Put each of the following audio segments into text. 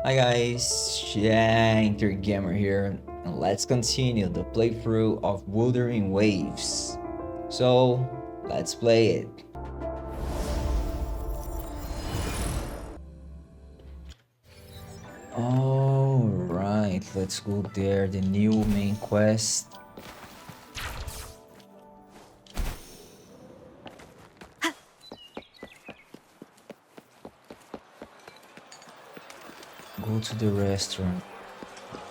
Hi guys, Shinter Gamer here, and let's continue the playthrough of Wuthering Waves. So, let's play it. Alright, let's go there, the new main quest. Go to the restaurant.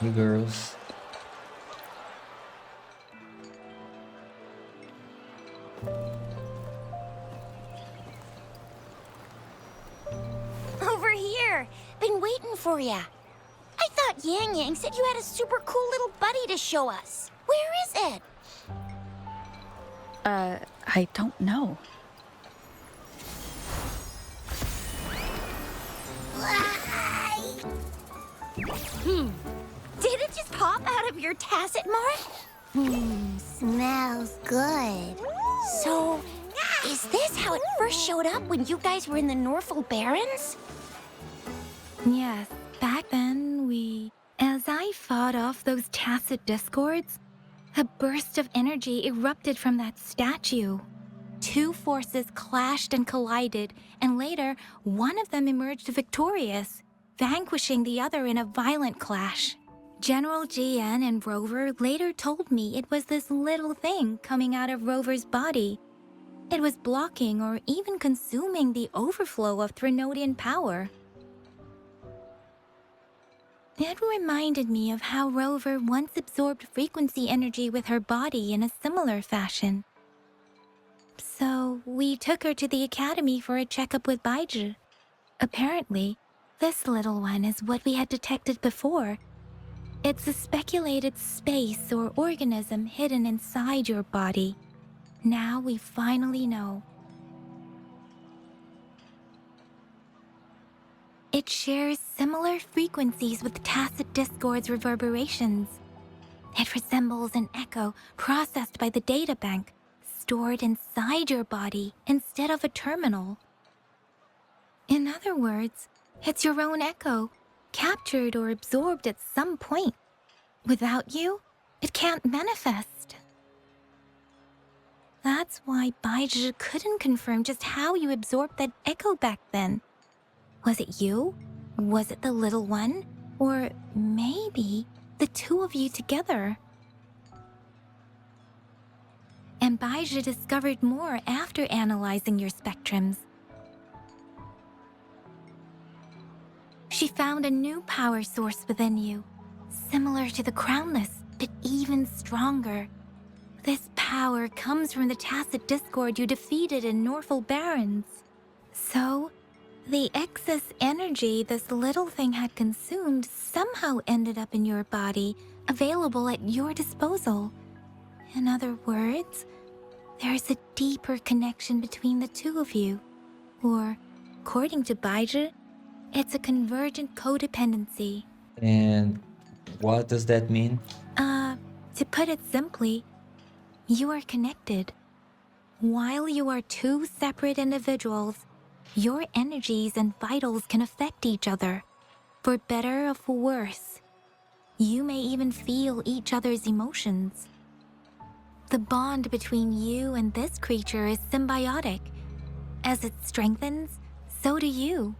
You girls. Over here. Been waiting for ya. I thought Yang Yang said you had a super cool little buddy to show us. Where is it? I don't know. Did it just pop out of your tacit mark? Smells good. So, is this how it first showed up when you guys were in the Norfolk Barrens? Yes, back then as I fought off those tacit discords, a burst of energy erupted from that statue. Two forces clashed and collided, and later, one of them emerged victorious, vanquishing the other in a violent clash. General GN and Rover later told me it was this little thing coming out of Rover's body. It was blocking or even consuming the overflow of Threnodian power. It reminded me of how Rover once absorbed frequency energy with her body in a similar fashion. So we took her to the academy for a checkup with Baizhi. Apparently, this little one is what we had detected before. It's a speculated space or organism hidden inside your body. Now we finally know. It shares similar frequencies with tacit discord's reverberations. It resembles an echo processed by the data bank, stored inside your body instead of a terminal. In other words, it's your own echo, captured or absorbed at some point. Without you, it can't manifest. That's why Baizhi couldn't confirm just how you absorbed that echo back then. Was it you? Was it the little one? Or maybe the two of you together? And Baizhi discovered more after analyzing your spectrums. She found a new power source within you, similar to the Crownless, but even stronger. This power comes from the tacit discord you defeated in Norfolk Barrens. So, the excess energy this little thing had consumed somehow ended up in your body, available at your disposal. In other words, there's a deeper connection between the two of you. Or, according to Baizhi, it's a convergent codependency. And what does that mean? To put it simply, you are connected. While you are two separate individuals, your energies and vitals can affect each other, for better or for worse. You may even feel each other's emotions. The bond between you and this creature is symbiotic. As it strengthens, so do you.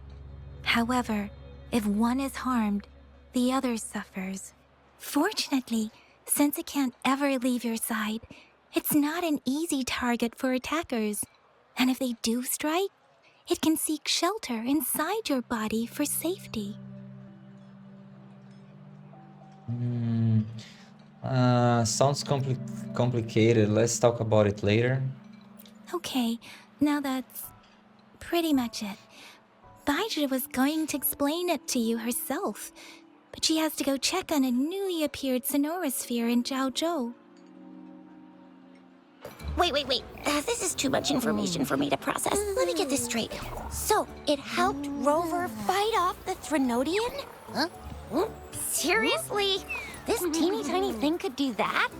However, if one is harmed, the other suffers. Fortunately, since it can't ever leave your side, it's not an easy target for attackers. And if they do strike, it can seek shelter inside your body for safety. Sounds complicated. Let's talk about it later. Okay, now that's pretty much it. Baizhi was going to explain it to you herself, but she has to go check on a newly appeared sonorosphere in Zhaozhou. Wait. This is too much information for me to process. Let me get this straight. So, it helped Rover fight off the Threnodian? Huh? Seriously? This teeny tiny thing could do that?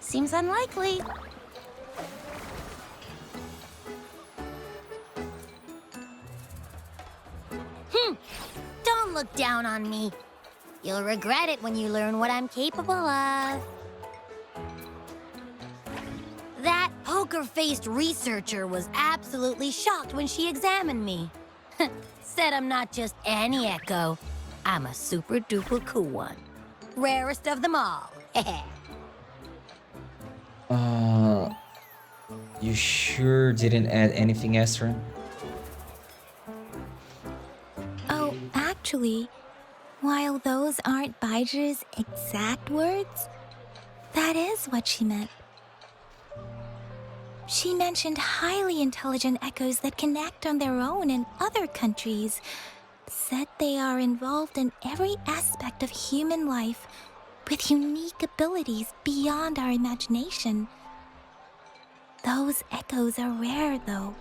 Seems unlikely. Don't look down on me. You'll regret it when you learn what I'm capable of. That poker-faced researcher was absolutely shocked when she examined me. Said I'm not just any echo. I'm a super-duper cool one. Rarest of them all. You sure didn't add anything extra? Oh, actually, while those aren't Baiji's exact words, that is what she meant. She mentioned highly intelligent echoes that can act on their own in other countries. Said they are involved in every aspect of human life with unique abilities beyond our imagination. Those echoes are rare, though.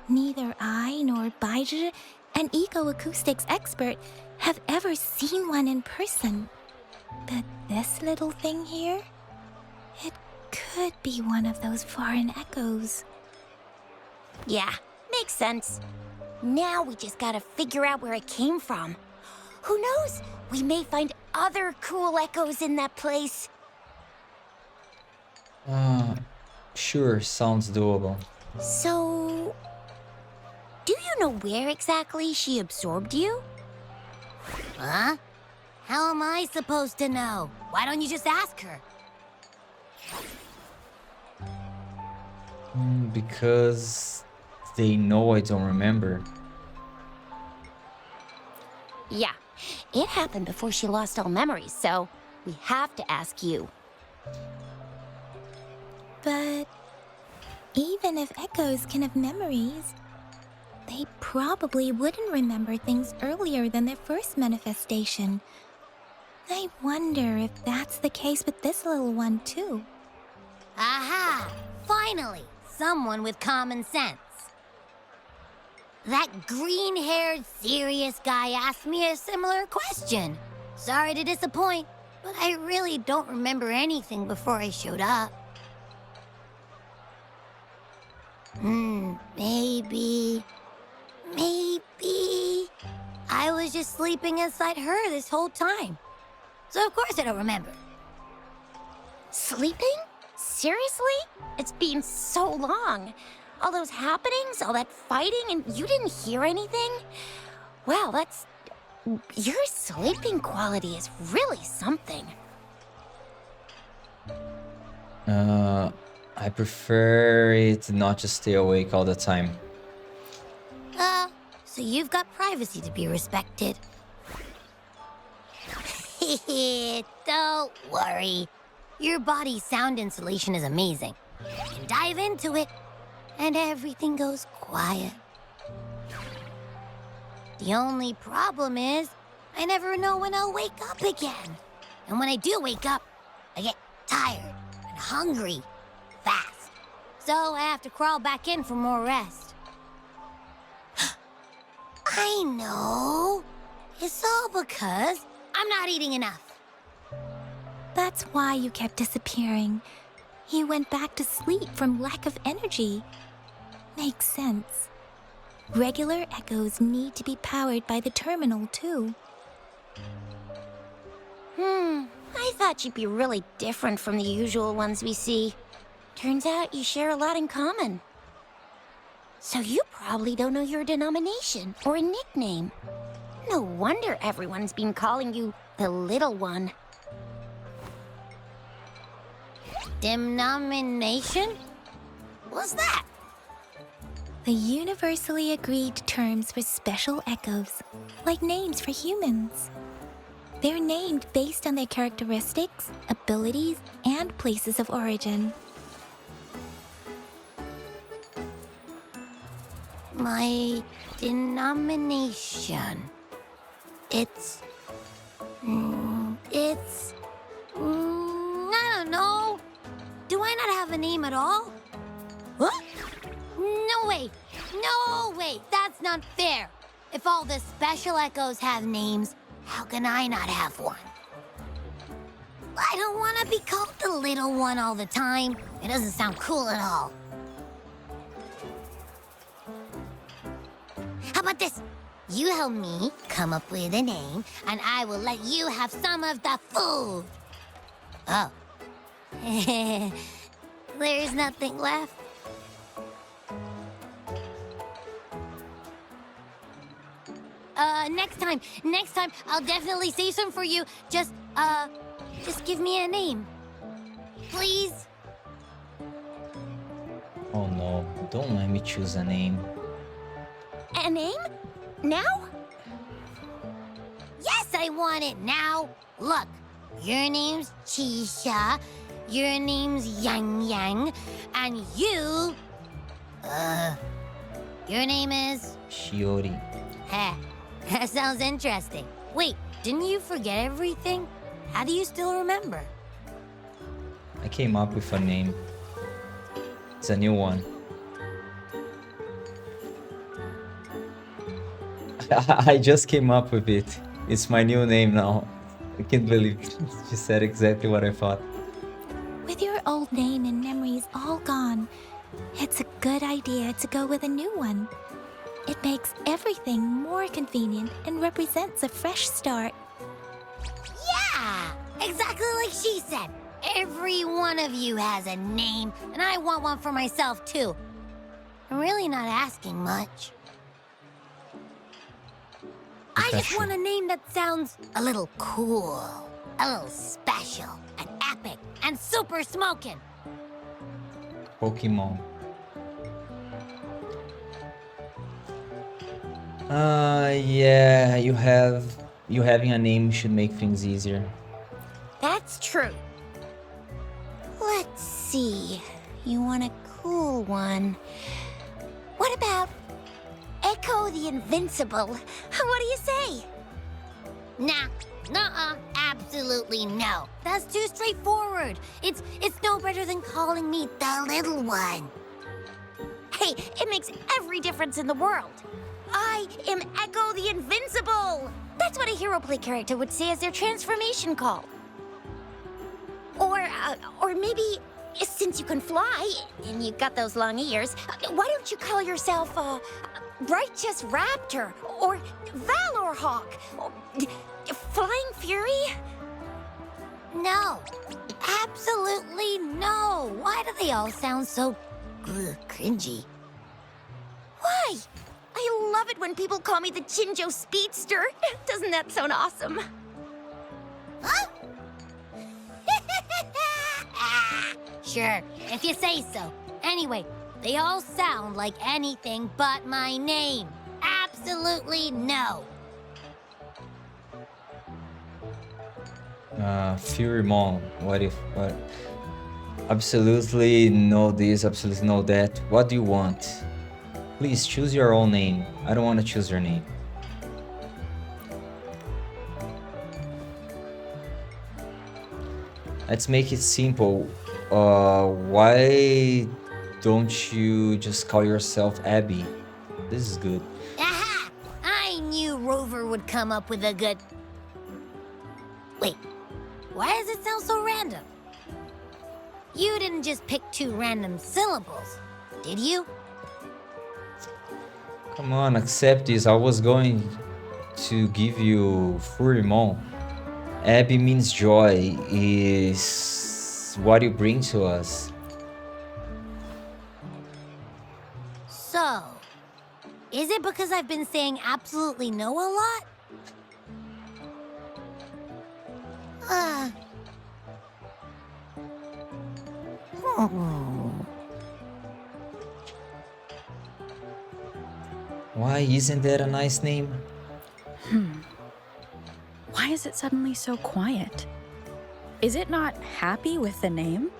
Neither I nor Baiji, an eco-acoustics expert, have ever seen one in person. But this little thing here, it could be one of those foreign echoes. Yeah, makes sense. Now we just gotta figure out where it came from. Who knows? We may find other cool echoes in that place. Sure, sounds doable. So, do you know where exactly she absorbed you? Huh? How am I supposed to know? Why don't you just ask her? Because they know I don't remember. Yeah, it happened before she lost all memories, so we have to ask you. But even if echoes can have memories, they probably wouldn't remember things earlier than their first manifestation. I wonder if that's the case with this little one, too. Aha! Finally, someone with common sense. That green-haired, serious guy asked me a similar question. Sorry to disappoint, but I really don't remember anything before I showed up. Maybe I was just sleeping inside her this whole time. So of course I don't remember. Sleeping? Seriously? It's been so long. All those happenings, all that fighting, and you didn't hear anything? Wow, your sleeping quality is really something. I prefer it not to stay awake all the time. So you've got privacy to be respected. Don't worry. Your body's sound insulation is amazing. You can dive into it, and everything goes quiet. The only problem is, I never know when I'll wake up again. And when I do wake up, I get tired and hungry fast. So I have to crawl back in for more rest. I know. It's all because I'm not eating enough. That's why you kept disappearing. You went back to sleep from lack of energy. Makes sense. Regular echoes need to be powered by the terminal, too. I thought you'd be really different from the usual ones we see. Turns out you share a lot in common. So you probably don't know your denomination or a nickname. No wonder everyone's been calling you the Little One. Denomination? What's that? The universally agreed terms for special echoes, like names for humans. They're named based on their characteristics, abilities, and places of origin. My denomination. It's... I don't know. Do I not have a name at all? What? No way! No way! That's not fair! If all the special echoes have names, how can I not have one? I don't want to be called the Little One all the time. It doesn't sound cool at all. How about this? You help me come up with a name, and I will let you have some of the food. Oh. There's nothing left. Next time, I'll definitely save some for you. Just give me a name. Please? Oh no, don't let me choose a name. A name? Now? Yes, I want it now. Look, your name's Chisha, your name's Yang Yang, and you... your name is... Shiori. Heh, that sounds interesting. Wait, didn't you forget everything? How do you still remember? I came up with a name. It's a new one. I just came up with it. It's my new name now. I can't believe she said exactly what I thought. With your old name and memories all gone, it's a good idea to go with a new one. It makes everything more convenient and represents a fresh start. Yeah, exactly like she said. Every one of you has a name, and I want one for myself too. I'm really not asking much. I just want a name that sounds a little cool, a little special, and epic, and super smoking. Pokemon. Yeah, you having a name should make things easier. That's true. Let's see. You want a cool one. What about Echo the Invincible? What do you say? Nah, nuh-uh, absolutely no. That's too straightforward. It's no better than calling me the little one. Hey, it makes every difference in the world. I am Echo the Invincible. That's what a hero play character would say as their transformation call. Or maybe, since you can fly, and you've got those long ears, why don't you call yourself, Righteous Raptor, or Valor Hawk, or Flying Fury? No, absolutely no. Why do they all sound so cringy? Why? I love it when people call me the Jinjo Speedster. Doesn't that sound awesome? Huh? Sure, if you say so. Anyway, they all sound like anything but my name. Absolutely no. Furymon. What? Absolutely no this, absolutely no that. What do you want? Please choose your own name. I don't want to choose your name. Let's make it simple. Why don't you just call yourself Abby? This is good. Aha! I knew Rover would come up with a good... Wait, why does it sound so random? You didn't just pick two random syllables, did you? Come on, accept this. I was going to give you Furymon. Abby means joy, is what you bring to us. So, is it because I've been saying absolutely no a lot? Why isn't that a nice name? Why is it suddenly so quiet? Is it not happy with the name?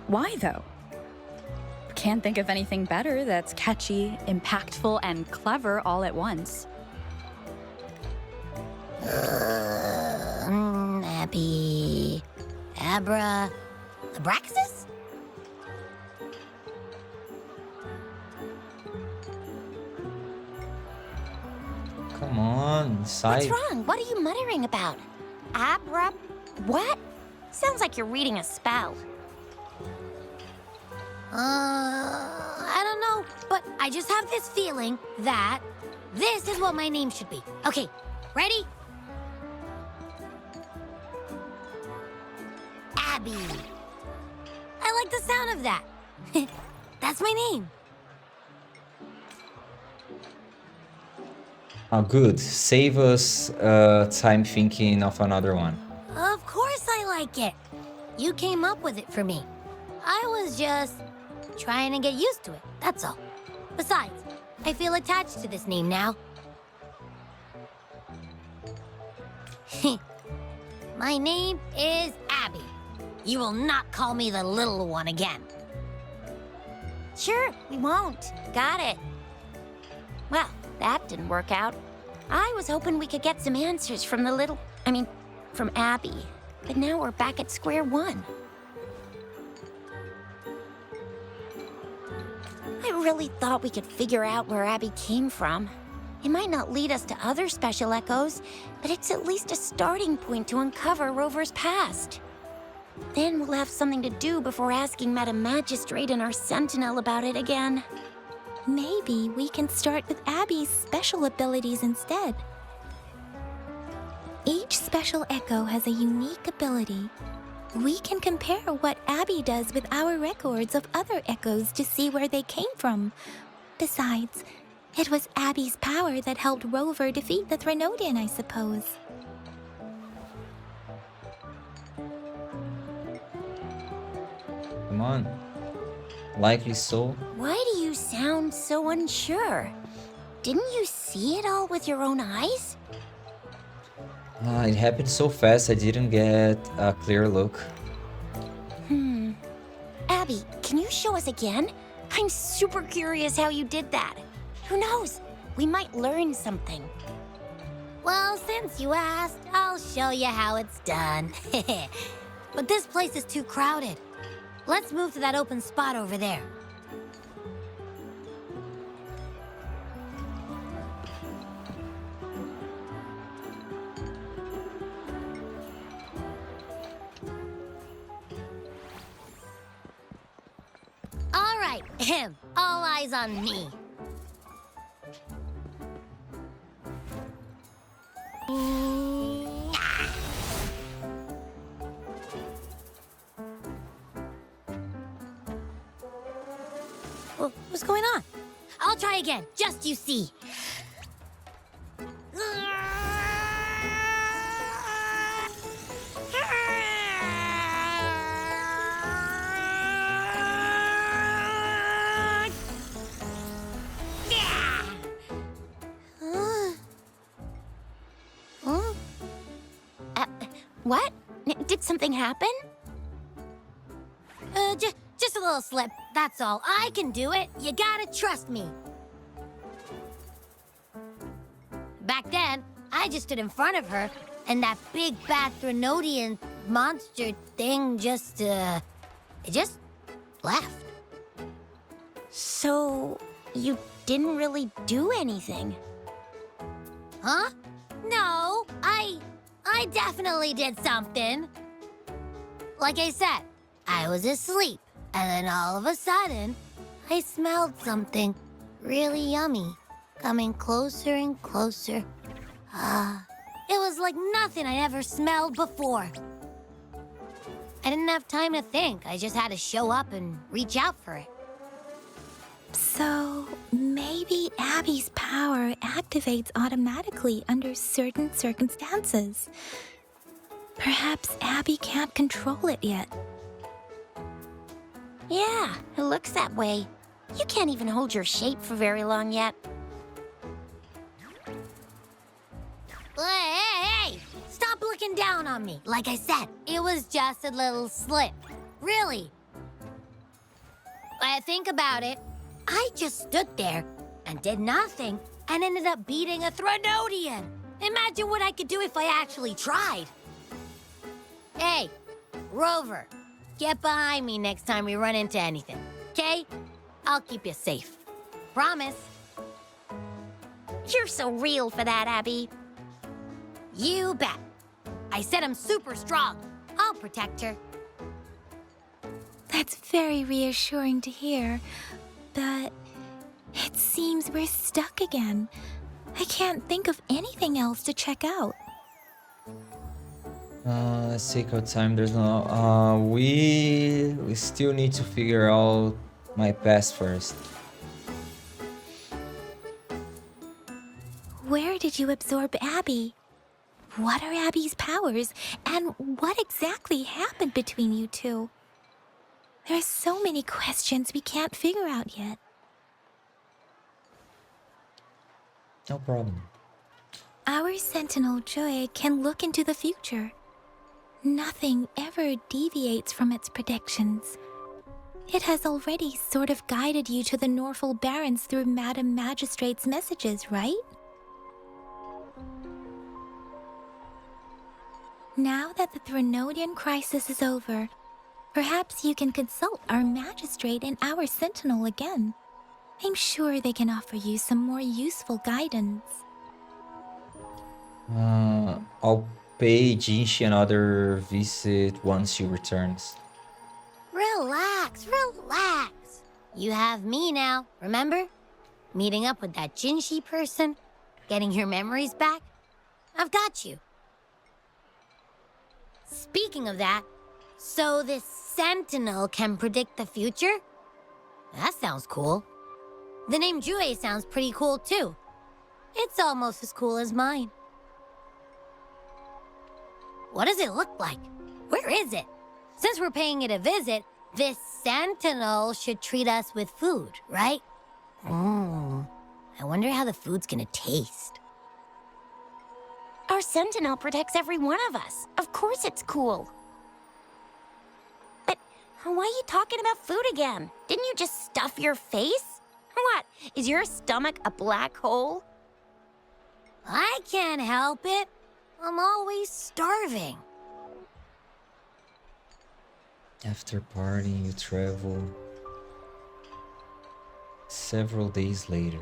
Why, though? Can't think of anything better that's catchy, impactful, and clever all at once. Abby... Abraxas? Come on, What's side. wrong? What are you muttering about? What? Sounds like you're reading a spell. I don't know, but I just have this feeling that This is what my name should be. Okay, ready? Abby. I like the sound of that. That's my name. Oh, good. Save us time thinking of another one. Of course I like it. You came up with it for me. I was just trying to get used to it, that's all. Besides, I feel attached to this name now. My name is Abby. You will not call me the little one again. Sure, we won't. Got it. Well, that didn't work out. I was hoping we could get some answers from from Abby. But now we're back at square one. I really thought we could figure out where Abby came from. It might not lead us to other special echoes, but it's at least a starting point to uncover Rover's past. Then we'll have something to do before asking Madam Magistrate and our Sentinel about it again. Maybe we can start with Abby's special abilities instead. Each special echo has a unique ability. We can compare what Abby does with our records of other echoes to see where they came from. Besides, it was Abby's power that helped Rover defeat the Threnodian, I suppose. Come on. Likely so. Why do you sound so unsure? Didn't you see it all with your own eyes? It happened so fast I didn't get a clear look. Abby, can you show us again? I'm super curious how you did that. Who knows? We might learn something. Well, since you asked, I'll show you how it's done. But this place is too crowded. Let's move to that open spot over there. All right, all eyes on me. What's going on? I'll try again, just you see. What? Did something happen? Just a little slip, that's all. I can do it. You gotta trust me. Back then, I just stood in front of her, and that big bad Threnodian monster thing it just left. So, you didn't really do anything? Huh? No, I definitely did something. Like I said, I was asleep, and then all of a sudden, I smelled something really yummy coming closer and closer. It was like nothing I'd ever smelled before. I didn't have time to think. I just had to show up and reach out for it. So, maybe Abby's power activates automatically under certain circumstances. Perhaps Abby can't control it yet. Yeah, it looks that way. You can't even hold your shape for very long yet. Hey! Stop looking down on me. Like I said, it was just a little slip. Really. I think about it. I just stood there and did nothing and ended up beating a Threnodian. Imagine what I could do if I actually tried. Hey, Rover, get behind me next time we run into anything, okay? I'll keep you safe. Promise. You're so real for that, Abby. You bet. I said I'm super strong. I'll protect her. That's very reassuring to hear, but it seems we're stuck again. I can't think of anything else to check out. Let's take our time. There's no. We still need to figure out my past first. Where did you absorb Abby? What are Abby's powers, and what exactly happened between you two? There are so many questions we can't figure out yet. No problem. Our Sentinel Joy can look into the future. Nothing ever deviates from its predictions. It has already sort of guided you to the Norfolk Barrens through Madam Magistrate's messages, right? Now that the Threnodian crisis is over, perhaps you can consult our Magistrate and our Sentinel again. I'm sure they can offer you some more useful guidance. I'll pay Jinshi another visit once she returns. Relax, relax. You have me now, remember? Meeting up with that Jinshi person, getting your memories back. I've got you. Speaking of that, so this Sentinel can predict the future? That sounds cool. The name Jue sounds pretty cool too. It's almost as cool as mine. What does it look like? Where is it? Since we're paying it a visit, this Sentinel should treat us with food, right? I wonder how the food's gonna taste. Our Sentinel protects every one of us. Of course it's cool. But why are you talking about food again? Didn't you just stuff your face? What, is your stomach a black hole? I can't help it. I'm always starving. After partying, you travel several days later.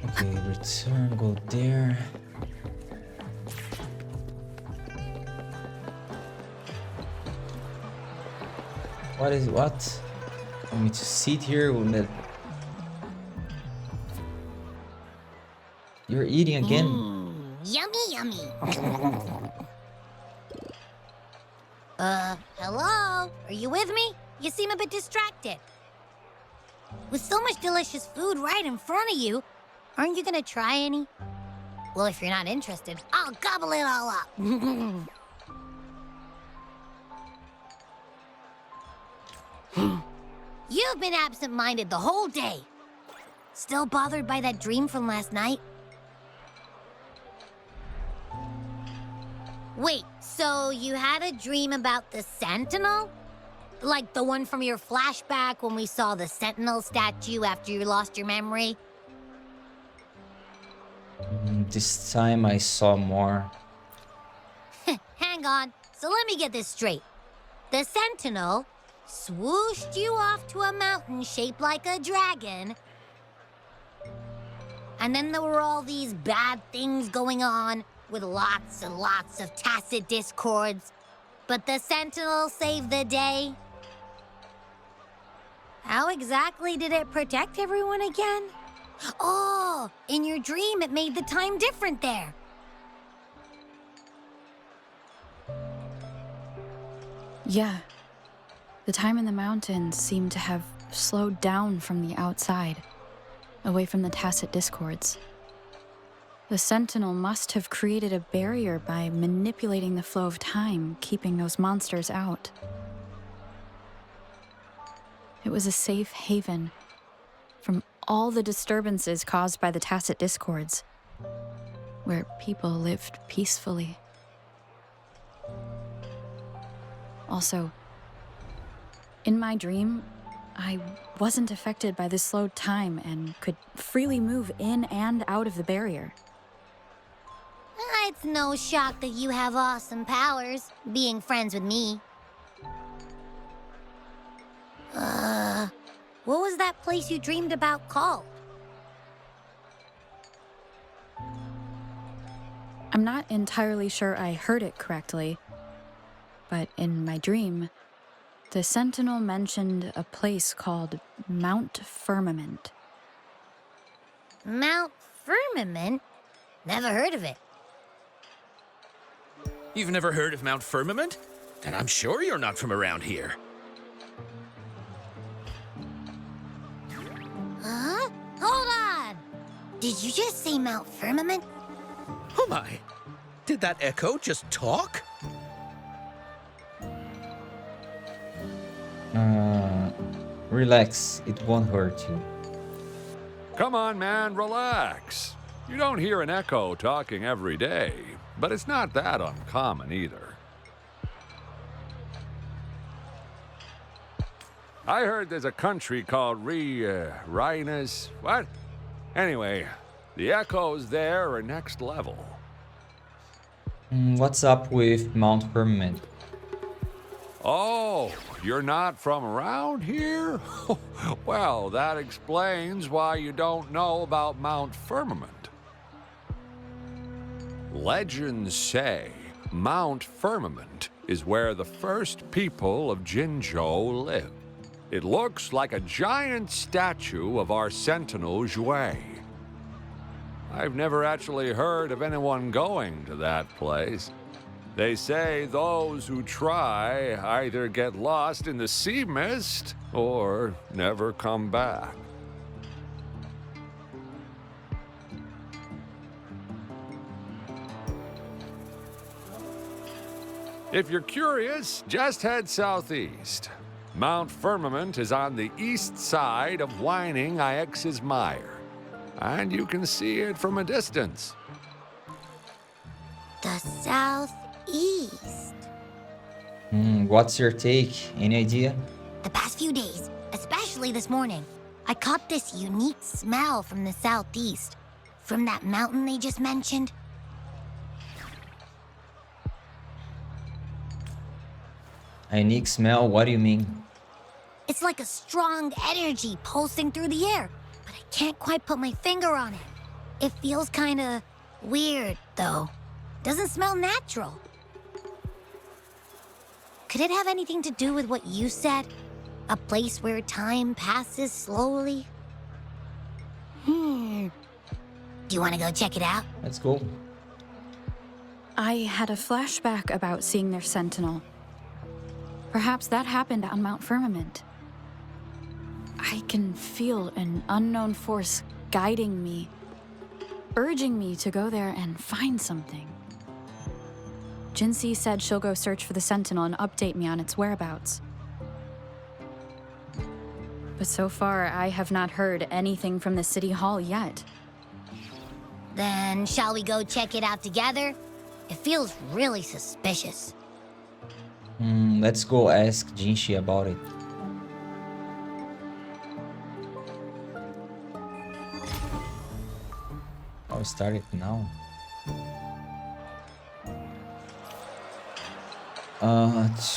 Okay, return, go there. What? Want me to sit here with that? You're eating again? Yummy, yummy. Hello? Are you with me? You seem a bit distracted. With so much delicious food right in front of you, aren't you gonna try any? Well, if you're not interested, I'll gobble it all up. You've been absent-minded the whole day. Still bothered by that dream from last night? Wait, so you had a dream about the Sentinel? Like the one from your flashback when we saw the Sentinel statue after you lost your memory? This time I saw more. Hang on, so let me get this straight. The Sentinel swooshed you off to a mountain shaped like a dragon. And then there were all these bad things going on with lots and lots of tacit discords. But the Sentinel saved the day. How exactly did it protect everyone again? Oh, in your dream it made the time different there. Yeah. The time in the mountains seemed to have slowed down from the outside, away from the tacit discords. The Sentinel must have created a barrier by manipulating the flow of time, keeping those monsters out. It was a safe haven from all the disturbances caused by the tacit discords, where people lived peacefully. Also, in my dream, I wasn't affected by the slowed time and could freely move in and out of the barrier. It's no shock that you have awesome powers, being friends with me. What was that place you dreamed about called? I'm not entirely sure I heard it correctly, but in my dream, The Sentinel mentioned a place called Mount Firmament. Mount Firmament? Never heard of it. You've never heard of Mount Firmament? Then I'm sure you're not from around here. Huh? Hold on! Did you just say Mount Firmament? Oh my! Did that echo just talk? Relax, it won't hurt you. Come on, man, relax. You don't hear an echo talking every day, but it's not that uncommon either. I heard there's a country called Rhinus. What? Anyway, the echoes there are next level. What's up with Mount Firmament? Oh, you're not from around here? Well, that explains why you don't know about Mount Firmament. Legends say Mount Firmament is where the first people of Jinzhou lived. It looks like a giant statue of our Sentinel Jue. I've never actually heard of anyone going to that place. They say those who try either get lost in the sea mist or never come back. If you're curious, just head southeast. Mount Firmament is on the east side of Whining Ix's Mire, and you can see it from a distance. The southeast. What's your take? Any idea? The past few days, especially this morning, I caught this unique smell from the southeast. From that mountain they just mentioned. A unique smell? What do you mean? It's like a strong energy pulsing through the air, but I can't quite put my finger on it. It feels kinda weird, though. Doesn't smell natural. Could it have anything to do with what you said? A place where time passes slowly? Do you want to go check it out? Let's go. I had a flashback about seeing their Sentinel. Perhaps that happened on Mount Firmament. I can feel an unknown force guiding me, urging me to go there and find something. Jinxie said she'll go search for the Sentinel and update me on its whereabouts. But so far, I have not heard anything from the City Hall yet. Then shall we go check it out together? It feels really suspicious. Let's go ask Jinxie about it. I'll start it now.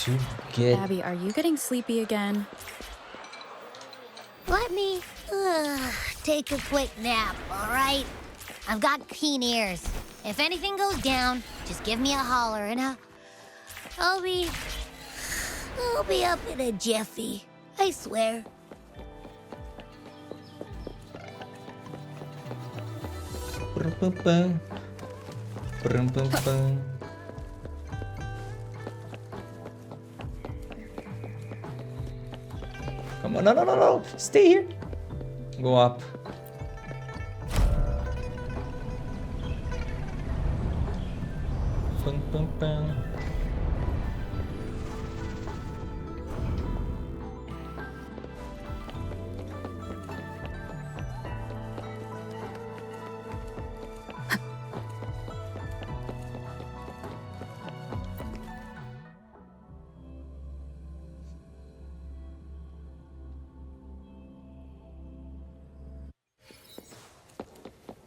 To get... Abby, are you getting sleepy again? Let me take a quick nap, all right? I've got keen ears. If anything goes down, just give me a holler and I'll be up in a jiffy. I swear. Brum-bum-bum. Brum-bum-bum. Come on, no. Stay here. Go up. Bum, bum, bum.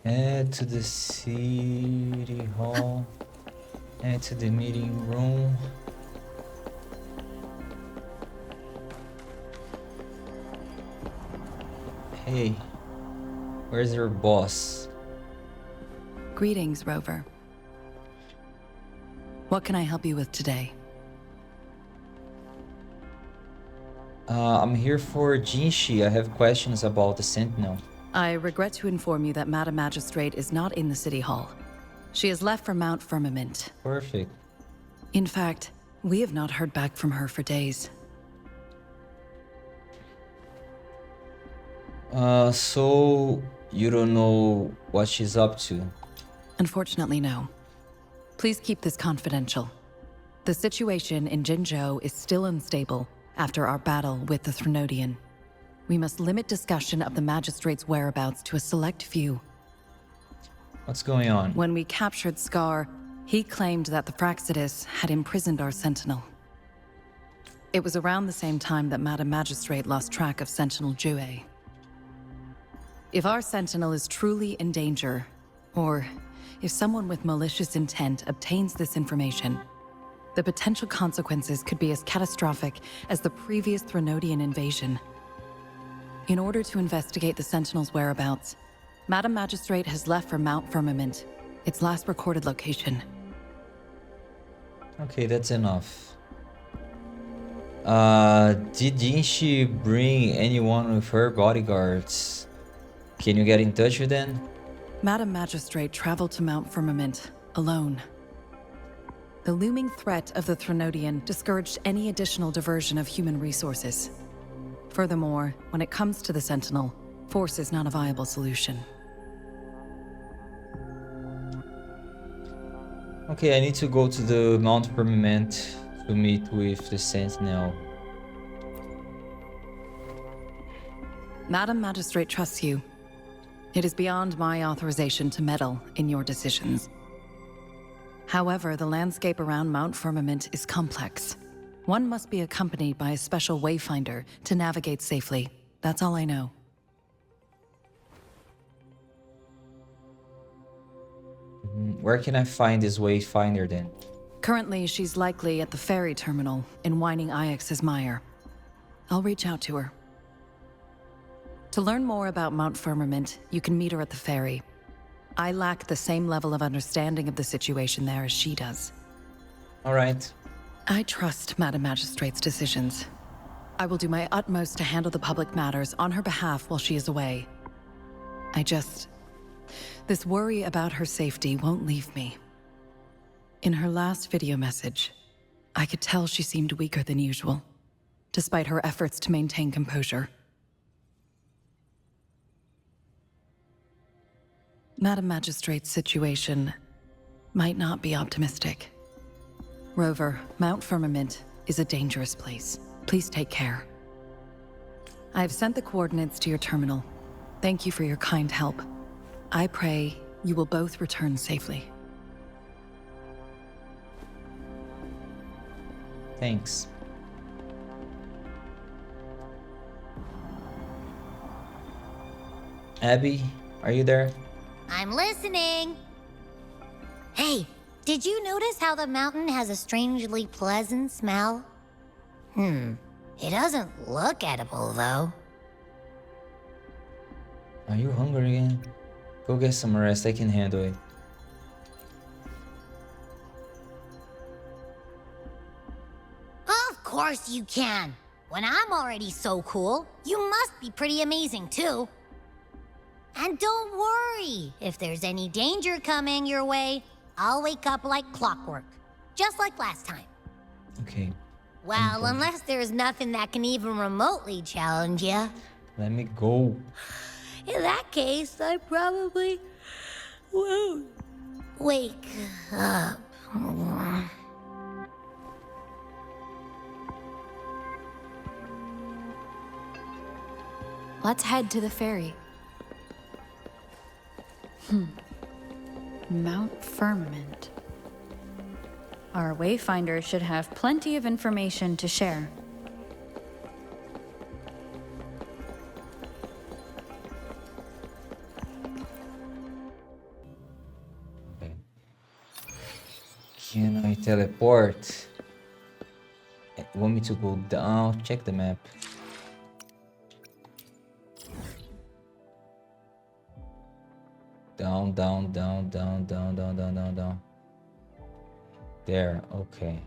Head to the city hall. Head to the meeting room. Hey, where's your boss? Greetings, Rover. What can I help you with today? I'm here for Jinshi. I have questions about the Sentinel. I regret to inform you that Madam Magistrate is not in the City Hall. She has left for Mount Firmament. Perfect. In fact, we have not heard back from her for days. So you don't know what she's up to? Unfortunately, no. Please keep this confidential. The situation in Jinzhou is still unstable after our battle with the Threnodian. We must limit discussion of the Magistrate's whereabouts to a select few. What's going on? When we captured Scraw, he claimed that the Fraxidus had imprisoned our Sentinel. It was around the same time that Madam Magistrate lost track of Sentinel Jue. If our Sentinel is truly in danger, or if someone with malicious intent obtains this information, the potential consequences could be as catastrophic as the previous Threnodian invasion. In order to investigate the Sentinel's whereabouts, Madam Magistrate has left for Mount Firmament, its last recorded location. Okay, that's enough. Did Jinshi bring anyone with her bodyguards? Can you get in touch with them? Madam Magistrate traveled to Mount Firmament alone. The looming threat of the Threnodian discouraged any additional diversion of human resources. Furthermore, when it comes to the Sentinel, force is not a viable solution. Okay, I need to go to the Mount Firmament to meet with the Sentinel. Madam Magistrate trusts you. It is beyond my authorization to meddle in your decisions. However, the landscape around Mount Firmament is complex. One must be accompanied by a special wayfinder to navigate safely. That's all I know. Where can I find this wayfinder then? Currently, she's likely at the ferry terminal in Whining Ix's mire. I'll reach out to her. To learn more about Mount Firmament, you can meet her at the ferry. I lack the same level of understanding of the situation there as she does. All right. I trust Madam Magistrate's decisions. I will do my utmost to handle the public matters on her behalf while she is away. This worry about her safety won't leave me. In her last video message, I could tell she seemed weaker than usual, despite her efforts to maintain composure. Madam Magistrate's situation might not be optimistic. Rover, Mount Firmament is a dangerous place. Please take care. I have sent the coordinates to your terminal. Thank you for your kind help. I pray you will both return safely. Thanks. Abby, are you there? I'm listening. Hey, did you notice how the mountain has a strangely pleasant smell? It doesn't look edible, though. Are you hungry again? Go get some rest, I can handle it. Of course you can. When I'm already so cool, you must be pretty amazing, too. And don't worry, if there's any danger coming your way, I'll wake up like clockwork, just like last time. Okay, Well, unless there's nothing that can even remotely challenge you. let me go. In that case, I probably won't wake up. Let's head to the ferry. Mount Firmament. Our wayfinder should have plenty of information to share. Okay. Can I teleport? You want me to go down? Check the map. Down, down, down, down, down, down, down, down, down. There, okay.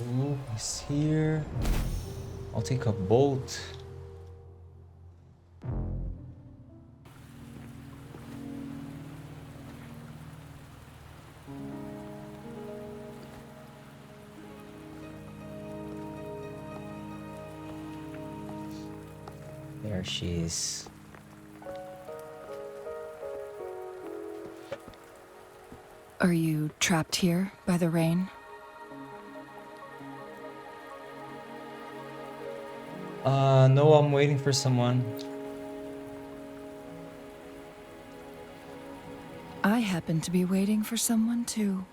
Ooh, he's here. I'll take a boat. There she is. Are you trapped here by the rain? No, I'm waiting for someone. I happen to be waiting for someone too.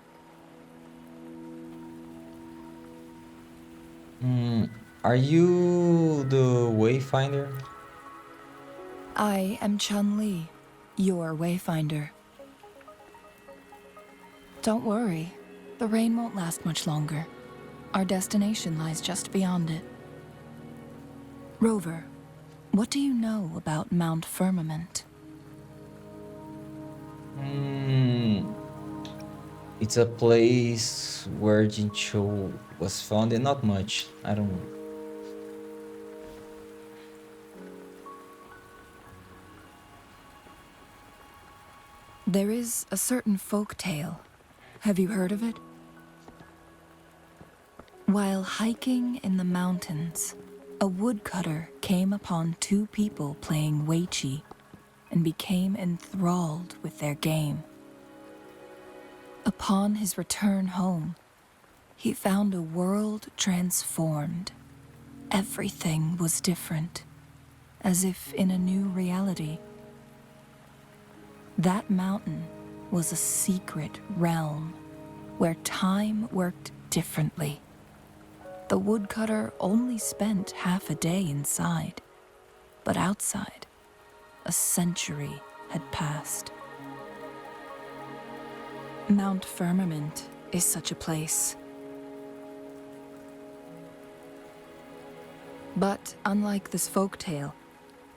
Are you the Wayfinder? I am Chun-Li, your wayfinder. Don't worry, the rain won't last much longer. Our destination lies just beyond it. Rover, what do you know about Mount Firmament? It's a place where Jincho was found, and not much. I don't know. There is a certain folk tale. Have you heard of it? While hiking in the mountains, a woodcutter came upon two people playing Weiqi and became enthralled with their game. Upon his return home, he found a world transformed. Everything was different, as if in a new reality. That mountain was a secret realm where time worked differently. The woodcutter only spent half a day inside, but outside, a century had passed. Mount Firmament is such a place. But unlike this folktale,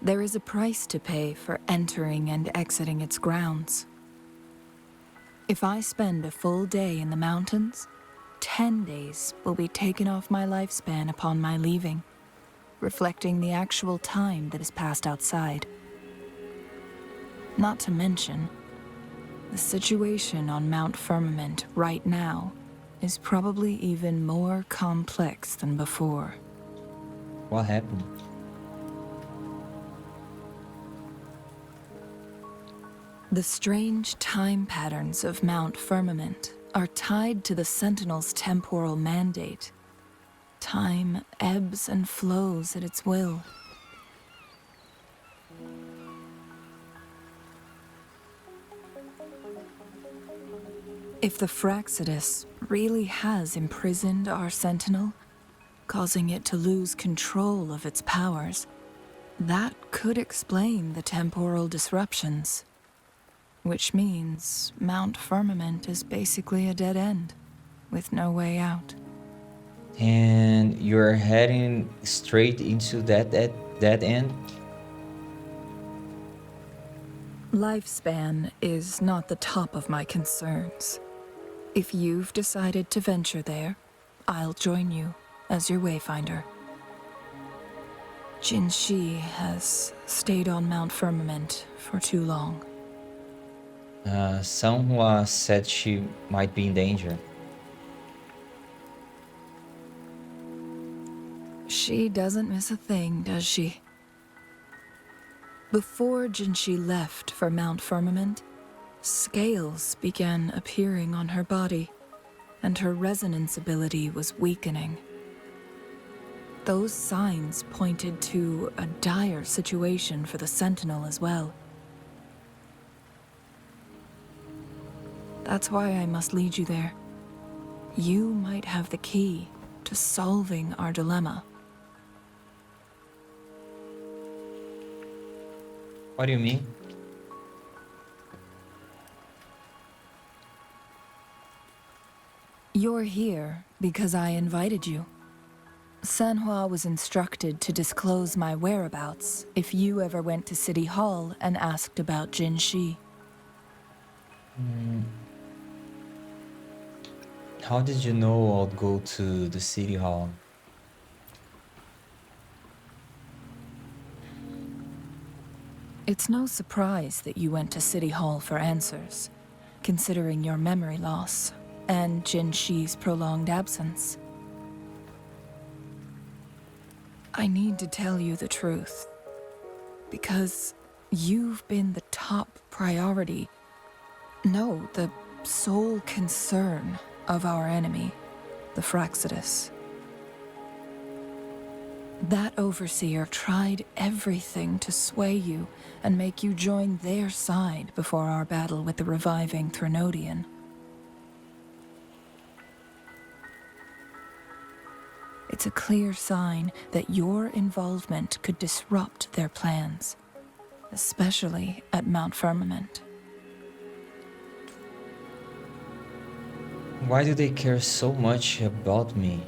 there is a price to pay for entering and exiting its grounds. If I spend a full day in the mountains, 10 days will be taken off my lifespan upon my leaving, reflecting the actual time that is passed outside. Not to mention, the situation on Mount Firmament right now is probably even more complex than before. What happened? The strange time patterns of Mount Firmament are tied to the Sentinel's temporal mandate. Time ebbs and flows at its will. If the Fraxidus really has imprisoned our Sentinel, causing it to lose control of its powers, that could explain the temporal disruptions. Which means Mount Firmament is basically a dead end, with no way out. And you're heading straight into that end? Lifespan is not the top of my concerns. If you've decided to venture there, I'll join you as your wayfinder. Jinshi has stayed on Mount Firmament for too long. Sanhua said she might be in danger. She doesn't miss a thing, does she? Before Jinshi left for Mount Firmament, scales began appearing on her body, and her resonance ability was weakening. Those signs pointed to a dire situation for the Sentinel as well. That's why I must lead you there. You might have the key to solving our dilemma. What do you mean? You're here because I invited you. Sanhua was instructed to disclose my whereabouts if you ever went to City Hall and asked about Jinshi. How did you know I'd go to the city hall? It's no surprise that you went to City Hall for answers, considering your memory loss and Jin Shi's prolonged absence. I need to tell you the truth, because you've been the top priority, no, the sole concern of our enemy, the Fraxidus. That overseer tried everything to sway you and make you join their side before our battle with the reviving Threnodian. It's a clear sign that your involvement could disrupt their plans, especially at Mount Firmament. Why do they care so much about me?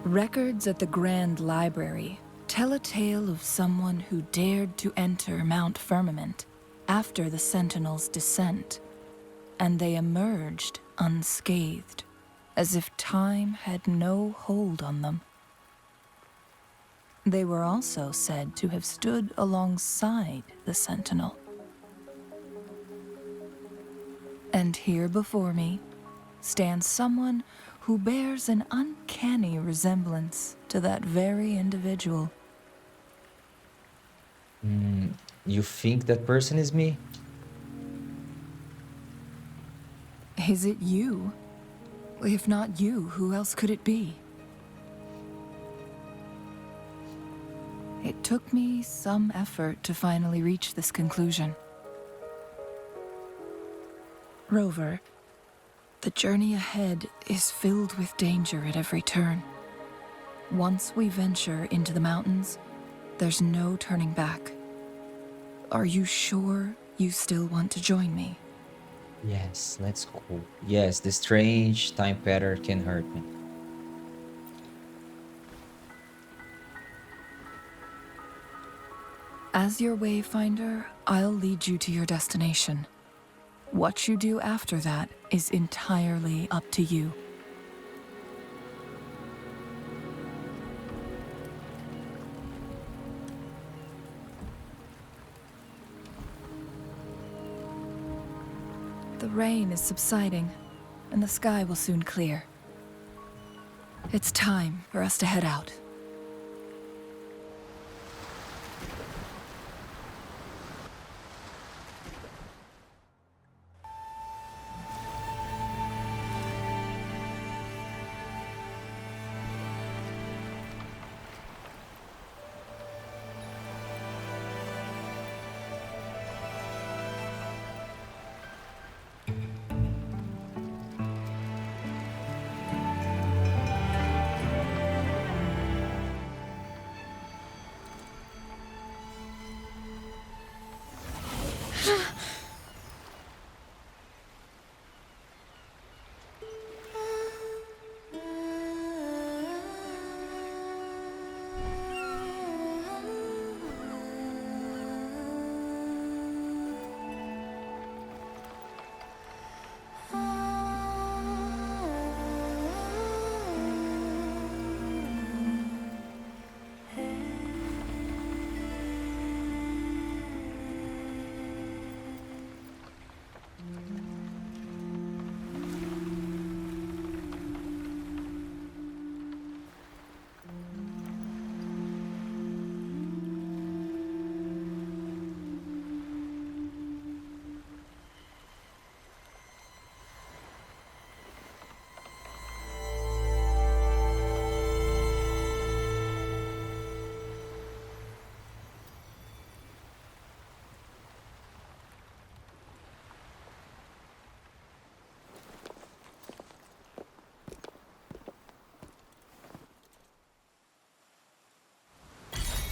Records at the Grand Library tell a tale of someone who dared to enter Mount Firmament after the Sentinels' descent, and they emerged unscathed, as if time had no hold on them. They were also said to have stood alongside the Sentinel. And here before me stands someone who bears an uncanny resemblance to that very individual. You think that person is me? Is it you? If not you, who else could it be? It took me some effort to finally reach this conclusion. Rover, the journey ahead is filled with danger at every turn. Once we venture into the mountains, there's no turning back. Are you sure you still want to join me? Yes, let's go. Yes, the strange time pattern can hurt me. As your wayfinder, I'll lead you to your destination. What you do after that is entirely up to you. The rain is subsiding, and the sky will soon clear. It's time for us to head out.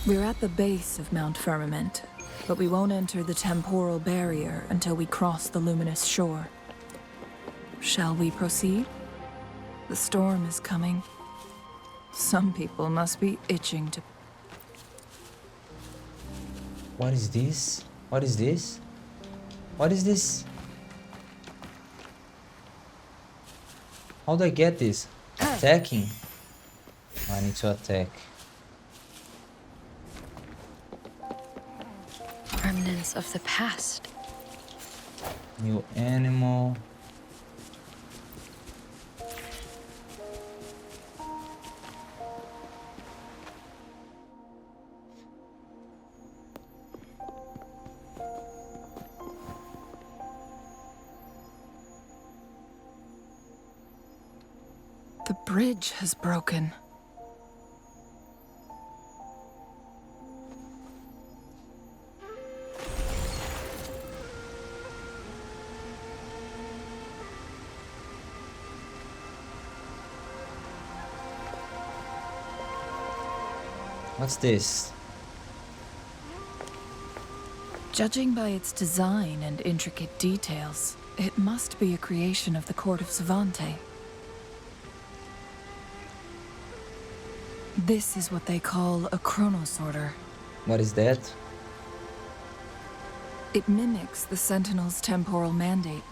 We're at the base of Mount Firmament, but we won't enter the temporal barrier until we cross the luminous shore. Shall we proceed? The storm is coming. Some people must be itching to... What is this? What is this? What is this? How do I get this? Attacking? I need to attack. Remnants of the past. New animal. The bridge has broken. What's this? Judging by its design and intricate details, it must be a creation of the court of Savante. This is what they call a chronosorter. What is that? It mimics the Sentinel's temporal mandate,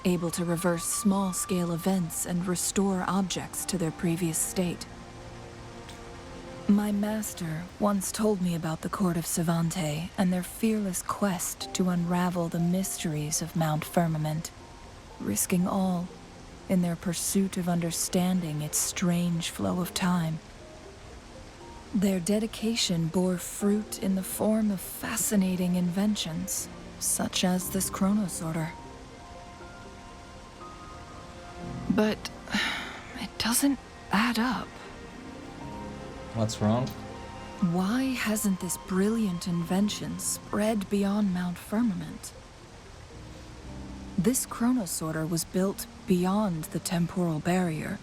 able to reverse small-scale events and restore objects to their previous state. My master once told me about the Court of Savante and their fearless quest to unravel the mysteries of Mount Firmament, risking all in their pursuit of understanding its strange flow of time. Their dedication bore fruit in the form of fascinating inventions, such as this chronosorter. But it doesn't add up. What's wrong? Why hasn't this brilliant invention spread beyond Mount Firmament? This chronosorter was built beyond the temporal barrier,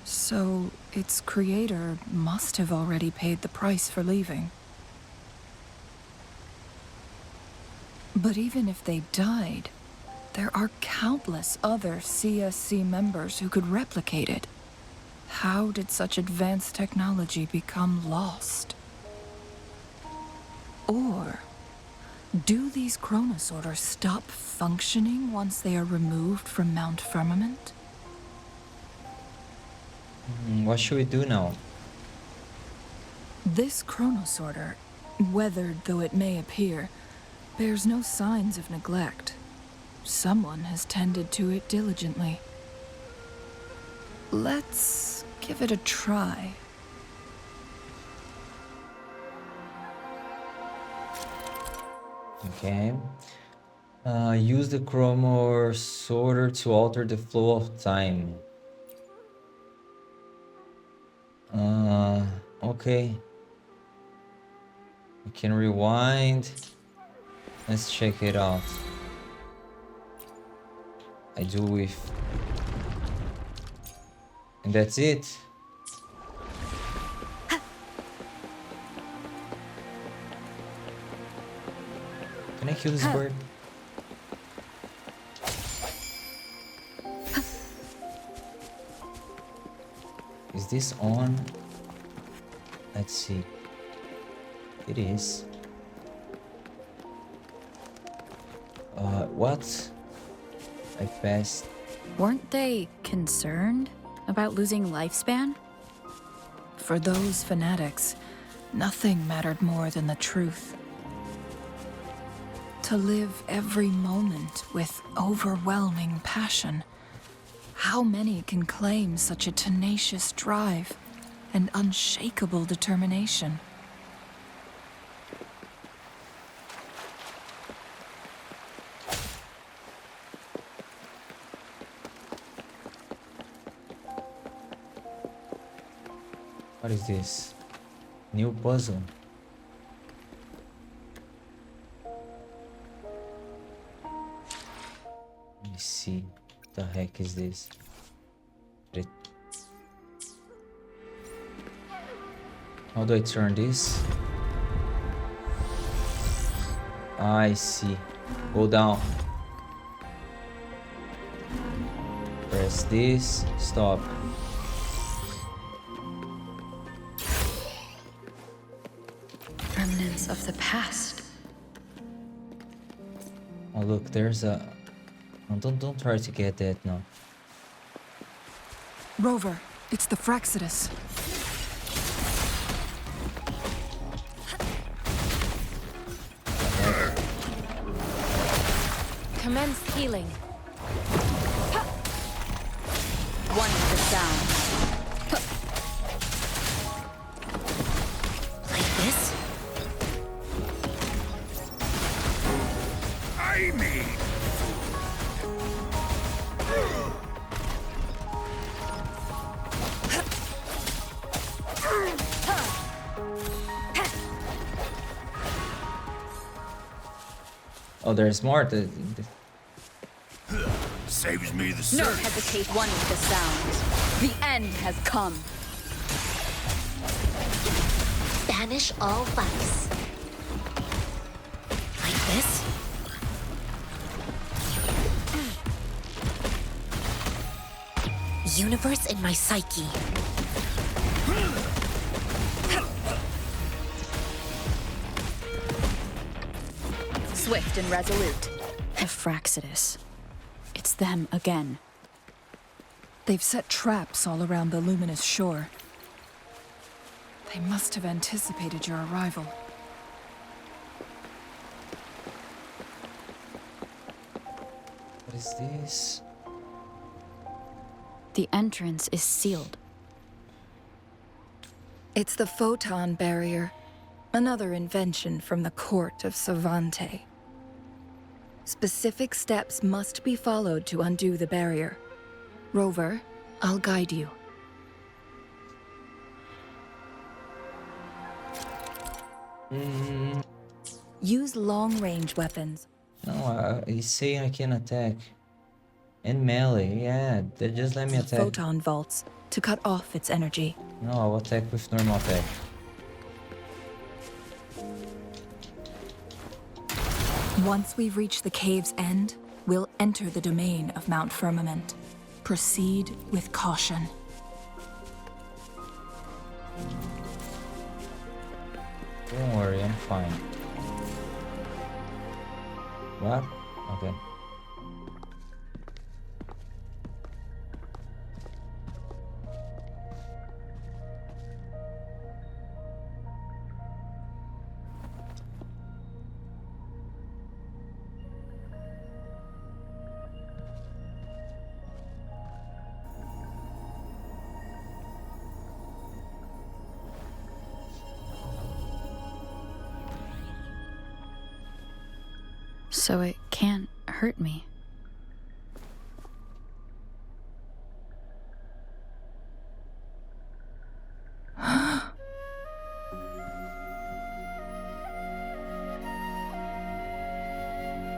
so its creator must have already paid the price for leaving. But even if they died, there are countless other CSC members who could replicate it. How did such advanced technology become lost? Or do these chronosorters stop functioning once they are removed from Mount Firmament? What should we do now? This chronosorter, weathered though it may appear, bears no signs of neglect. Someone has tended to it diligently. Let's give it a try. Okay. Use the chronosorter to alter the flow of time. Okay. We can rewind. Let's check it out. I do with... And that's it. Can I kill this bird? Is this on? Let's see. It is. What? I passed. Weren't they concerned about losing lifespan? For those fanatics, nothing mattered more than the truth. To live every moment with overwhelming passion. How many can claim such a tenacious drive and unshakable determination? What is this? New puzzle. Let me see. What the heck is this? How do I turn this? I see. Go down. Press this. Stop. Remnants of the past. Oh look, there's a... Oh, don't try to get that now. Rover, it's the Fraccidus. Commence healing. One with the sound. Like this? I mean, Oh, there's more. saves me the No search. hesitate. One with the sound. The end has come. Banish all vice. Like this? Universe in my psyche. Swift and resolute. The Fraccidus. It's them again. They've set traps all around the luminous shore. They must have anticipated your arrival. What is this? The entrance is sealed. It's the photon barrier, another invention from the court of Savante. Specific steps must be followed to undo the barrier. Rover, I'll guide you. Use long-range weapons. No, he's saying I can attack. And melee, yeah, they just let me attack. Photon vaults to cut off its energy. No, I'll attack with normal attack. Once we've reached the cave's end, we'll enter the domain of Mount Firmament. Proceed with caution. Don't worry, I'm fine. What? Okay. So it can't hurt me.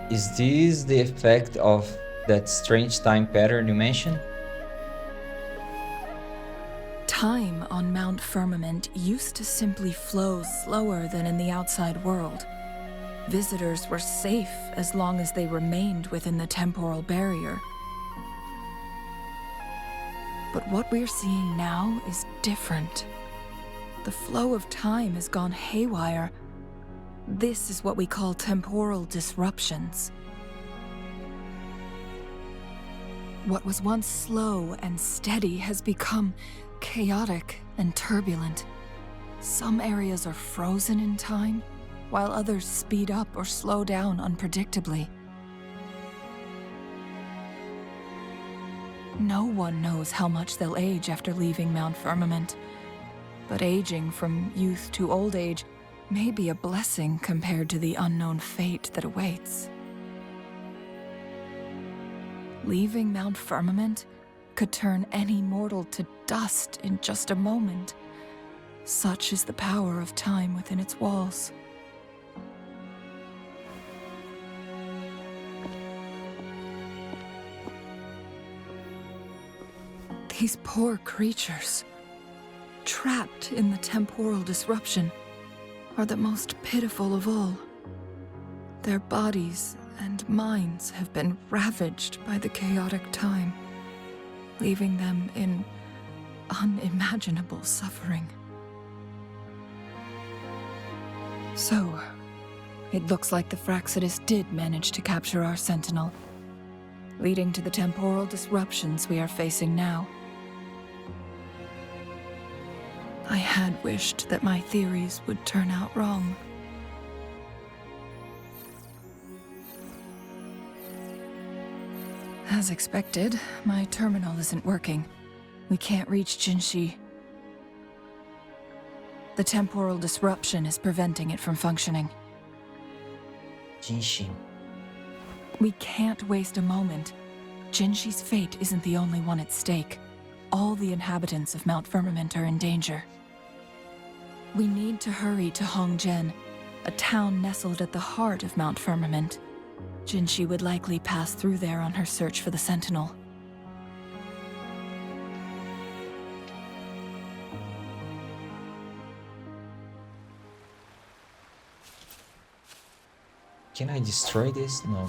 Is this the effect of that strange time pattern you mentioned? Time on Mount Firmament used to simply flow slower than in the outside world. Visitors were safe as long as they remained within the temporal barrier. But what we're seeing now is different. The flow of time has gone haywire. This is what we call temporal disruptions. What was once slow and steady has become chaotic and turbulent. Some areas are frozen in time, while others speed up or slow down unpredictably. No one knows how much they'll age after leaving Mount Firmament, but aging from youth to old age may be a blessing compared to the unknown fate that awaits. Leaving Mount Firmament could turn any mortal to dust in just a moment. Such is the power of time within its walls. These poor creatures, trapped in the temporal disruption, are the most pitiful of all. Their bodies and minds have been ravaged by the chaotic time, leaving them in unimaginable suffering. So, It looks like the Fraxidus did manage to capture our sentinel, leading to the temporal disruptions we are facing now. I had wished that my theories would turn out wrong. As expected, my terminal isn't working. We can't reach Jinshi. The temporal disruption is preventing it from functioning. Jinshi. We can't waste a moment. Jinshi's fate isn't the only one at stake. All the inhabitants of Mount Firmament are in danger. We need to hurry to Hongzhen, a town nestled at the heart of Mount Firmament. Jinshi would likely pass through there on her search for the Sentinel. Can I destroy this? No.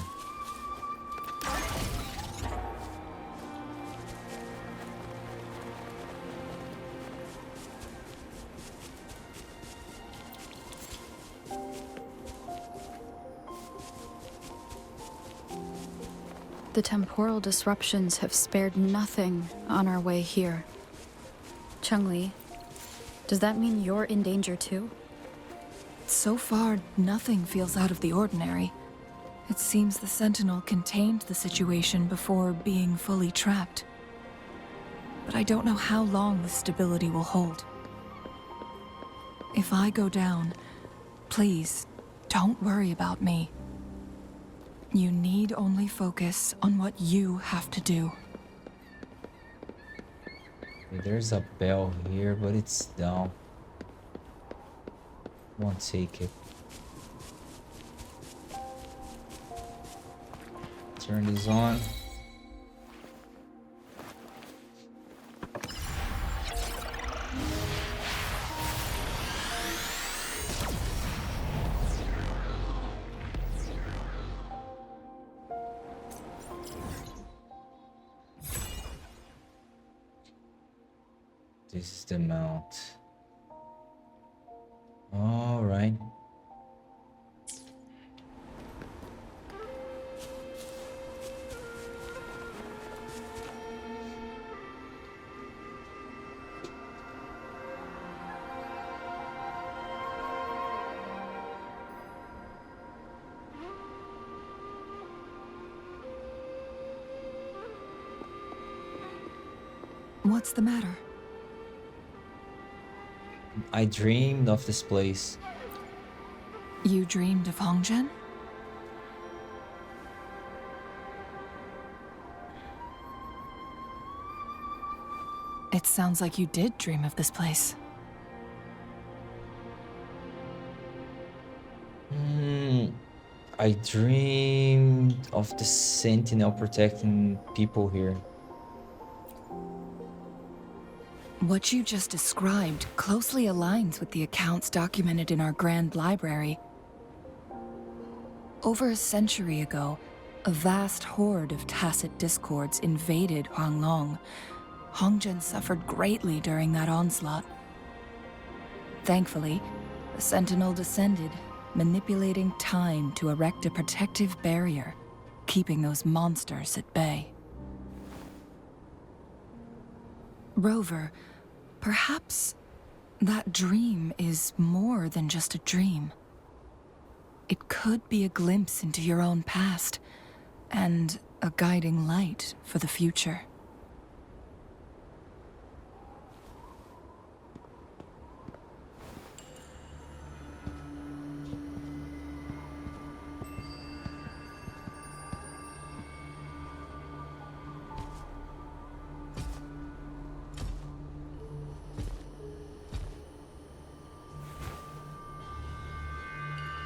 The temporal disruptions have spared nothing on our way here. Changli, does that mean you're in danger too? So far, nothing feels out of the ordinary. It seems the Sentinel contained the situation before being fully trapped. But I don't know how long this stability will hold. If I go down, please, don't worry about me. You need only focus on what you have to do. There's a bell here, but it's down. Won't take it. Turn this on. This is the mount. All right. What's the matter? I dreamed of this place. You dreamed of Hongzhen? It sounds like you did dream of this place. I dreamed of the Sentinel protecting people here. What you just described closely aligns with the accounts documented in our Grand Library. Over a century ago, a vast horde of tacit discords invaded Huanglong. Hongzhen suffered greatly during that onslaught. Thankfully, the Sentinel descended, manipulating time to erect a protective barrier, keeping those monsters at bay. Rover, perhaps that dream is more than just a dream. It could be a glimpse into your own past, and a guiding light for the future.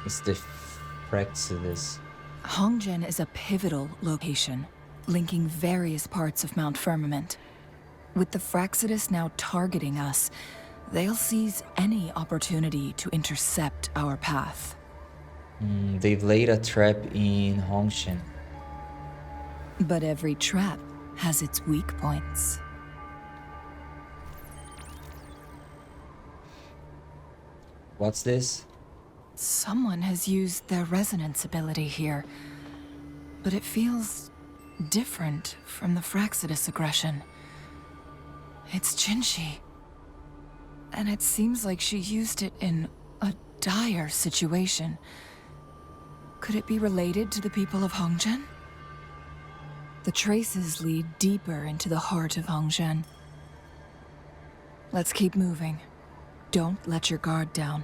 It's the Fraxidus. Hongzhen is a pivotal location, linking various parts of Mount Firmament. With the Fraxidus now targeting us, they'll seize any opportunity to intercept our path. They've laid a trap in Hongzhen. But every trap has its weak points. What's this? Someone has used their resonance ability here, but it feels different from the Fraxidus aggression. It's Shinje. And it seems like she used it in a dire situation. Could it be related to the people of Hongzhen? The traces lead deeper into the heart of Hongzhen. Let's keep moving. Don't let your guard down.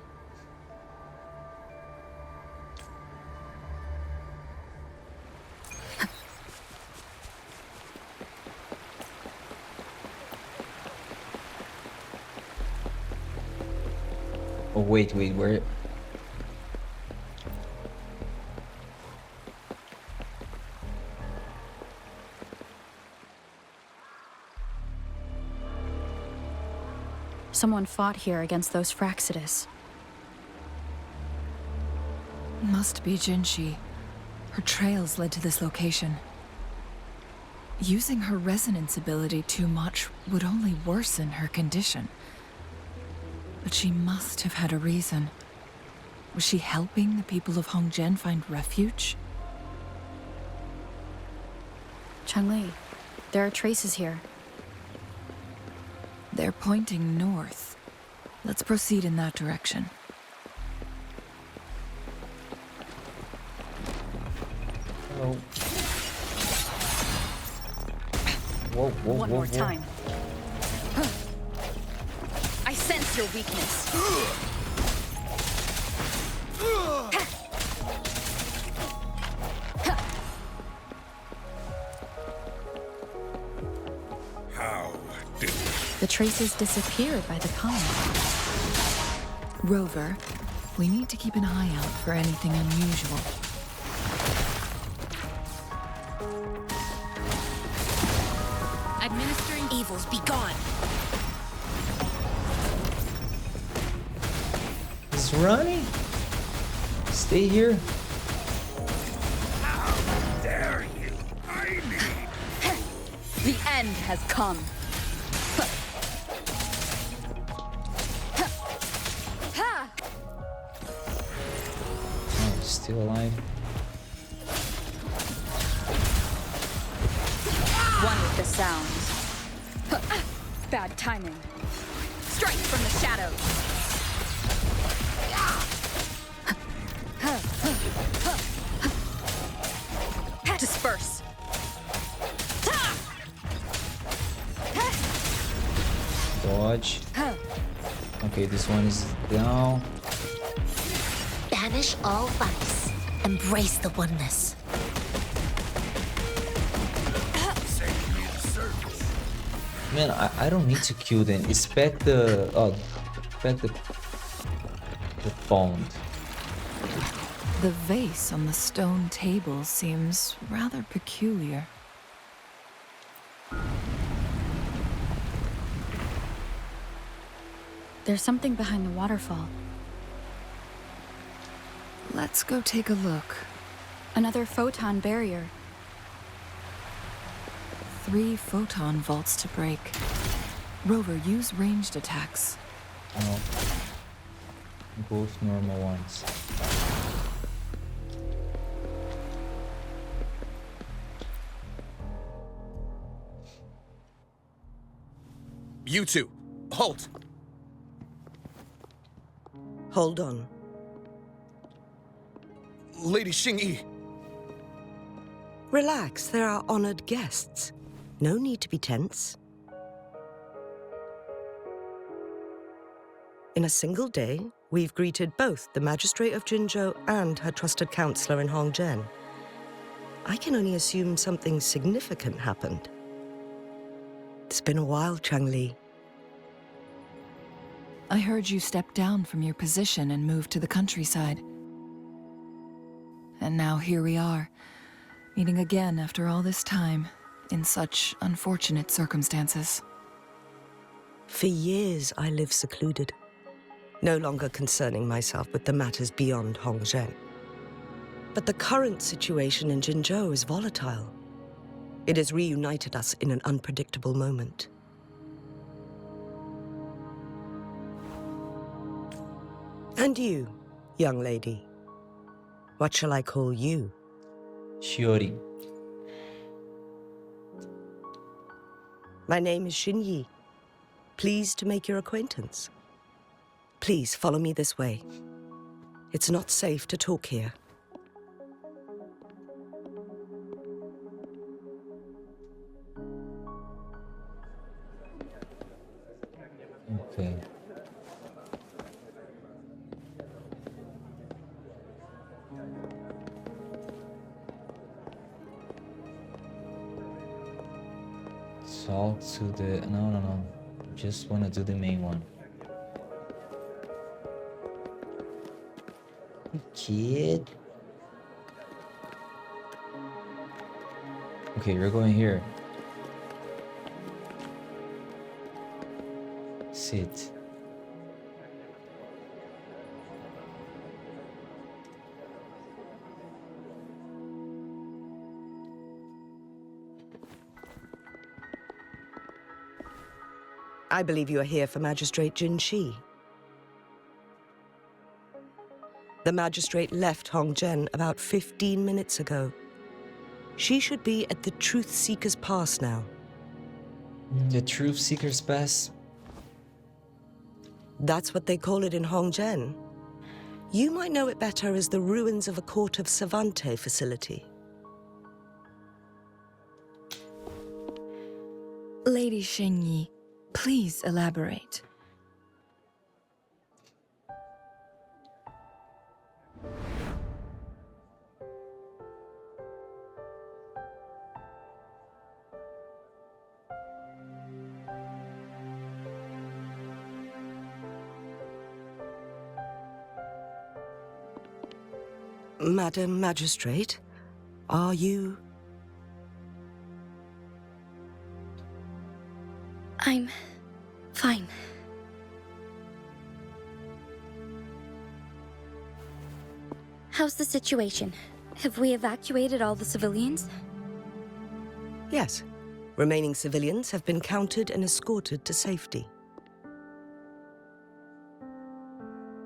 Oh, wait, where? Someone fought here against those Fraxidus. Must be Jinshi. Her trails led to this location. Using her resonance ability too much would only worsen her condition. But she must have had a reason. Was she helping the people of Hongzhen find refuge? Changli, there are traces here. They're pointing north. Let's proceed in that direction. Hello. Whoa, One more whoa. time. I sense your weakness. How did The traces disappeared by the pond. Rover, we need to keep an eye out for anything unusual. Administering evils, be gone. He's running. Stay here. dare you? I need. The end has come. Oh, he's still alive. One with the sounds. Bad timing. Strike from the shadows. Disperse. Dodge. Okay, this one is down. Banish all vice. Embrace the oneness. Man, I don't need to kill them. Expect the the pond. The vase on the stone table seems rather peculiar. There's something behind the waterfall. Let's go take a look. Another photon barrier. 3 photon vaults to break. Rover, use ranged attacks. Oh, both normal ones. You two, halt! Hold on. Lady Xingyi. Relax, there are honored guests. No need to be tense. In a single day, we've greeted both the Magistrate of Jinzhou and her trusted counselor in Hongzhen. I can only assume something significant happened. It's been a while, Changli. I heard you step down from your position and move to the countryside. And now here we are, meeting again after all this time, in such unfortunate circumstances. For years, I lived secluded, no longer concerning myself with the matters beyond Hongzhen. But the current situation in Jinzhou is volatile. It has reunited us in an unpredictable moment. And you young lady. What shall I call you? Shiori. My name is Shinje. Pleased to make your acquaintance. Please follow me this way. It's not safe to talk here. Okay. Talk to the... No. Just want to do the main one. Kid. Okay, you're going here. Sit. I believe you are here for Magistrate Jinshi. The magistrate left Hongzhen about 15 minutes ago. She should be at the Truth Seeker's Pass now. The Truth Seeker's Pass? That's what they call it in Hongzhen. You might know it better as the ruins of a Court of Savante facility. Lady Shinje, please elaborate. Madam Magistrate, are you... I'm fine. How's the situation? Have we evacuated all the civilians? Yes. Remaining civilians have been counted and escorted to safety.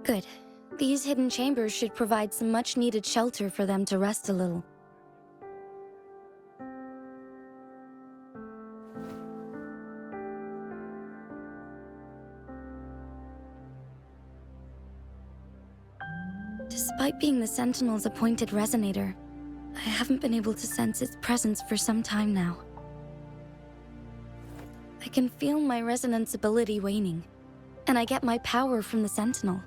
Good. These hidden chambers should provide some much-needed shelter for them to rest a little. Despite being the Sentinel's appointed resonator, I haven't been able to sense its presence for some time now. I can feel my resonance ability waning, and I get my power from the Sentinel.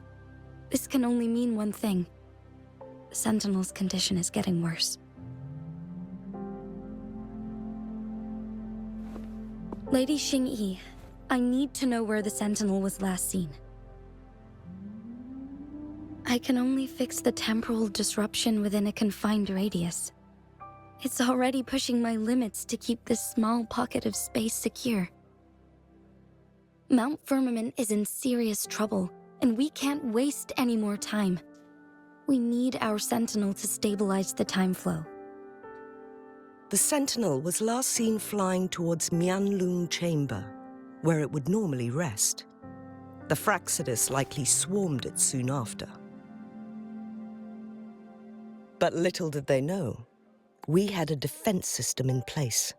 This can only mean one thing. The Sentinel's condition is getting worse. Lady Xingyi, I need to know where the Sentinel was last seen. I can only fix the temporal disruption within a confined radius. It's already pushing my limits to keep this small pocket of space secure. Mount Firmament is in serious trouble, and we can't waste any more time. We need our Sentinel to stabilize the time flow. The Sentinel was last seen flying towards Huanglong Chamber, where it would normally rest. The Fraxidus likely swarmed it soon after. But little did they know, we had a defense system in place,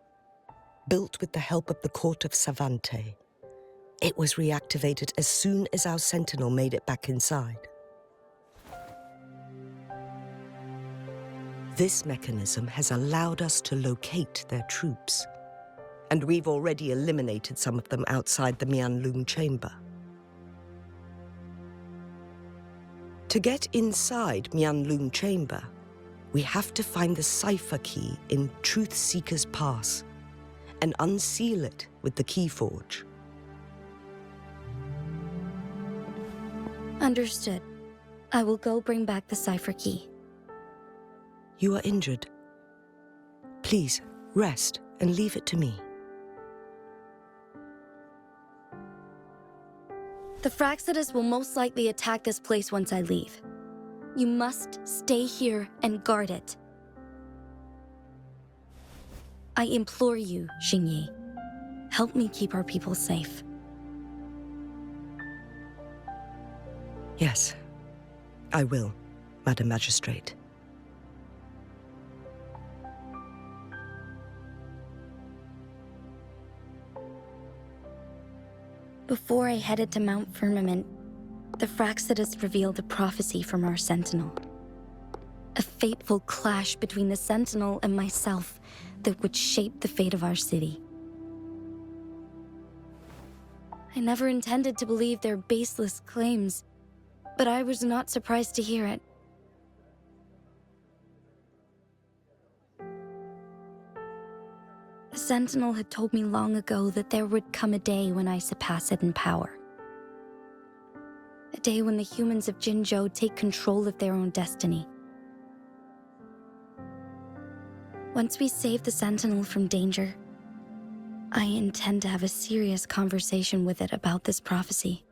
built with the help of the Court of Savante. It was reactivated as soon as our Sentinel made it back inside. This mechanism has allowed us to locate their troops, and we've already eliminated some of them outside the Huanglong Chamber. To get inside Huanglong Chamber, we have to find the cipher key in Truth Seeker's Pass and unseal it with the Keyforge. Understood. I will go bring back the cipher key. You are injured. Please, rest and leave it to me. The Fraxidus will most likely attack this place once I leave. You must stay here and guard it. I implore you, Xingyi. Help me keep our people safe. Yes, I will. Madam Magistrate. Before I headed to Mount Firmament, the Fraxidus revealed a prophecy from our Sentinel. A fateful clash between the Sentinel and myself that would shape the fate of our city. I never intended to believe their baseless claims, but I was not surprised to hear it. The Sentinel had told me long ago that there would come a day when I surpass it in power. A day when the humans of Jinzhou take control of their own destiny. Once we save the Sentinel from danger, I intend to have a serious conversation with it about this prophecy.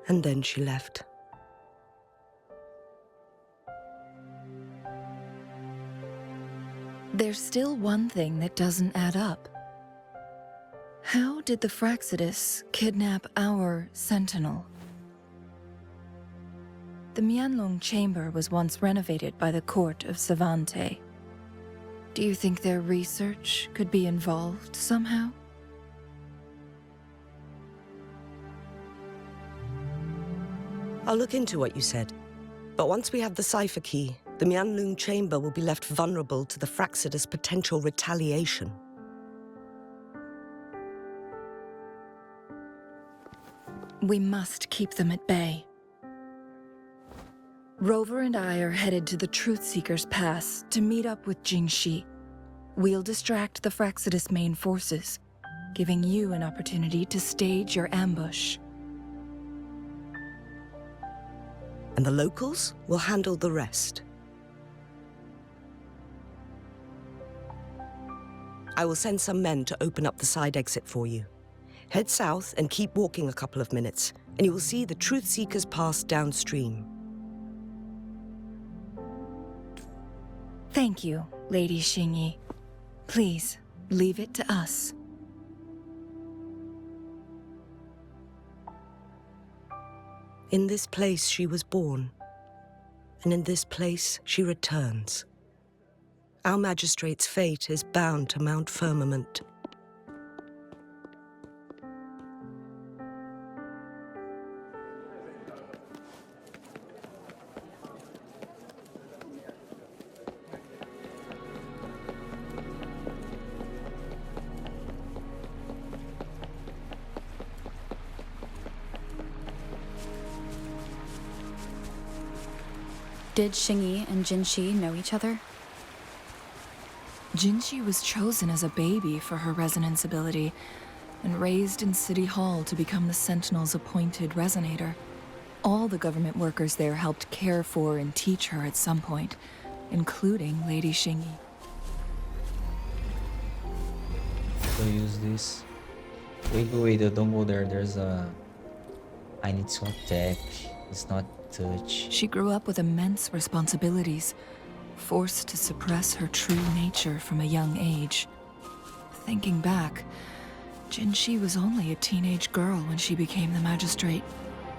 And then she left. There's still one thing that doesn't add up. How did the Fraxidus kidnap our Sentinel? The Huanglong chamber was once renovated by the court of Savante. Do you think their research could be involved somehow? I'll look into what you said. But once we have the cipher key, the Huanglong chamber will be left vulnerable to the Fraxidus' potential retaliation. We must keep them at bay. Rover and I are headed to the Truthseeker's Pass to meet up with Jingxi. We'll distract the Fraxidus' main forces, giving you an opportunity to stage your ambush. And the locals will handle the rest. I will send some men to open up the side exit for you. Head south and keep walking a couple of minutes, and you will see the Truthseeker's Pass downstream. Thank you, Lady Xingyi. Please, leave it to us. In this place she was born, and in this place she returns. Our magistrate's fate is bound to Mount Firmament. Did Xingyi and Jinxi know each other? Jinxi was chosen as a baby for her resonance ability and raised in City Hall to become the Sentinel's appointed resonator. All the government workers there helped care for and teach her at some point, including Lady Xingyi. So use this. Wait, don't go there. There's a... I need to attack. It's not touch. She grew up with immense responsibilities, forced to suppress her true nature from a young age. Thinking back, Jinxi was only a teenage girl when she became the magistrate.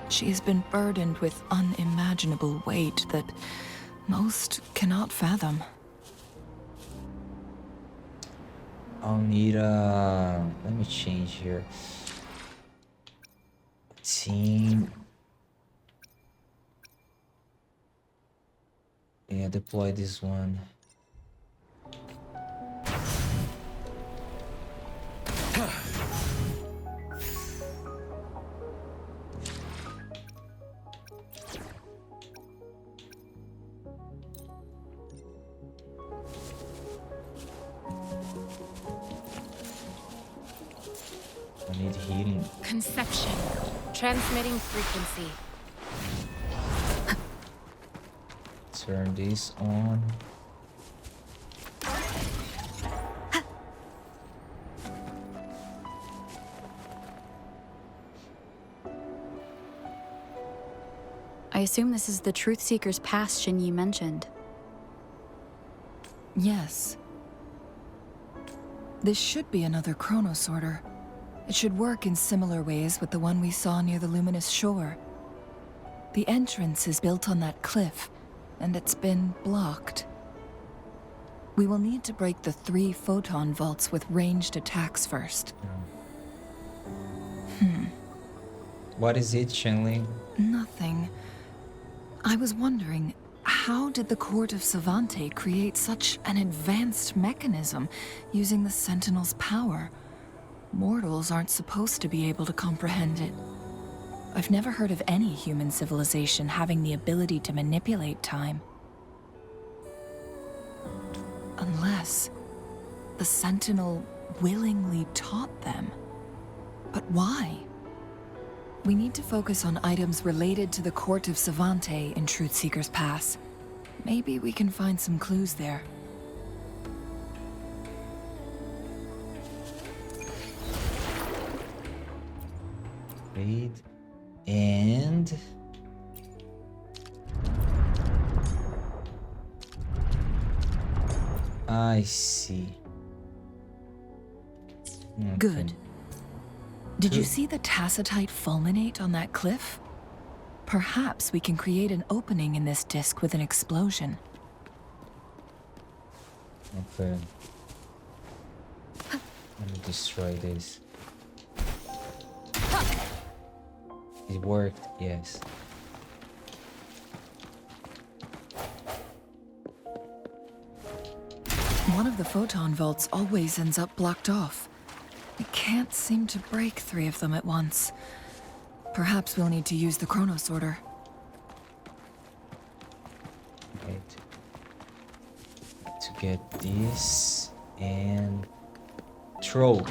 She has been burdened with unimaginable weight that most cannot fathom. I'll need a... Let me change here. Team... Yeah, deploy this one. I need healing. Conception. Transmitting frequency. Turn this on. I assume this is the Truthseeker's Pass Xingyi mentioned. Yes. This should be another chronosorter. It should work in similar ways with the one we saw near the luminous shore. The entrance is built on that cliff, and it's been blocked. We will need to break the 3 photon vaults with ranged attacks first. What is it, Shenling? Nothing. I was wondering, how did the Court of Savante create such an advanced mechanism using the Sentinel's power? Mortals aren't supposed to be able to comprehend it. I've never heard of any human civilization having the ability to manipulate time. Unless the Sentinel willingly taught them. But why? We need to focus on items related to the Court of Savante in Truthseeker's Pass. Maybe we can find some clues there. Wait. And... I see. Okay. Good. Did you see the tacitite fulminate on that cliff? Perhaps we can create an opening in this disk with an explosion. Okay. Let me destroy this. It worked, yes. One of the photon vaults always ends up blocked off. We can't seem to break 3 of them at once. Perhaps we'll need to use the chrono sorter. Right. To get this and throw.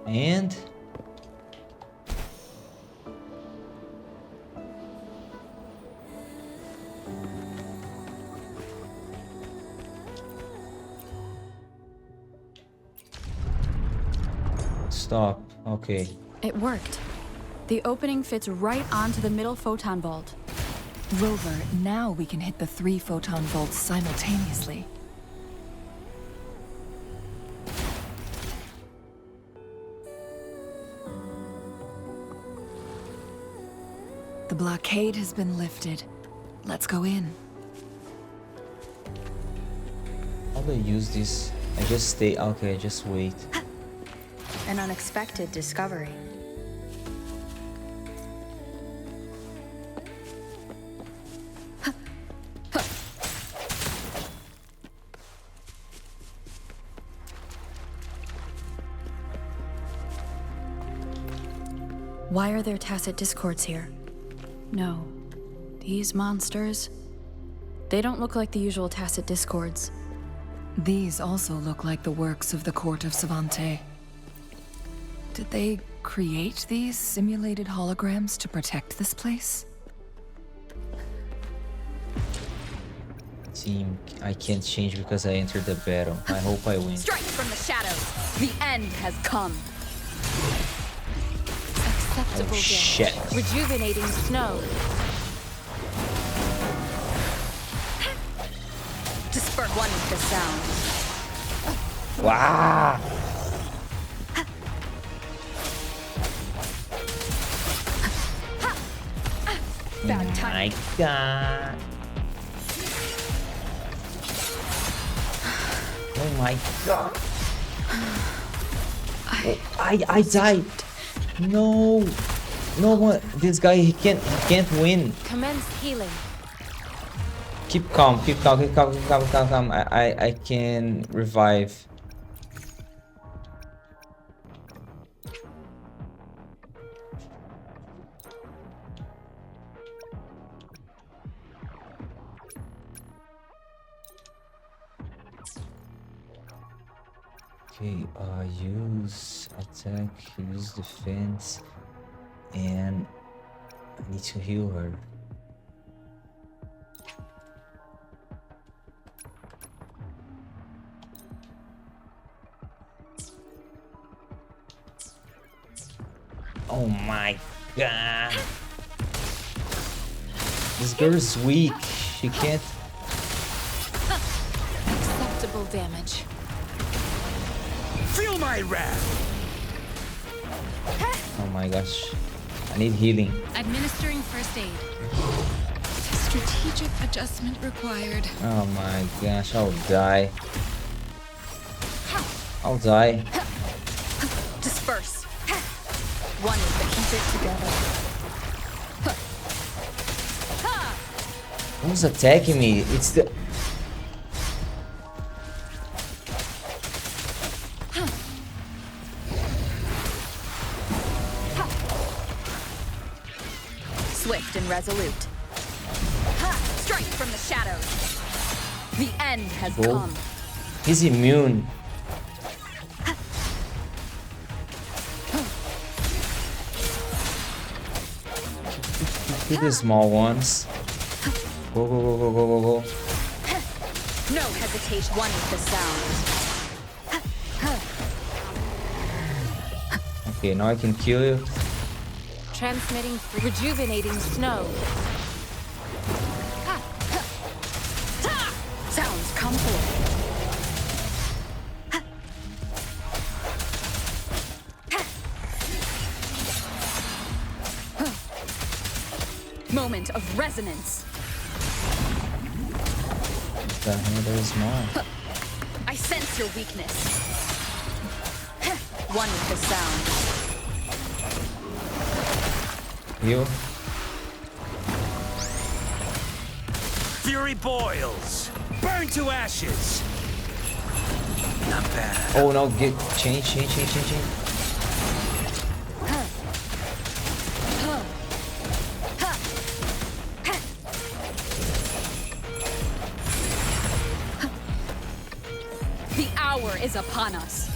And stop. Okay. It worked. The opening fits right onto the middle photon vault. Rover, now we can hit the 3 photon vaults simultaneously. The blockade has been lifted. Let's go in. How do I use this? I just stay. Okay, I just wait. An unexpected discovery. Why are there tacit discords here? No. These monsters... They don't look like the usual tacit discords. These also look like the works of the Court of Savante. Did they create these simulated holograms to protect this place? Team, I can't change because I entered the battle. I hope I win. Strike from the shadows! The end has come! Acceptable Oh, shit. damage. Rejuvenating snow. Disperse one with the sound. Wow. Bad time. My God. Oh my God. Oh, I died. No. No one. This guy he can't win. Commence healing. Keep calm. Keep calm. Keep calm. Keep calm. Calm. Calm. I can revive. Okay, use attack, use defense, and I need to heal her. Oh my God. This girl is weak. She can't. Acceptable damage. Feel my wrath! Oh my gosh. I need healing. Administering first aid. Strategic adjustment required. Oh my gosh, I'll die. I'll die. Disperse. One is to keep it together. Who's attacking me? It's the... Swift and resolute. Strike from the shadows. The end has Oh. come. He's immune. Kill the small ones. Go, go, go, go, go, go, go. No hesitation. One with the sound. Okay, now I can kill you. Transmitting rejuvenating snow. Sounds come forth. Moment of resonance. The hell, there's more. I sense your weakness. One with the sound. Heal. Fury boils! Burn to ashes! Not bad. Oh no, get change. The hour is upon us.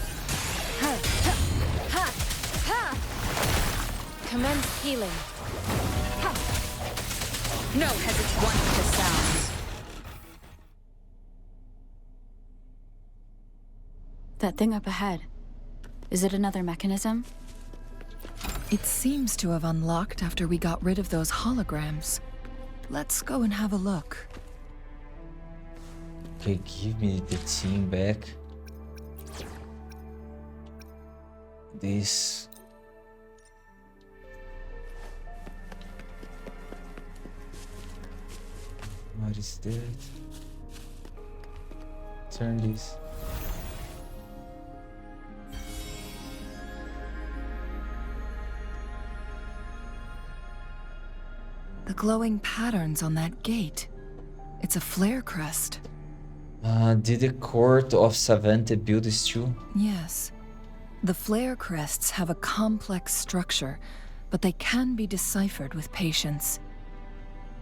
Commence healing. No hesitation. One with the sound. That thing up ahead. Is it another mechanism? It seems to have unlocked after we got rid of those holograms. Let's go and have a look. Okay, give me the team back. This. What is that? Turn this. The glowing patterns on that gate. It's a flare crest. Did the court of Savante build this too? Yes. The flare crests have a complex structure, but they can be deciphered with patience.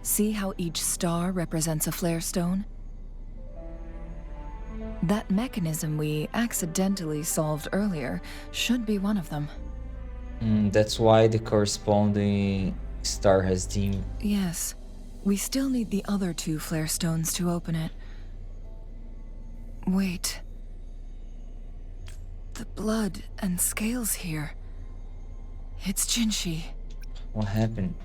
See how each star represents a flare stone? That mechanism we accidentally solved earlier should be one of them. That's why the corresponding star has dim. Yes. We still need the other two flare stones to open it. Wait. The blood and scales here. It's Jinshi. What happened?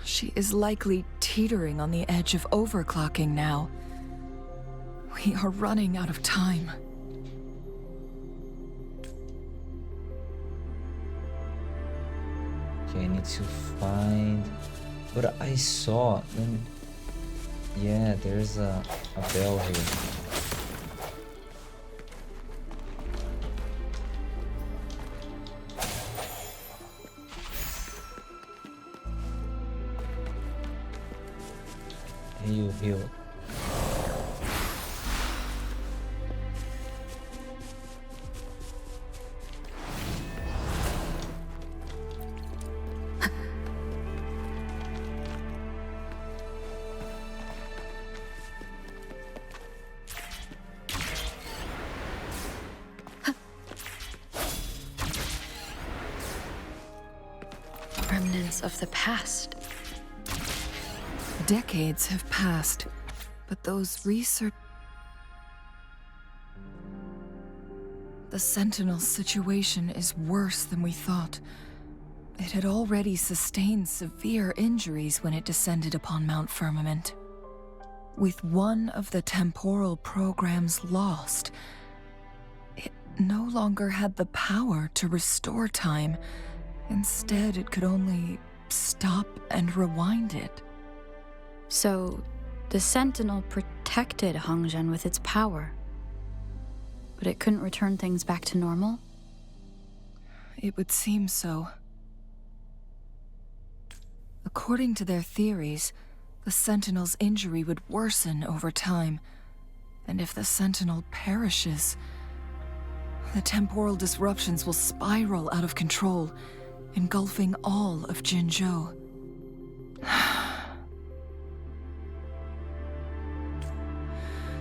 She is likely teetering on the edge of overclocking now. We are running out of time. Okay, I need to find... But I saw... Yeah, there's a bell here. Heal. Remnants of the past. Decades have passed, but those research... The Sentinel's situation is worse than we thought. It had already sustained severe injuries when it descended upon Mount Firmament. With one of the temporal programs lost, it no longer had the power to restore time. Instead, it could only stop and rewind it. So, the Sentinel protected Hongzhen with its power, but it couldn't return things back to normal? It would seem so. According to their theories, the Sentinel's injury would worsen over time, and if the Sentinel perishes, the temporal disruptions will spiral out of control, engulfing all of Jinzhou.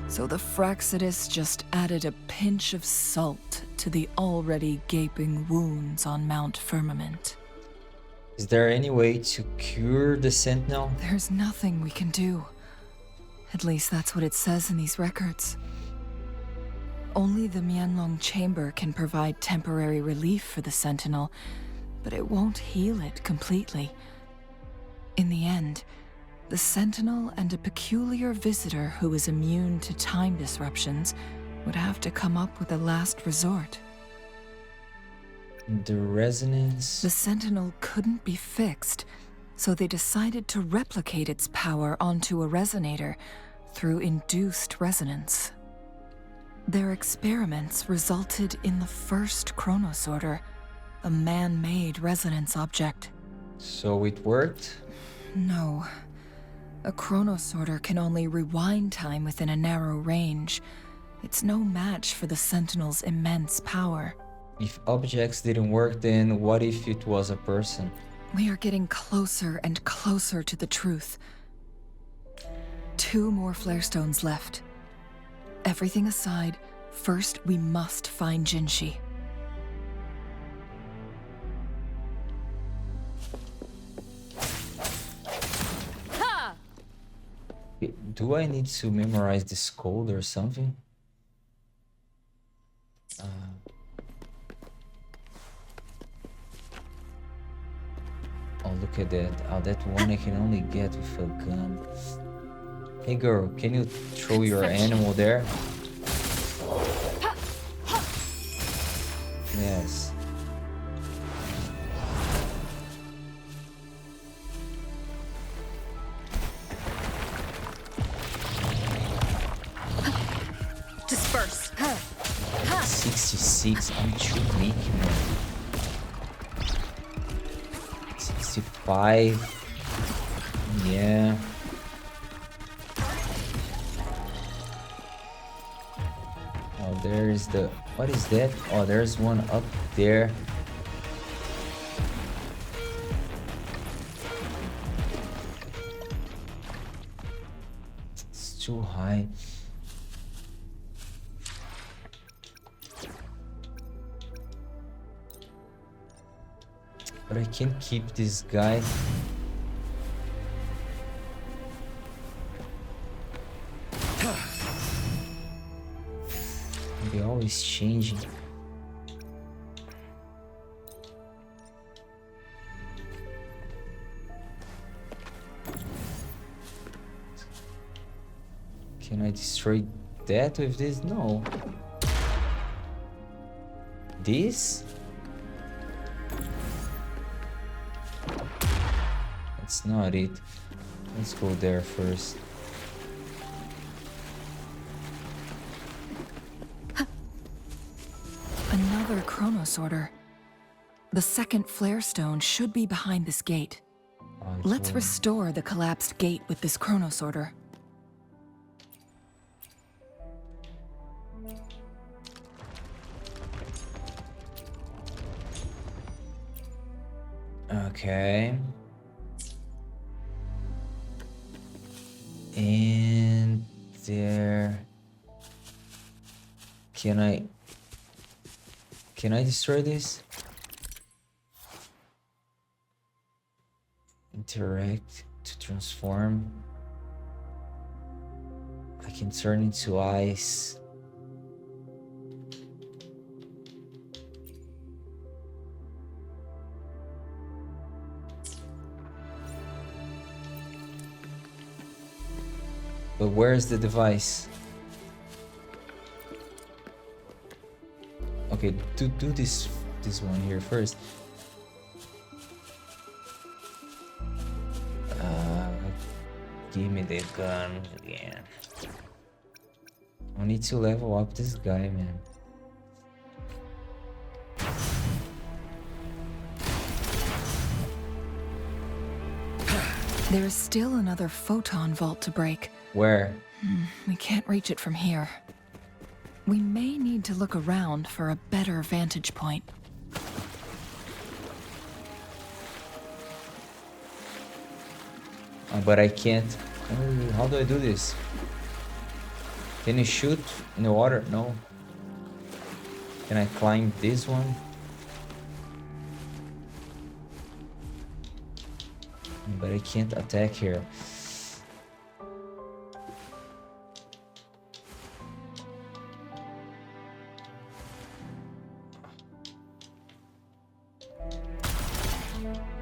So the Fraxidus just added a pinch of salt to the already gaping wounds on Mount Firmament. Is there any way to cure the Sentinel? There's nothing we can do. At least that's what it says in these records. Only the Huanglong chamber can provide temporary relief for the Sentinel, but it won't heal it completely. In the end, the Sentinel and a peculiar visitor who is immune to time disruptions would have to come up with a last resort. The resonance. The Sentinel couldn't be fixed, so they decided to replicate its power onto a resonator through induced resonance. Their experiments resulted in the first chronosorter, a man-made resonance object. So it worked? No. A chronosorter can only rewind time within a narrow range. It's no match for the Sentinel's immense power. If objects didn't work, then what if it was a person? We are getting closer and closer to the truth. 2 more flare stones left. Everything aside, first we must find Jinshi. Do I need to memorize this code or something? Oh, look at that. Oh, that one I can only get with a gun. Hey girl, can you throw your animal there? Yes. Disperse. 66. I'm too weak, man. 65. Yeah. Oh, there's the... What is that? Oh, there's one up there. It's too high. But I can't keep this guy. They're always changing. Can I destroy that with this? No. This? That's not it. Let's go there first. Another chronosorter. The second flare stone should be behind this gate. Let's restore the collapsed gate with this chronosorter. Okay. And there. Can I destroy this? Interact to transform. I can turn into ice. But where's the device? Okay, do this one here first. Give me the gun again. I need to level up this guy, man. There is still another photon vault to break. Where? We can't reach it from here. We may need to look around for a better vantage point. Oh, but I can't. Oh, how do I do this? Can you shoot in the water? No. Can I climb this one? But I can't attack here.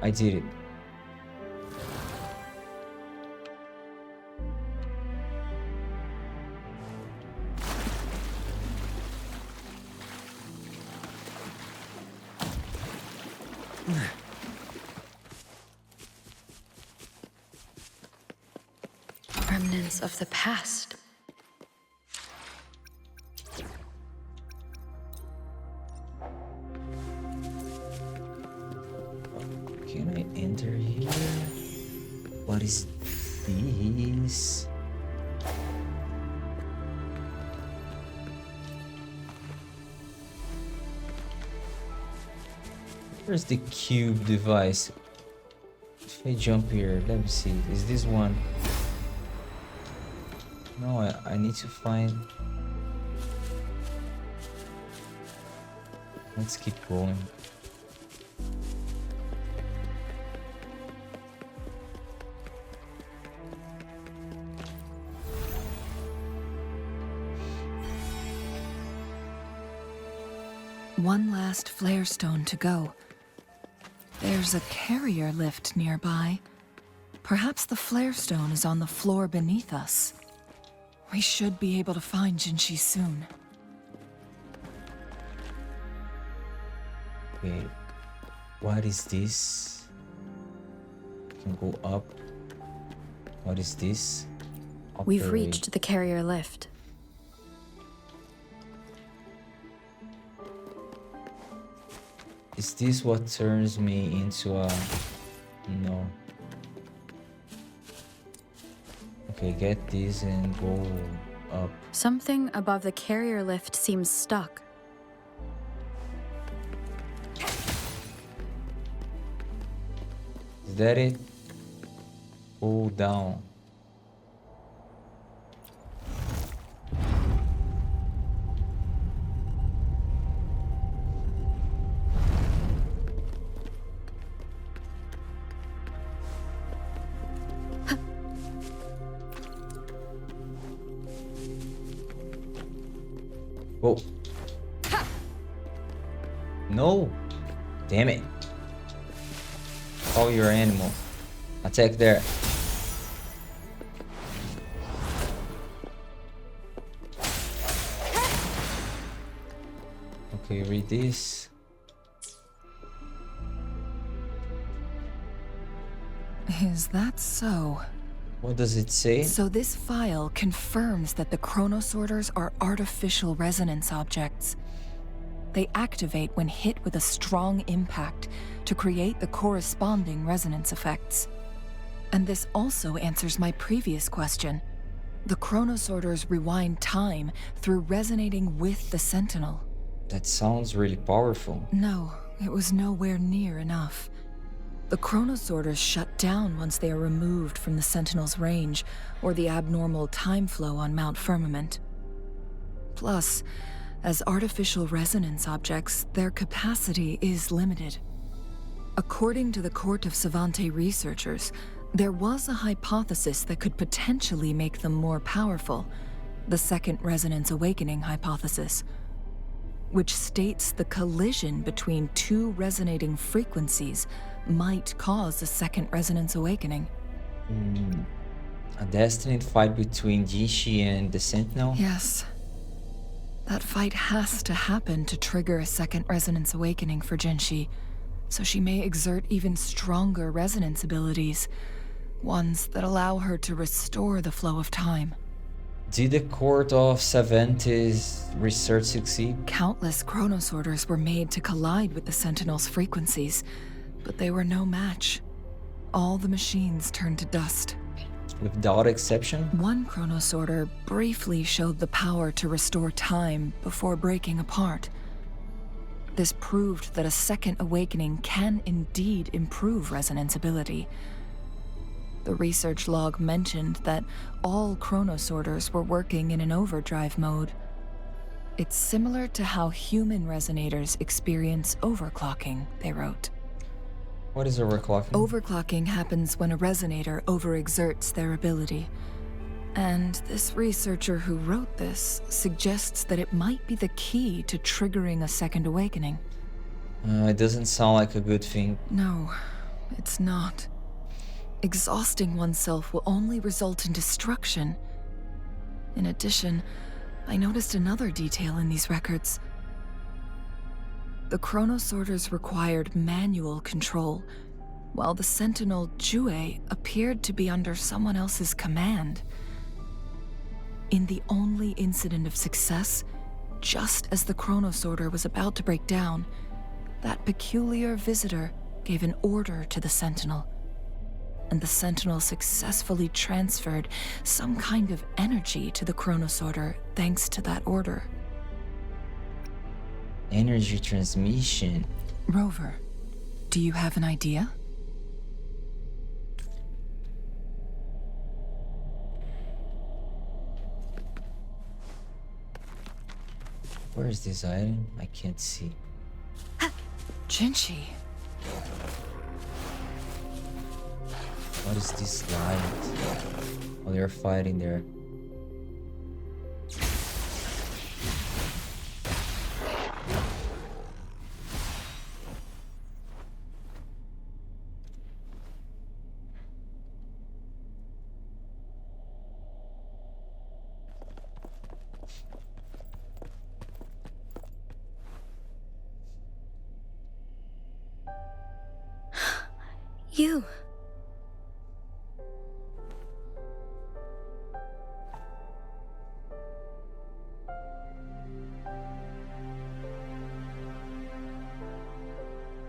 I did it. Remnants of the past. Can I enter here? What is this? Where's the cube device? If I jump here, let me see. Is this one? No, I need to find. Let's keep going. One last flare stone to go. There's a carrier lift nearby. Perhaps the flare stone is on the floor beneath us. We should be able to find Jinshi soon. Okay, what is this? Can go up. What is this? We've Operate. reached the carrier lift. Is this what turns me into a... No. Okay, get this and go up. Something above the carrier lift seems stuck. Is that it? Go down. Whoa. No. Damn it. Call your animal. Attack there. Okay, read this. Is that so? What does it say? So this file confirms that the chronosorters are artificial resonance objects. They activate when hit with a strong impact to create the corresponding resonance effects. And this also answers my previous question. The chronosorters rewind time through resonating with the Sentinel. That sounds really powerful. No, it was nowhere near enough. The chronosorters shut down once they are removed from the Sentinel's range, or the abnormal time flow on Mount Firmament. Plus, as artificial resonance objects, their capacity is limited. According to the Court of Savante researchers, there was a hypothesis that could potentially make them more powerful, the Second Resonance Awakening hypothesis, which states the collision between two resonating frequencies might cause a second resonance awakening. A destined fight between Jinshi and the Sentinel? Yes. That fight has to happen to trigger a second resonance awakening for Jinshi, so she may exert even stronger resonance abilities, ones that allow her to restore the flow of time. Did the Court of Savante's research succeed? Countless chronosorters were made to collide with the Sentinel's frequencies, but they were no match. All the machines turned to dust. Without exception? One chronosorter briefly showed the power to restore time before breaking apart. This proved that a second awakening can indeed improve resonance ability. The research log mentioned that all chronosorters were working in an overdrive mode. It's similar to how human resonators experience overclocking, they wrote. What is overclocking? Overclocking happens when a resonator overexerts their ability. And this researcher who wrote this suggests that it might be the key to triggering a second awakening. It doesn't sound like a good thing. No, it's not. Exhausting oneself will only result in destruction. In addition, I noticed another detail in these records. The chronosorters required manual control, while the Sentinel Jue appeared to be under someone else's command. In the only incident of success, just as the chronosorter was about to break down, that peculiar visitor gave an order to the Sentinel, and the Sentinel successfully transferred some kind of energy to the chronosorter thanks to that order. Energy transmission? Rover, do you have an idea? Where is this item? I can't see. Jinshi. What is this light? Oh, they're fighting there. You.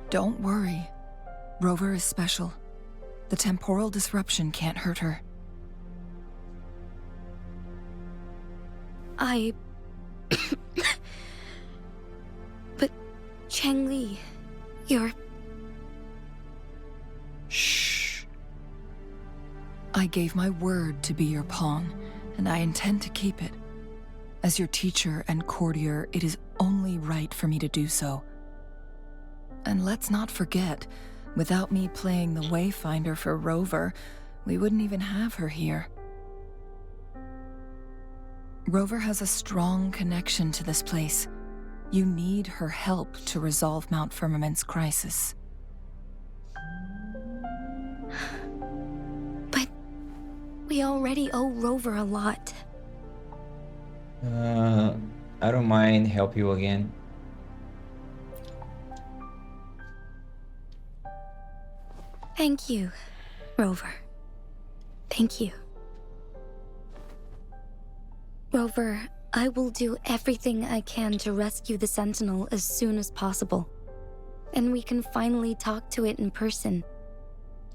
Don't worry. Rover is special. The temporal disruption can't hurt her. But Changli, you're... Shh. I gave my word to be your pawn, and I intend to keep it. As your teacher and courtier, it is only right for me to do so. And let's not forget, without me playing the Wayfinder for Rover, we wouldn't even have her here. Rover has a strong connection to this place. You need her help to resolve Mount Firmament's crisis. But we already owe Rover a lot. I don't mind help you again. Thank you, Rover. Thank you. Rover, I will do everything I can to rescue the Sentinel as soon as possible. And we can finally talk to it in person.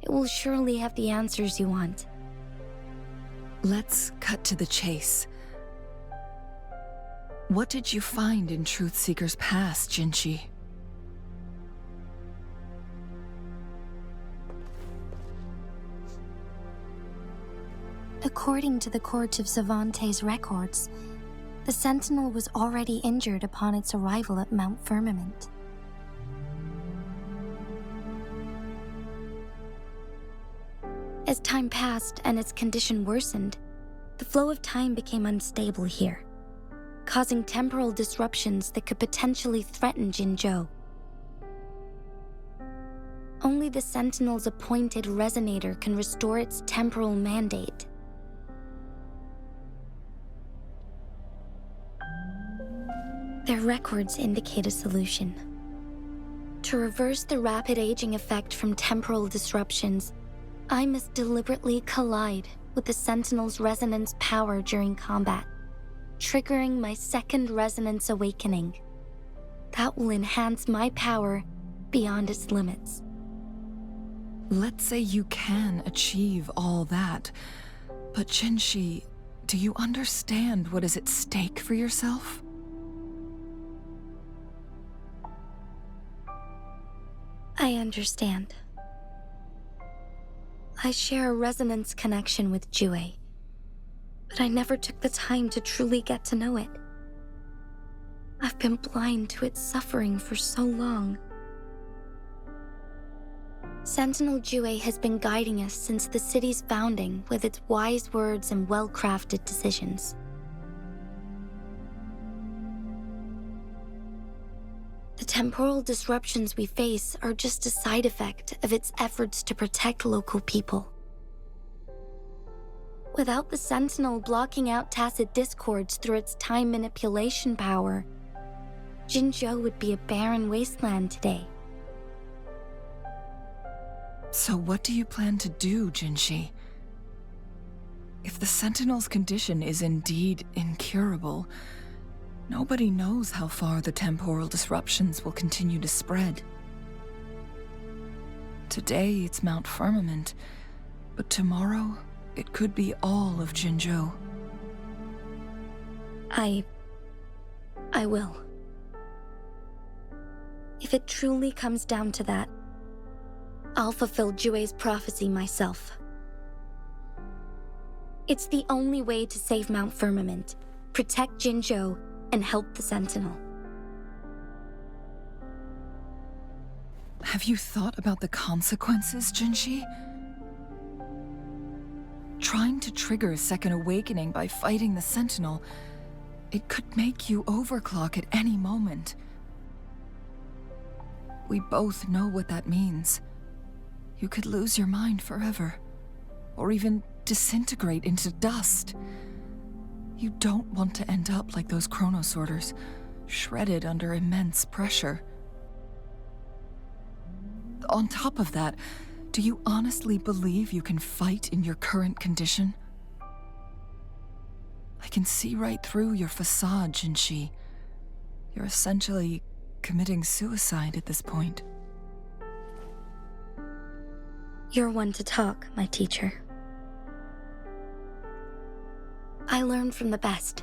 It will surely have the answers you want. Let's cut to the chase. What did you find in Truthseeker's past, Jinshi? According to the Court of Savante's records, the Sentinel was already injured upon its arrival at Mount Firmament. As time passed and its condition worsened, the flow of time became unstable here, causing temporal disruptions that could potentially threaten Jinzhou. Only the Sentinel's appointed resonator can restore its temporal mandate, Their records indicate a solution. To reverse the rapid aging effect from temporal disruptions, I must deliberately collide with the Sentinel's resonance power during combat, triggering my second resonance awakening. That will enhance my power beyond its limits. Let's say you can achieve all that, but Shinji, do you understand what is at stake for yourself? I understand. I share a resonance connection with Jue, but I never took the time to truly get to know it. I've been blind to its suffering for so long. Sentinel Jue has been guiding us since the city's founding with its wise words and well-crafted decisions. The temporal disruptions we face are just a side effect of its efforts to protect local people. Without the Sentinel blocking out tacit discords through its time manipulation power, Jinzhou would be a barren wasteland today. So what do you plan to do, Jinshi? If the Sentinel's condition is indeed incurable, nobody knows how far the temporal disruptions will continue to spread. Today it's Mount Firmament, but tomorrow it could be all of Jinzhou. I will. If it truly comes down to that, I'll fulfill Jue's prophecy myself. It's the only way to save Mount Firmament, protect Jinzhou, and help the Sentinel. Have you thought about the consequences, Jinshi? Trying to trigger a second awakening by fighting the Sentinel, it could make you overclock at any moment. We both know what that means. You could lose your mind forever, or even disintegrate into dust. You don't want to end up like those chronosorters, shredded under immense pressure. On top of that, do you honestly believe you can fight in your current condition? I can see right through your facade, Jinshi. You're essentially committing suicide at this point. You're one to talk, my teacher. I learned from the best.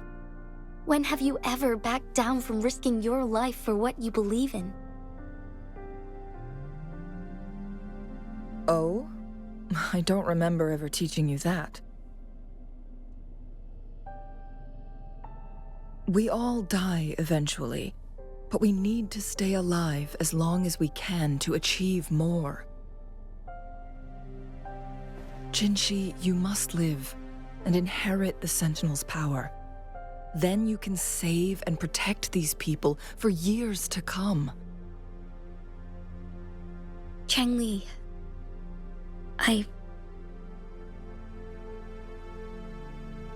When have you ever backed down from risking your life for what you believe in? Oh? I don't remember ever teaching you that. We all die eventually, but we need to stay alive as long as we can to achieve more. Jinshi, you must live and inherit the Sentinel's power. Then you can save and protect these people for years to come. Changli,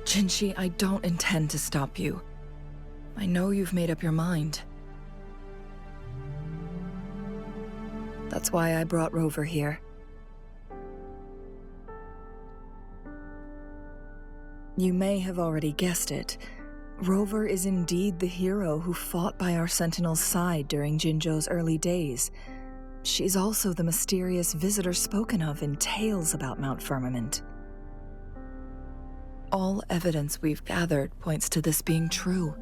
Jinshi, I don't intend to stop you. I know you've made up your mind. That's why I brought Rover here. You may have already guessed it. Rover is indeed the hero who fought by our Sentinel's side during Jinzhou's early days. She's also the mysterious visitor spoken of in tales about Mount Firmament. All evidence we've gathered points to this being true.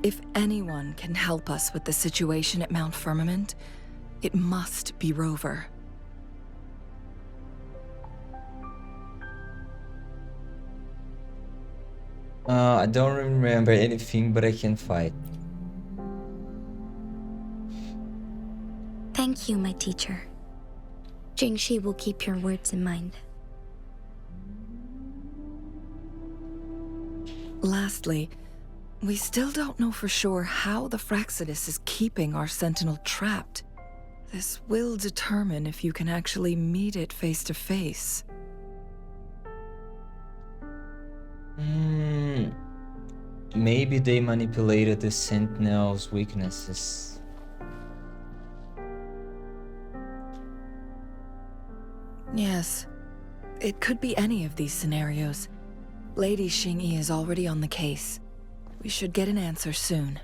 If anyone can help us with the situation at Mount Firmament, it must be Rover. I don't remember anything, but I can fight. thank you, my teacher. Jingxi will keep your words in mind. Lastly, we still don't know for sure how the Fraxidus is keeping our Sentinel trapped. This will determine if you can actually meet it face to face. maybe they manipulated the Sentinel's weaknesses. Yes. It could be any of these scenarios. Lady Xingyi is already on the case. We should get an answer soon.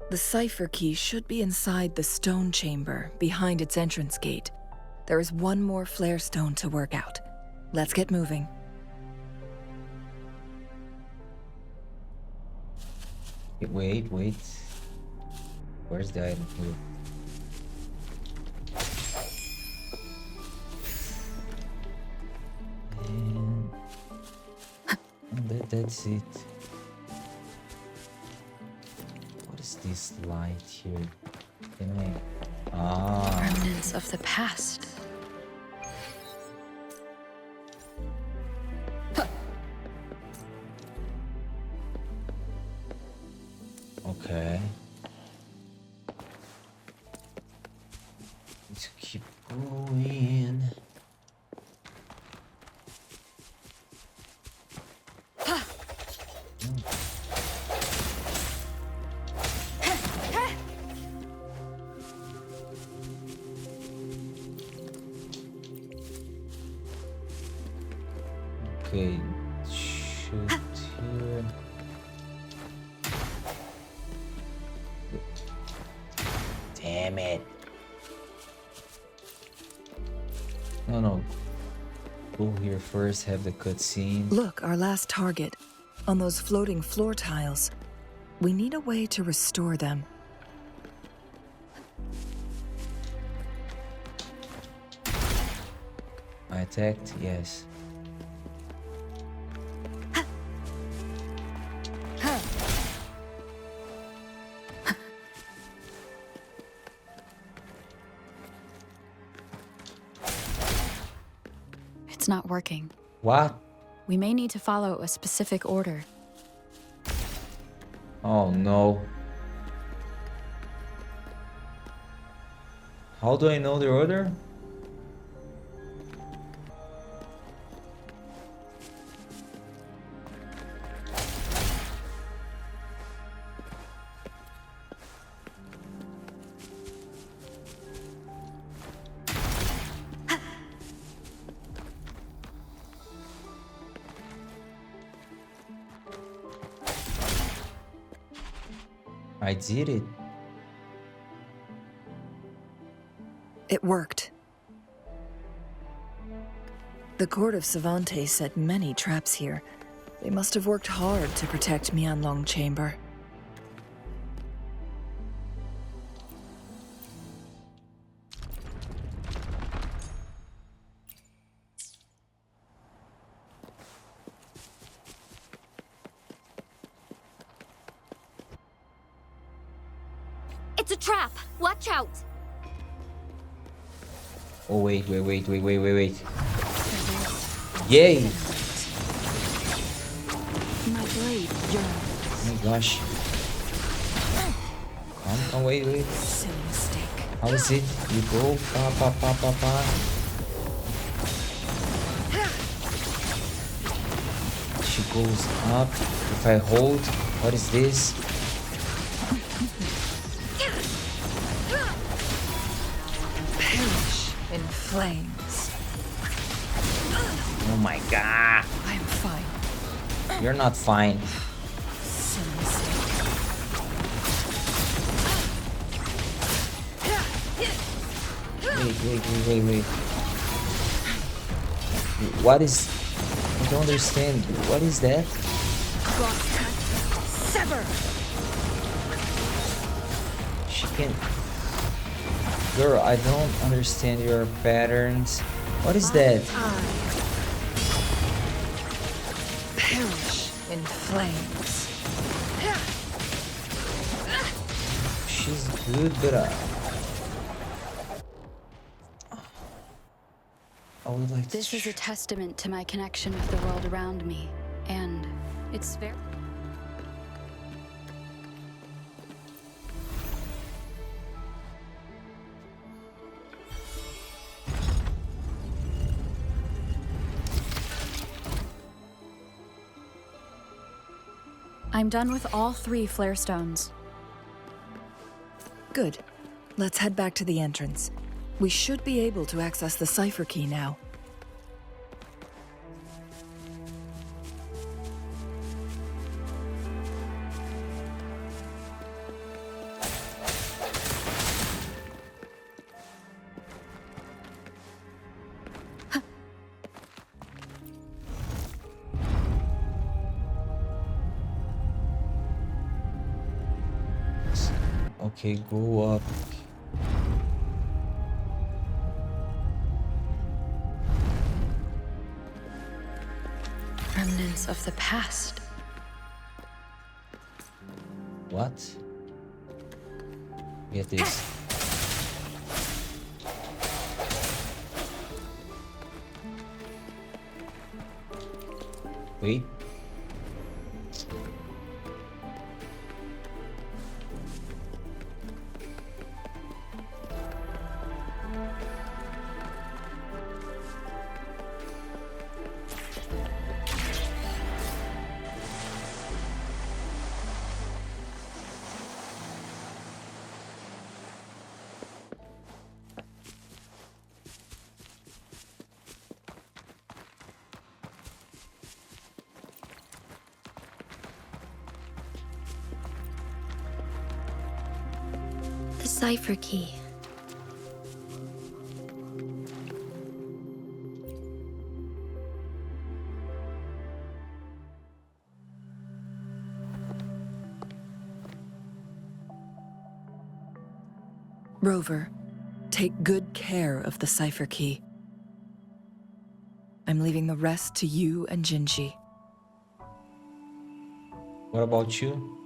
The cipher key should be inside the stone chamber, behind its entrance gate. There is one more flare stone to work out. Let's get moving. Wait. Where's the item here? And that's it. What is this light here? Remnants of the past. Okay. Let's keep going. Okay, shoot here. Damn it. No. Go here first, have the cutscene. Look, our last target. On those floating floor tiles. We need a way to restore them. I attacked? Yes. It's not working. What? We may need to follow a specific order. Oh no. How do I know the order? I did it. It worked. The court of Savante set many traps here. They must have worked hard to protect Huanglong Chamber. It's a trap! Watch out! Oh wait. Yay! My blade yearns. Oh my gosh. Come, wait. Silly mistake. How is it? You go, pa. She goes up. If I hold, what is this? Perish in flames. Oh my god. I am fine. You're not fine. Silly mistake. Wait. What is... I don't understand. What is that? Crosscut. Sever. She can... Girl, I don't understand your patterns. What is that? Perish in flames. She's good, but I would like to... This is a testament to my connection with the world around me, and it's very... I'm done with all 3 flare stones. Good. Let's head back to the entrance. We should be able to access the cipher key now. Okay, go up. Remnants of the past. What? Get this. Wait. The cipher key. Rover, take good care of the cipher key. I'm leaving the rest to you and Shinje. What about you?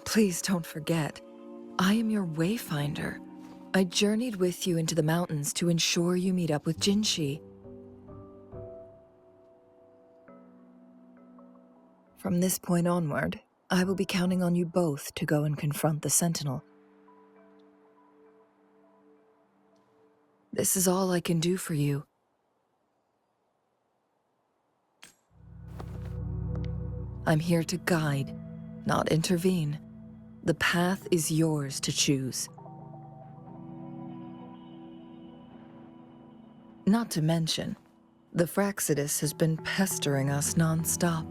Please don't forget, I am your wayfinder. I journeyed with you into the mountains to ensure you meet up with Shinje. From this point onward, I will be counting on you both to go and confront the Sentinel. This is all I can do for you. I'm here to guide, not intervene. The path is yours to choose. Not to mention, the Fraxidus has been pestering us non-stop.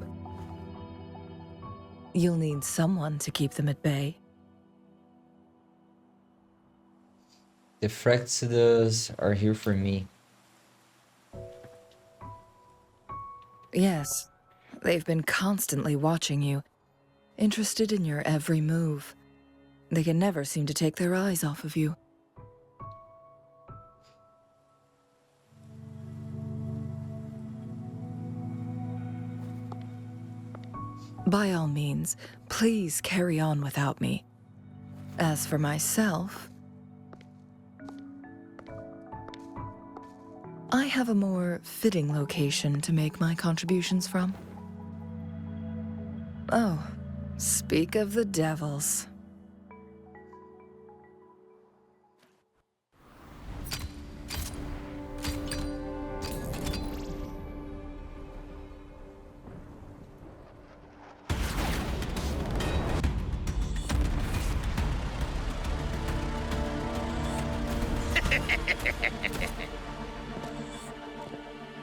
You'll need someone to keep them at bay. The Fraxidus are here for me. Yes, they've been constantly watching you, interested in your every move. They can never seem to take their eyes off of you. By all means, please carry on without me. As for myself, I have a more fitting location to make my contributions from. Oh, speak of the devils.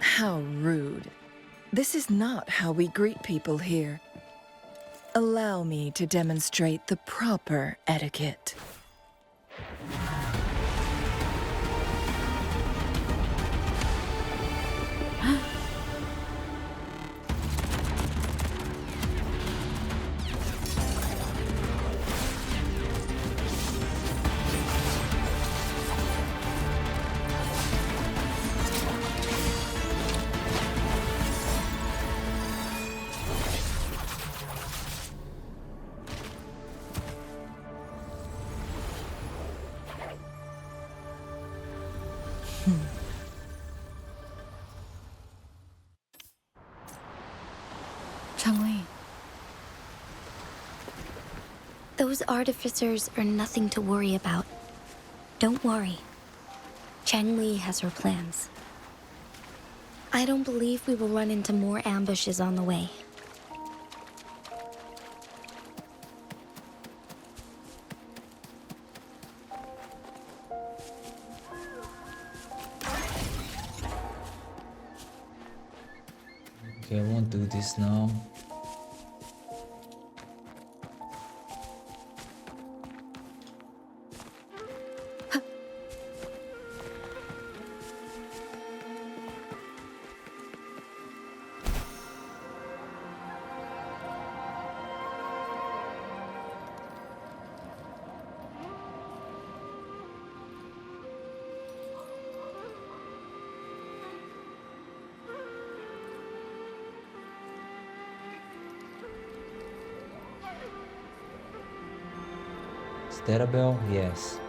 How rude. This is not how we greet people here. Allow me to demonstrate the proper etiquette. Changli. Those artificers are nothing to worry about. Don't worry. Changli has her plans. I don't believe we will run into more ambushes on the way. Okay, I won't do this now. Is that a bell? Yes.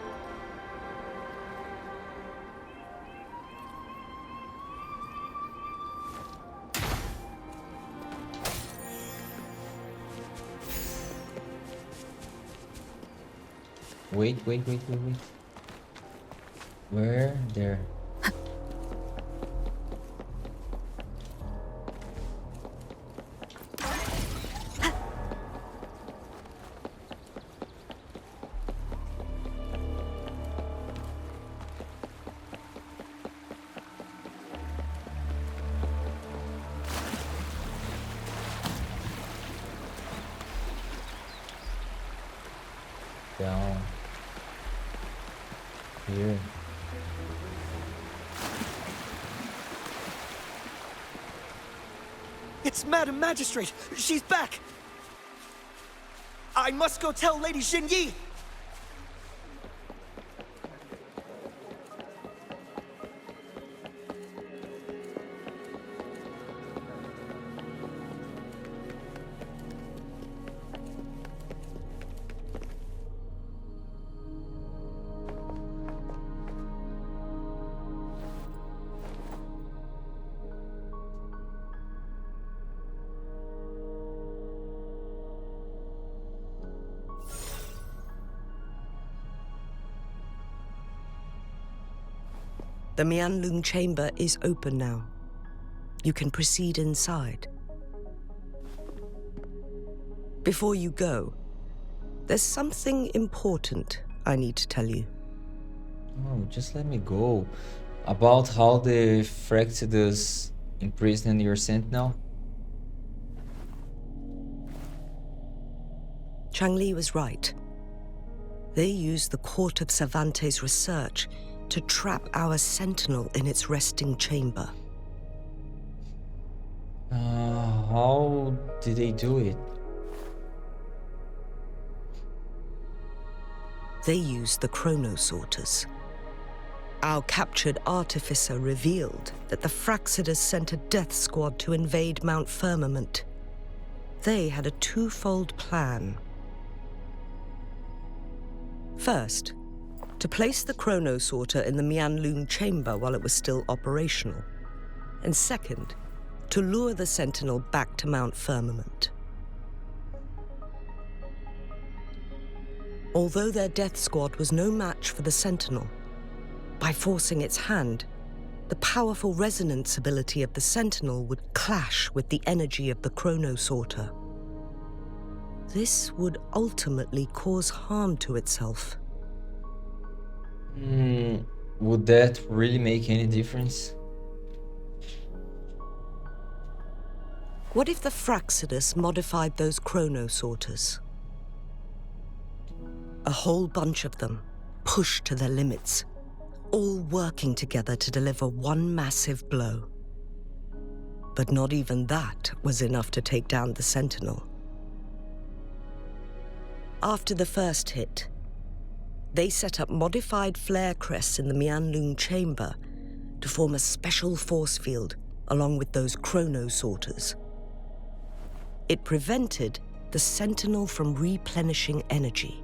Wait. Where? There. Down. Here. It's Madam Magistrate! She's back! I must go tell Lady Shinje! The Huanglong chamber is open now. You can proceed inside. Before you go, there's something important I need to tell you. Oh, just let me go. About how the Fractidus imprisoned your sentinel? Changli was right. They used the Court of Cervantes' research to trap our sentinel in its resting chamber. How did they do it? They used the chronosorters. Our captured artificer revealed that the Fractidus sent a death squad to invade Mount Firmament. They had a twofold plan. First, to place the chronosorter in the Huanglong chamber while it was still operational. And second, to lure the sentinel back to Mount Firmament. Although their death squad was no match for the sentinel, by forcing its hand, the powerful resonance ability of the sentinel would clash with the energy of the chronosorter. This would ultimately cause harm to itself. Would that really make any difference? What if the Fractidus modified those chronosorters? A whole bunch of them, pushed to their limits, all working together to deliver one massive blow. But not even that was enough to take down the Sentinel. After the first hit, they set up modified flare crests in the Huanglong chamber to form a special force field along with those chronosorters. It prevented the Sentinel from replenishing energy,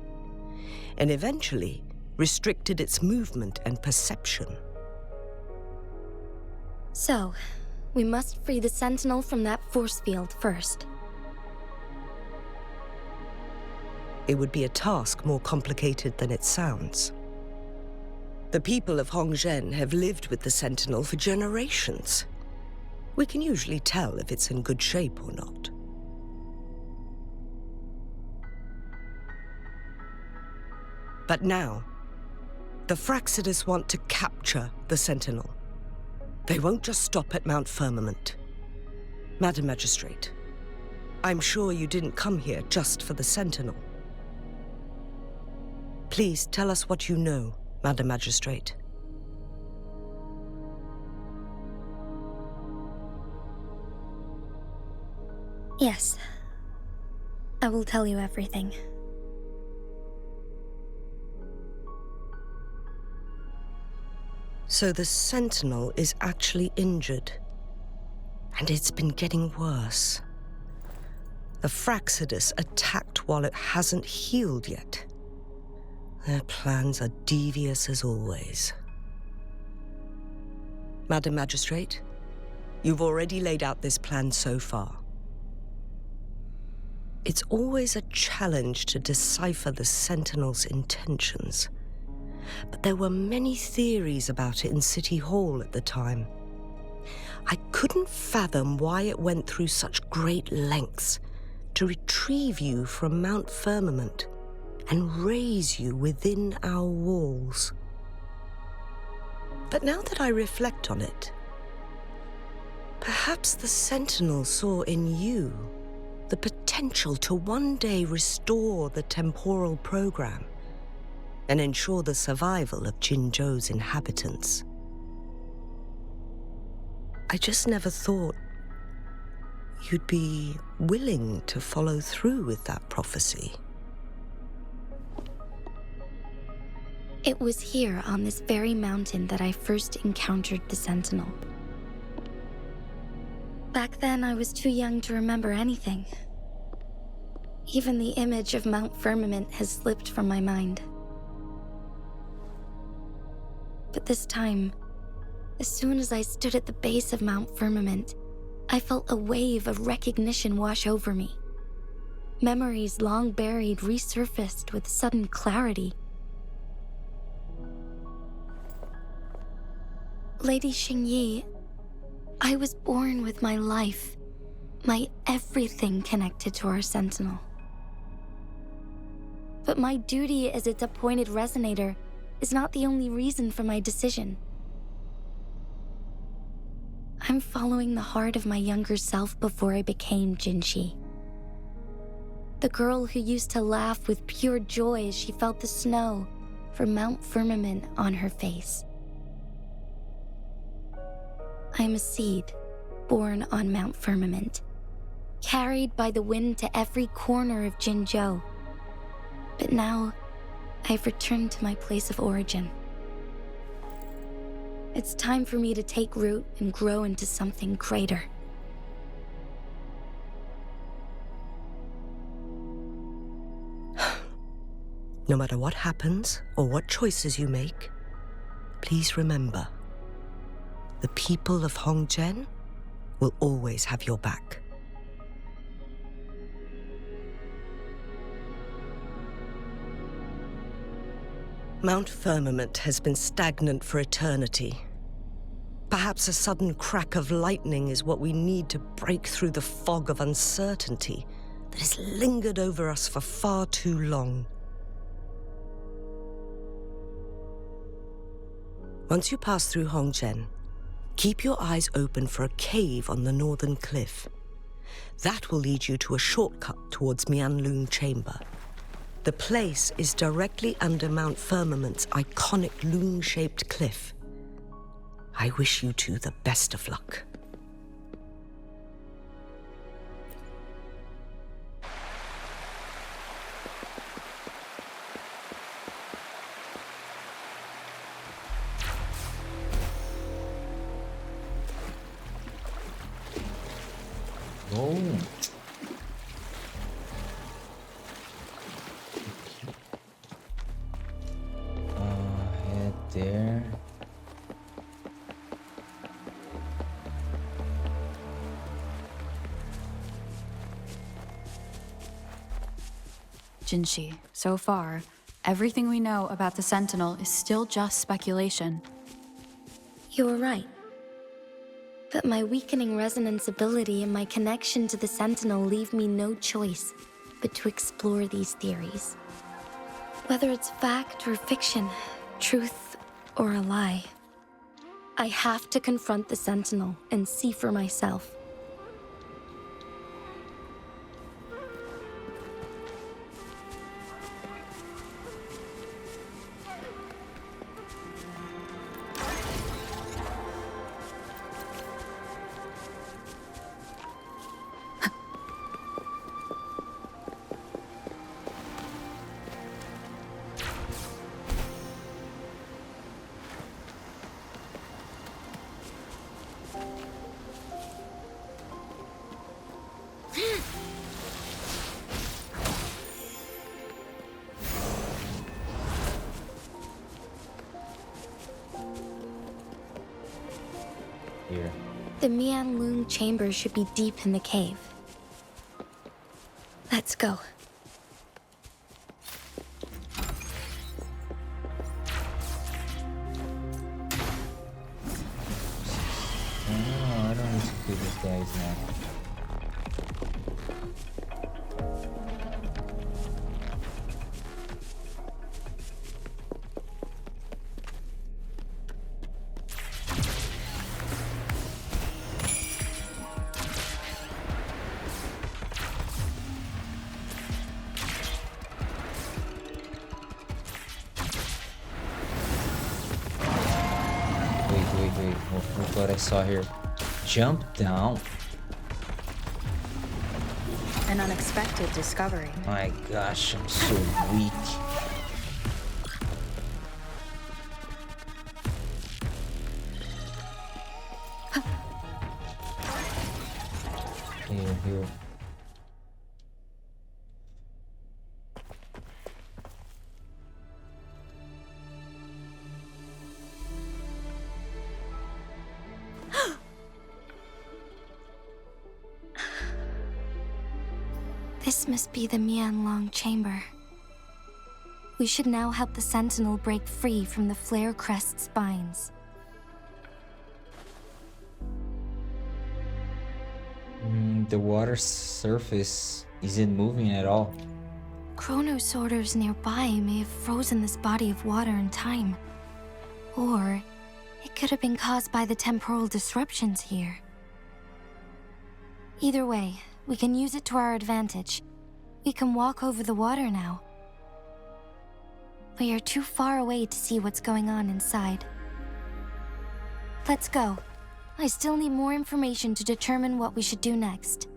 and eventually restricted its movement and perception. So, we must free the Sentinel from that force field first. It would be a task more complicated than it sounds. The people of Hongzhen have lived with the Sentinel for generations. We can usually tell if it's in good shape or not. But now, the Fractidus want to capture the Sentinel. They won't just stop at Mount Firmament. Madam Magistrate, I'm sure you didn't come here just for the Sentinel. Please tell us what you know, Madam Magistrate. Yes. I will tell you everything. So the Sentinel is actually injured. And it's been getting worse. The Fraxidus attacked while it hasn't healed yet. Their plans are devious as always. Madam Magistrate, you've already laid out this plan so far. It's always a challenge to decipher the Sentinel's intentions. But there were many theories about it in City Hall at the time. I couldn't fathom why it went through such great lengths to retrieve you from Mount Firmament and raise you within our walls. But now that I reflect on it, perhaps the Sentinel saw in you the potential to one day restore the temporal program and ensure the survival of Jinzhou's inhabitants. I just never thought you'd be willing to follow through with that prophecy. It was here on this very mountain that I first encountered the Sentinel. Back then, I was too young to remember anything. Even the image of Mount Firmament has slipped from my mind. But this time, as soon as I stood at the base of Mount Firmament, I felt a wave of recognition wash over me. Memories long buried resurfaced with sudden clarity. Lady Xingyi, I was born with my life, my everything connected to our Sentinel. But my duty as its appointed resonator is not the only reason for my decision. I'm following the heart of my younger self before I became Jinshi. The girl who used to laugh with pure joy as she felt the snow from Mount Firmament on her face. I am a seed born on Mount Firmament, carried by the wind to every corner of Jinzhou. But now, I've returned to my place of origin. It's time for me to take root and grow into something greater. No matter what happens or what choices you make, please remember, the people of Hongzhen will always have your back. Mount Firmament has been stagnant for eternity. Perhaps a sudden crack of lightning is what we need to break through the fog of uncertainty that has lingered over us for far too long. Once you pass through Hongzhen, keep your eyes open for a cave on the northern cliff. That will lead you to a shortcut towards Mianlun Chamber. The place is directly under Mount Firmament's iconic loon-shaped cliff. I wish you two the best of luck. Oh. Head there. Jinshi, so far, everything we know about the Sentinel is still just speculation. You were right. But my weakening resonance ability and my connection to the Sentinel leave me no choice but to explore these theories. Whether it's fact or fiction, truth or a lie, I have to confront the Sentinel and see for myself. The Mianlung chamber should be deep in the cave. Let's go. Oh, I don't need to kill these guys now. Wait. What I saw here. Jump down. An unexpected discovery. My gosh, I'm so weak. Here. This must be the Mianlong chamber. We should now help the Sentinel break free from the Flare Crest spines. The water surface isn't moving at all. Chronosorters nearby may have frozen this body of water in time. Or it could have been caused by the temporal disruptions here. Either way, we can use it to our advantage. We can walk over the water now. We are too far away to see what's going on inside. Let's go. I still need more information to determine what we should do next.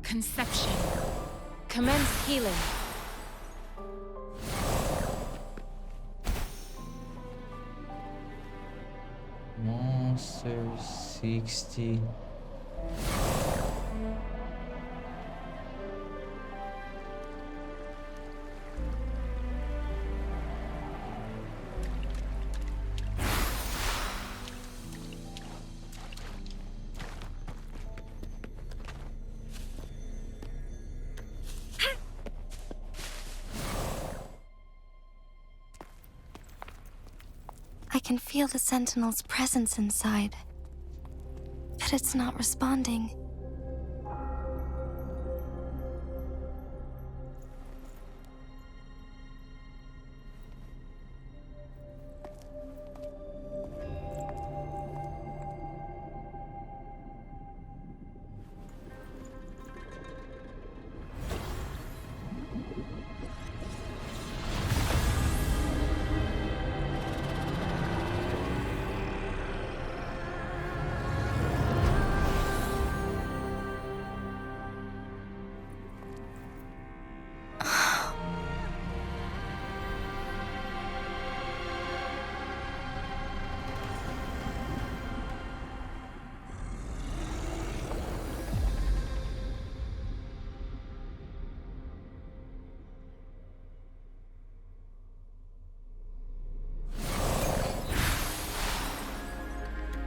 Conception. Commence healing. Monster 60. I can feel the Sentinel's presence inside, but it's not responding.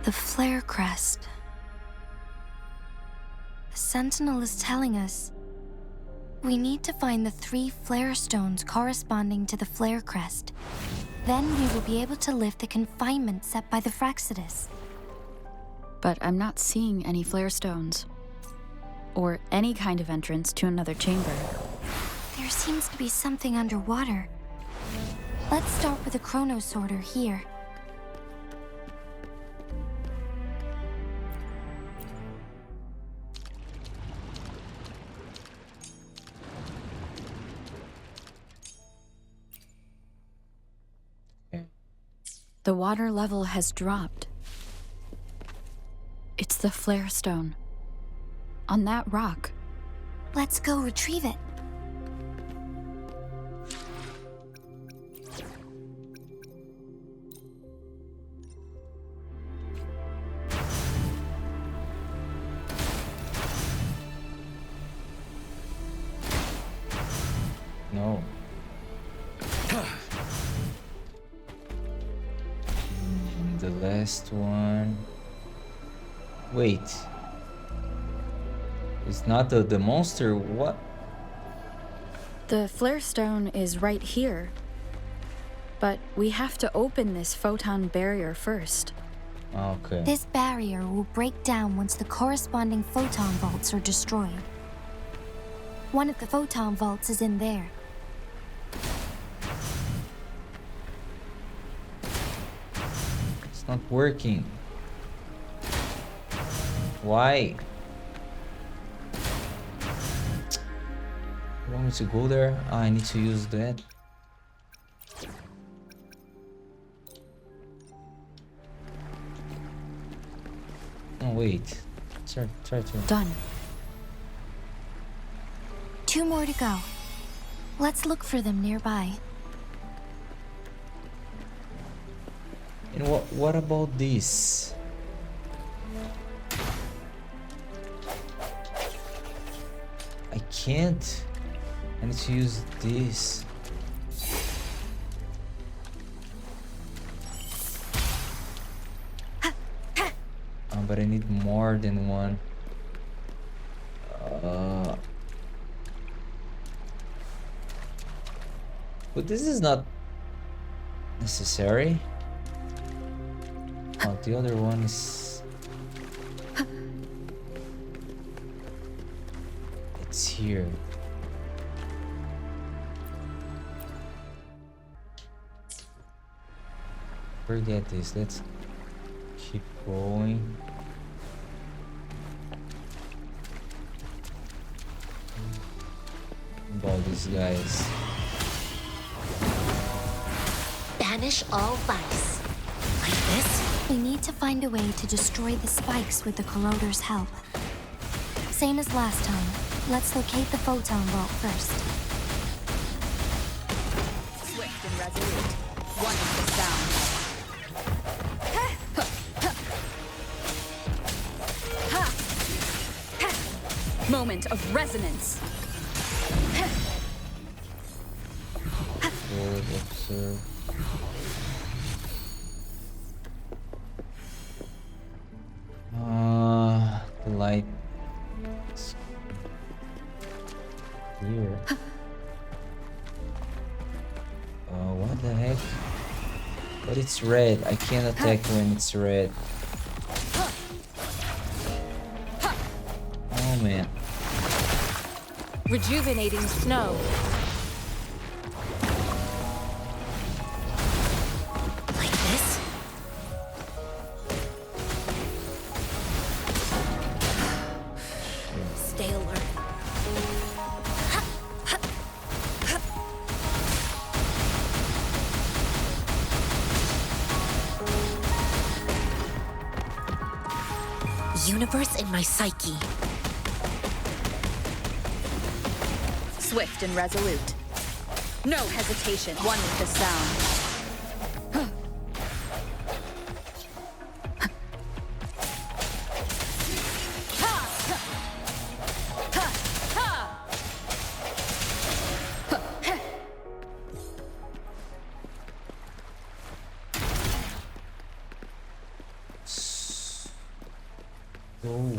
The Flare Crest. The Sentinel is telling us we need to find the 3 flare stones corresponding to the Flare Crest. Then we will be able to lift the confinement set by the Fraxidus. But I'm not seeing any flare stones. Or any kind of entrance to another chamber. There seems to be something underwater. Let's start with a chronosorter here. The water level has dropped. It's the flare stone. On that rock. Let's go retrieve it. No. the last one. Wait. It's not the monster. What? The flare stone is right here. But we have to open this photon barrier first. Okay. This barrier will break down once the corresponding photon vaults are destroyed. One of the photon vaults is in there. It's not working. Why? You want me to go there? Ah, I need to use that. Oh wait. Try to. Done. 2 more to go. Let's look for them nearby. And what about this? I can't. I need to use this. But I need more than one. But this is not necessary. Oh, the other one is... It's here. Forget this. Let's keep going. About these guys. Banish all vice. Like this? We need to find a way to destroy the spikes with the corroder's help. Same as last time. Let's locate the photon vault first. Swift and resolute. One is the sound. Moment of resonance. Observe. The light is here. What the heck? But it's red. I can't attack when it's red. Oh man. Rejuvenating snow. Like this? Stay alert. Universe in my psyche. Swift and resolute. No hesitation. One with the sound. Oh,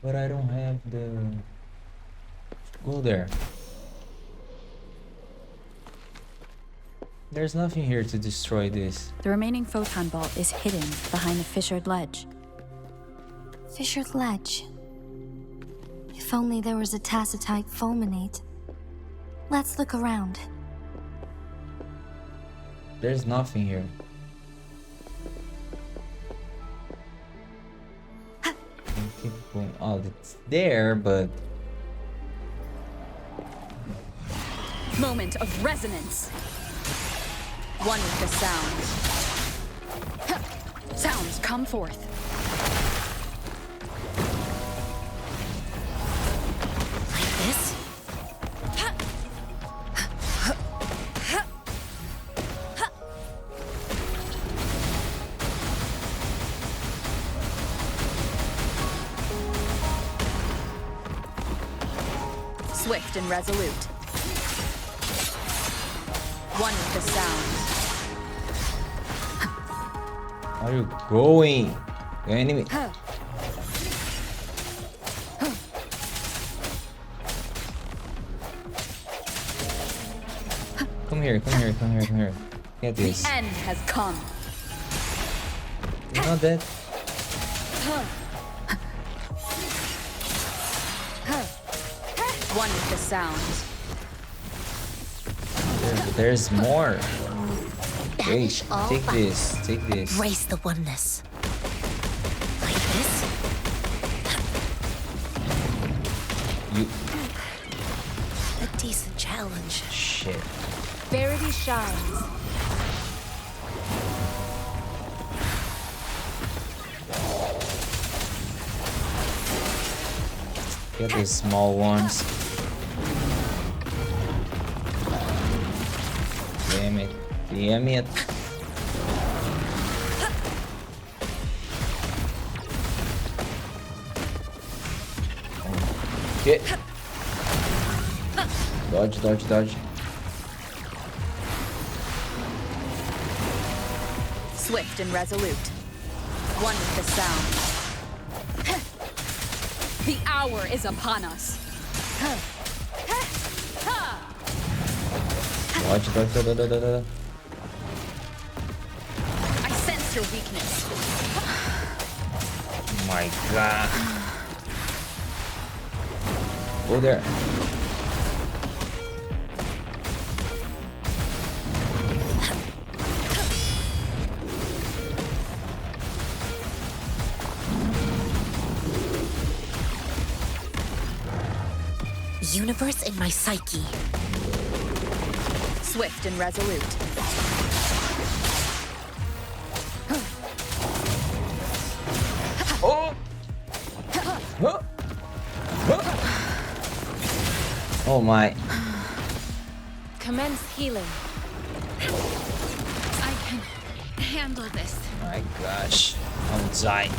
but I don't have the... Go there. There's nothing here to destroy this. The remaining photon vault is hidden behind the fissured ledge. Fissured ledge. If only there was a tacitite fulminate. Let's look around. There's nothing here. Keep going. Oh, it's there, but... Moment of resonance. One with the sound. Sounds come forth. Like this? Swift and resolute. One with the sound. Are you going? The enemy. Come here, come here, come here, come here. Get this. The end has come. You're not dead. One with the sound. There's more. Banish Wait, all take violence. this, take this. Embrace the oneness. Like this? You. A decent challenge. Shit. Verity shines. Get the small ones. Damn it. Damn it. Okay. Dodge, dodge, dodge. Swift and resolute. One with the sound. The hour is upon us. Dodge, dodge, dodge, dodge, dodge, dodge. I sense your weakness. Oh my god. Go there. Universe in my psyche. Swift and resolute. Oh! Huh? Huh? Oh my. Commence healing. I can handle this. My gosh. I'm dying.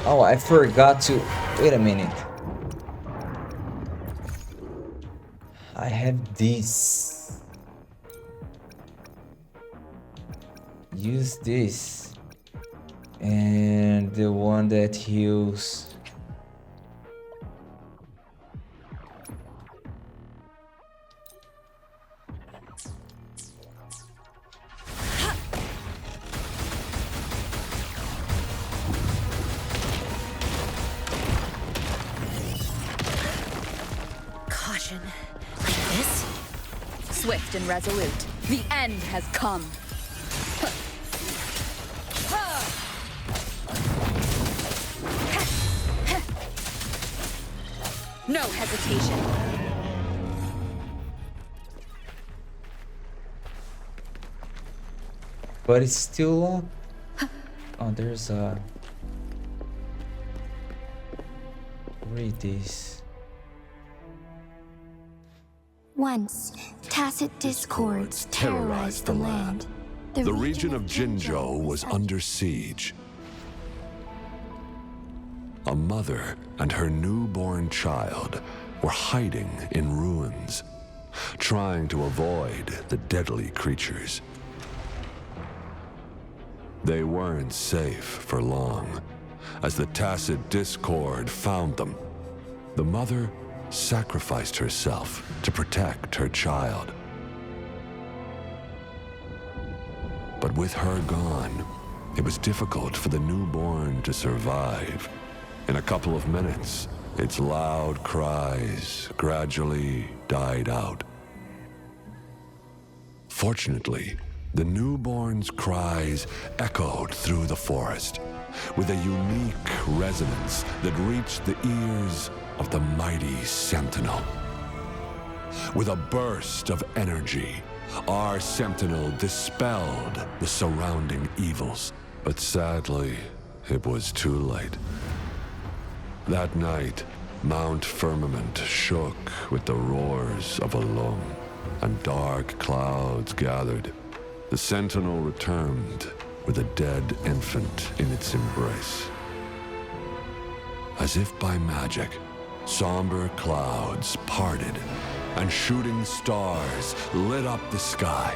Oh, I forgot to. Wait a minute. I have this. Use this. And the one that heals. Caution. Like this? Swift and resolute. The end has come. No hesitation. But it's still up. Oh, there's a. Read this. Once, tacit discords terrorized the land. The region of Jinzhou was under siege. A mother and her newborn child were hiding in ruins, trying to avoid the deadly creatures. They weren't safe for long, as the tacit discord found them. The mother sacrificed herself to protect her child. But with her gone, it was difficult for the newborn to survive. In a couple of minutes, its loud cries gradually died out. Fortunately, the newborn's cries echoed through the forest with a unique resonance that reached the ears of the mighty Sentinel. With a burst of energy, our Sentinel dispelled the surrounding evils. But sadly, it was too late. That night, Mount Firmament shook with the roars of a Long, and dark clouds gathered. The Sentinel returned with a dead infant in its embrace. As if by magic, somber clouds parted, and shooting stars lit up the sky.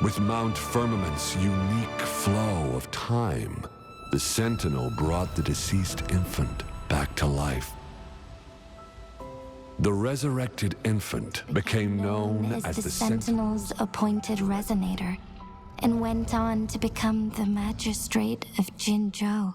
With Mount Firmament's unique flow time, the Sentinel brought the deceased infant back to life. The resurrected infant became known as the Sentinel's appointed resonator, and went on to become the magistrate of Jinzhou.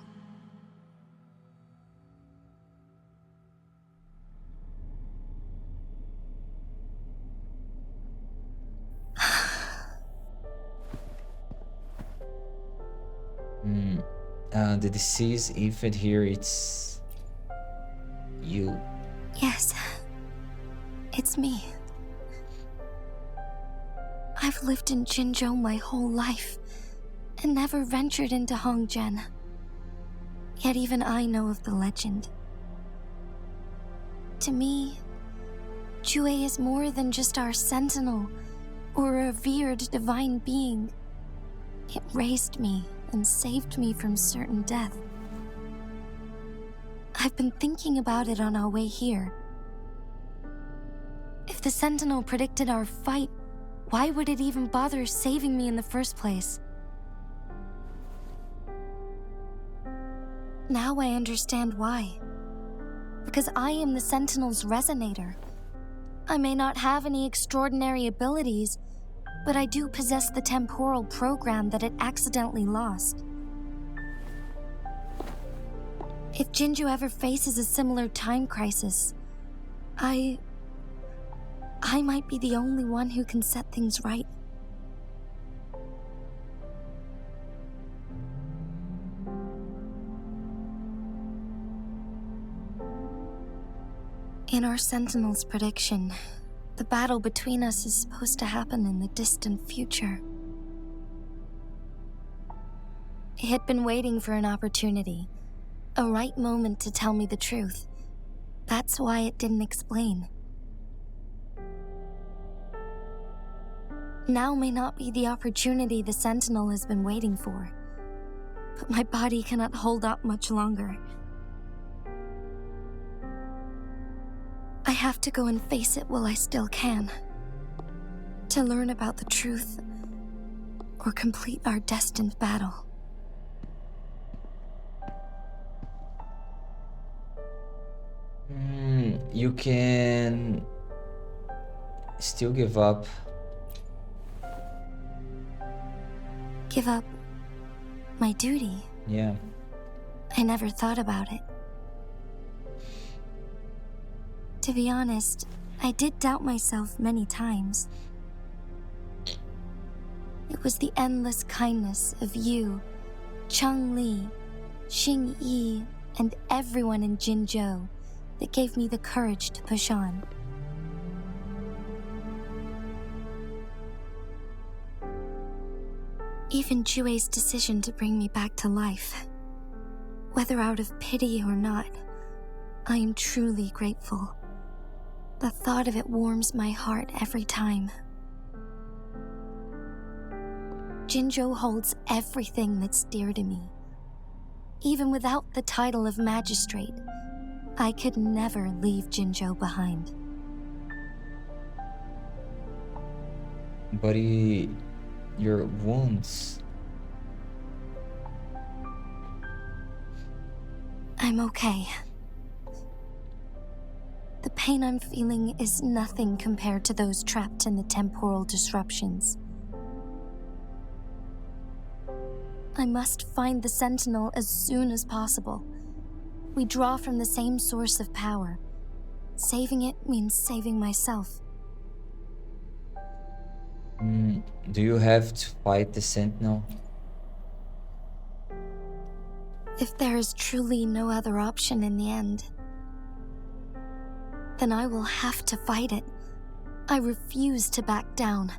The deceased infant here, it's you. Yes, it's me. I've lived in Jinzhou my whole life, and never ventured into Hongzhen. Yet even I know of the legend. To me, Jue is more than just our sentinel, or a revered divine being. It raised me and saved me from certain death. I've been thinking about it on our way here. If the Sentinel predicted our fight, why would it even bother saving me in the first place? Now I understand why. Because I am the Sentinel's resonator. I may not have any extraordinary abilities, but I do possess the temporal program that it accidentally lost. If Jinzhou ever faces a similar time crisis, I might be the only one who can set things right. In our Sentinel's prediction, the battle between us is supposed to happen in the distant future. It had been waiting for an opportunity, a right moment to tell me the truth. That's why it didn't explain. Now may not be the opportunity the Sentinel has been waiting for, but my body cannot hold up much longer. I have to go and face it while I still can, to learn about the truth, or complete our destined battle. You can still give up. Give up my duty? Yeah. I never thought about it. To be honest, I did doubt myself many times. It was the endless kindness of you, Cheng Li, Xing Yi, and everyone in Jinzhou that gave me the courage to push on. Even Jue's decision to bring me back to life, whether out of pity or not, I am truly grateful. The thought of it warms my heart every time. Jinzhou holds everything that's dear to me. Even without the title of magistrate, I could never leave Jinzhou behind. But your wounds... I'm okay. The pain I'm feeling is nothing compared to those trapped in the temporal disruptions. I must find the Sentinel as soon as possible. We draw from the same source of power. Saving it means saving myself. Do you have to fight the Sentinel? If there is truly no other option in the end, then I will have to fight it. I refuse to back down.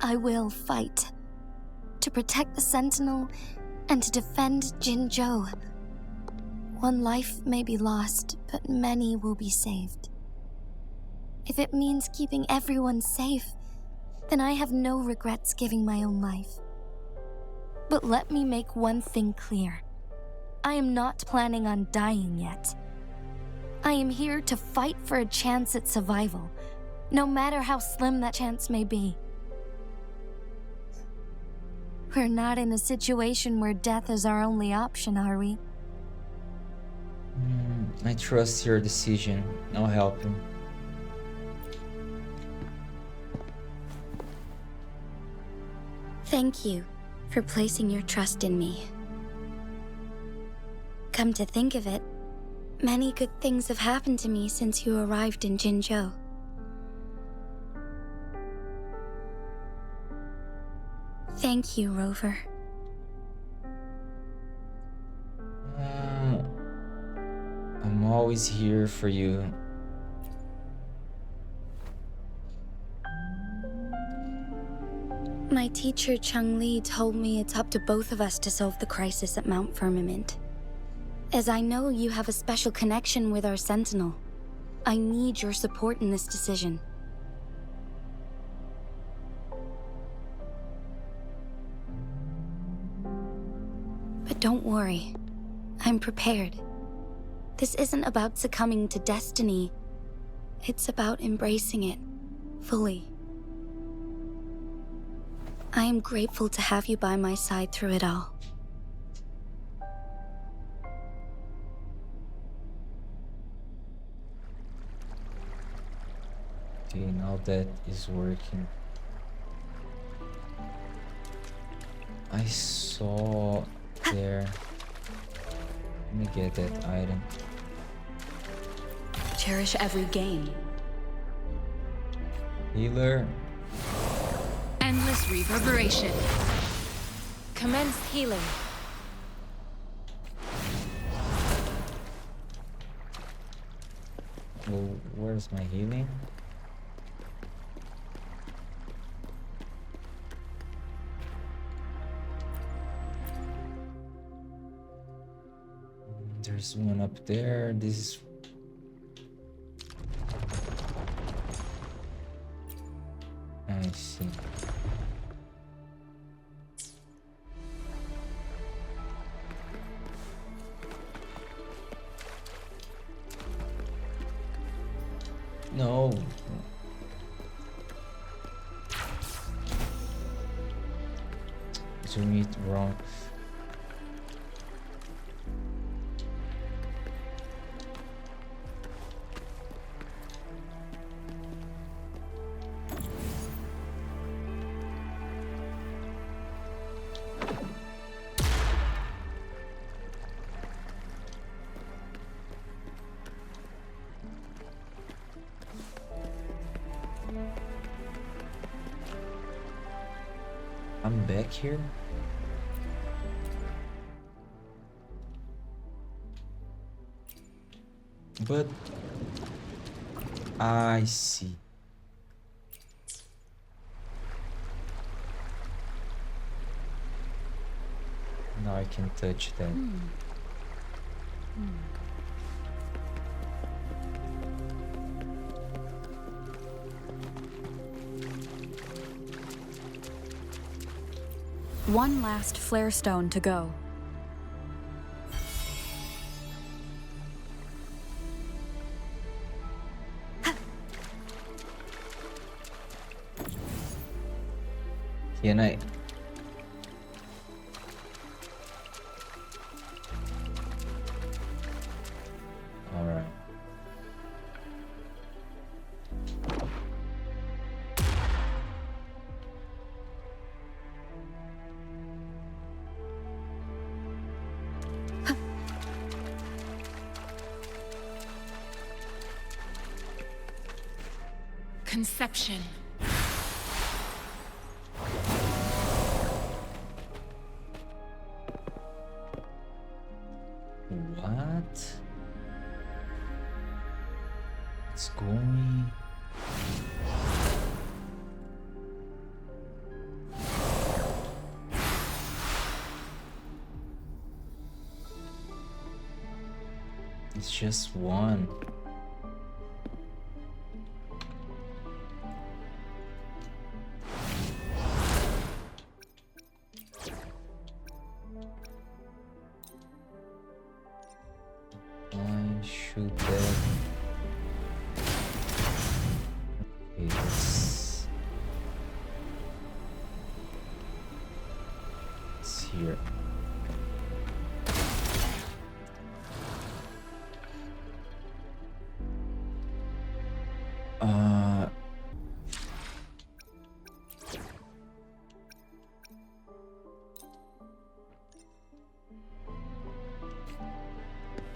I will fight. To protect the Sentinel and to defend Jinzhou. One life may be lost, but many will be saved. If it means keeping everyone safe, then I have no regrets giving my own life. But let me make one thing clear. I am not planning on dying yet. I am here to fight for a chance at survival, no matter how slim that chance may be. We're not in a situation where death is our only option, are we? I trust your decision. I'll help you. Thank you for placing your trust in me. Come to think of it, many good things have happened to me since you arrived in Jinzhou. Thank you, Rover. I'm always here for you. My teacher Changli told me it's up to both of us to solve the crisis at Mount Firmament. As I know you have a special connection with our Sentinel, I need your support in this decision. But don't worry, I'm prepared. This isn't about succumbing to destiny. It's about embracing it fully. I am grateful to have you by my side through it all. Okay, now that is working. I saw there. Let me get that item. Cherish every gain. Healer. Endless reverberation. Commence healing. Well, where's my healing? There's one up there. This is... I see. No. Doing it wrong. I'm back here. But I see. Now I can touch that. One last flare stone to go. Can I? All right. Conception. What? It's going. It's just one. Shoot that. Okay, let's... here.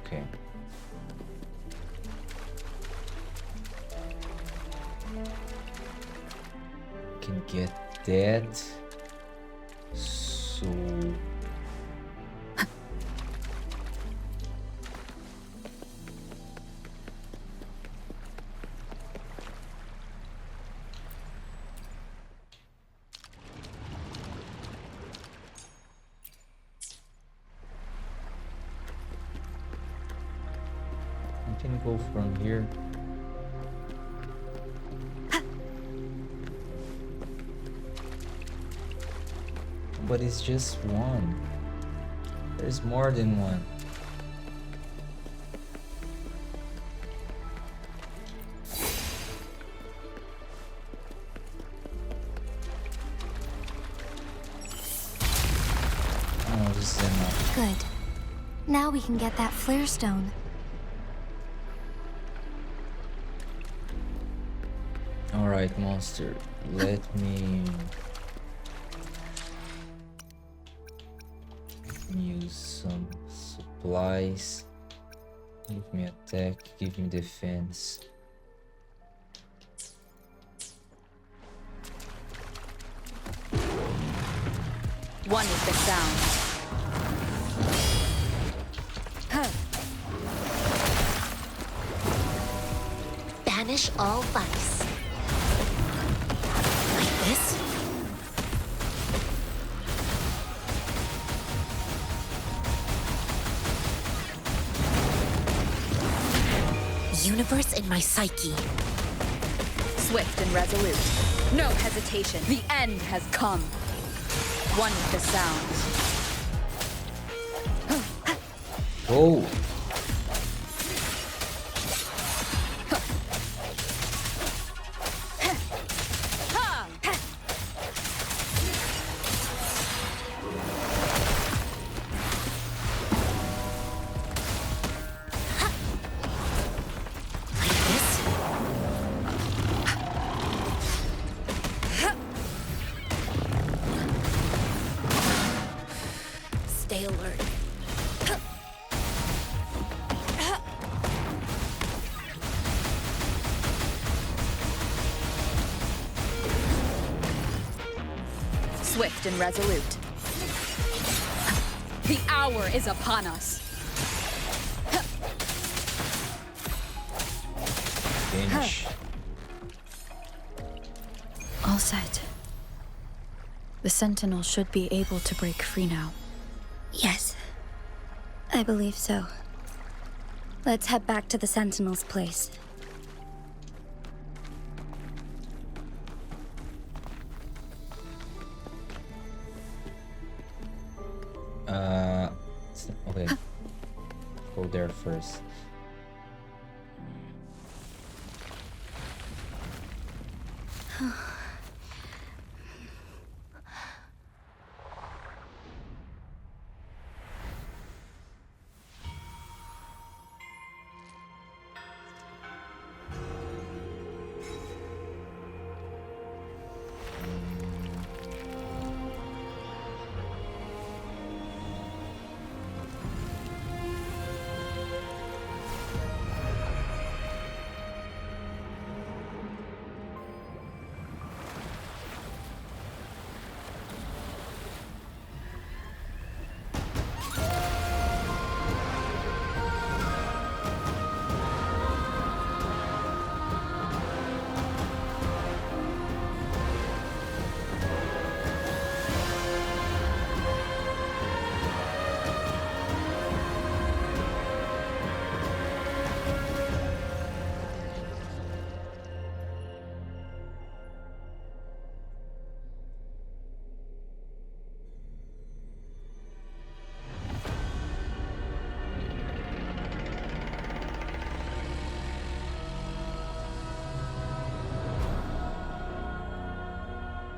Okay. Can get that. So I can go from here. But it's just one. There's more than one. Oh, this is enough. Good. Now we can get that flare stone. Alright, monster. Let me use some supplies. Give me attack, give me defense. One is the sound. Banish all vice. Like this? Universe in my psyche. Swift and resolute. No hesitation. The end has come. One with the sound. Oh! Stay alert. Swift and resolute. The hour is upon us. Finish. All set. The Sentinel should be able to break free now. Yes, I believe so. Let's head back to the Sentinel's place. Okay. Go there first.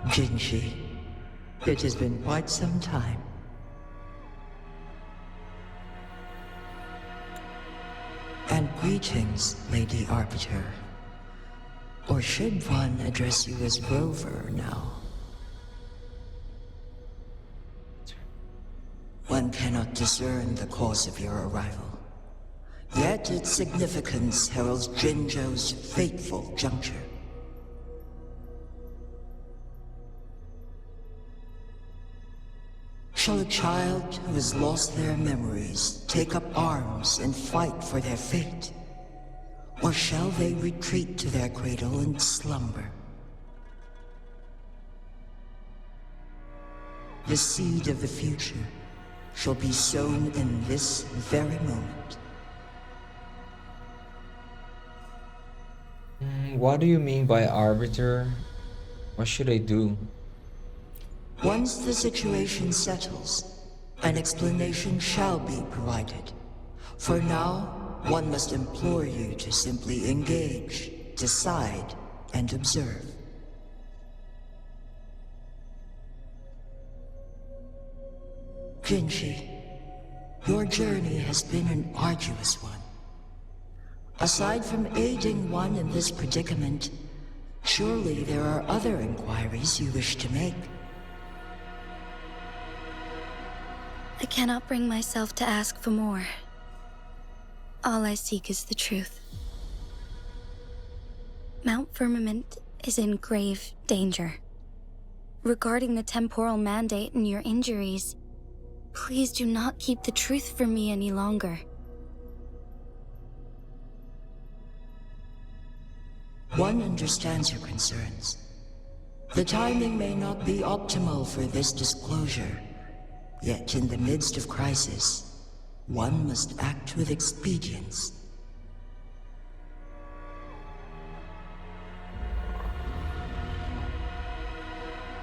Shinje, it has been quite some time. Greetings, Lady Arbiter. Or should one address you as Rover now? One cannot discern the cause of your arrival. Yet its significance heralds Jinzhou's fateful juncture. Shall a child who has lost their memories take up arms and fight for their fate? Or shall they retreat to their cradle and slumber? The seed of the future shall be sown in this very moment. What do you mean by arbiter? What should I do? Once the situation settles, an explanation shall be provided. For now, one must implore you to simply engage, decide, and observe. Jinji, your journey has been an arduous one. Aside from aiding one in this predicament, surely there are other inquiries you wish to make. I cannot bring myself to ask for more. All I seek is the truth. Mount Firmament is in grave danger. Regarding the temporal mandate and your injuries, please do not keep the truth from me any longer. One understands your concerns. The timing may not be optimal for this disclosure, yet in the midst of crisis, one must act with expedience.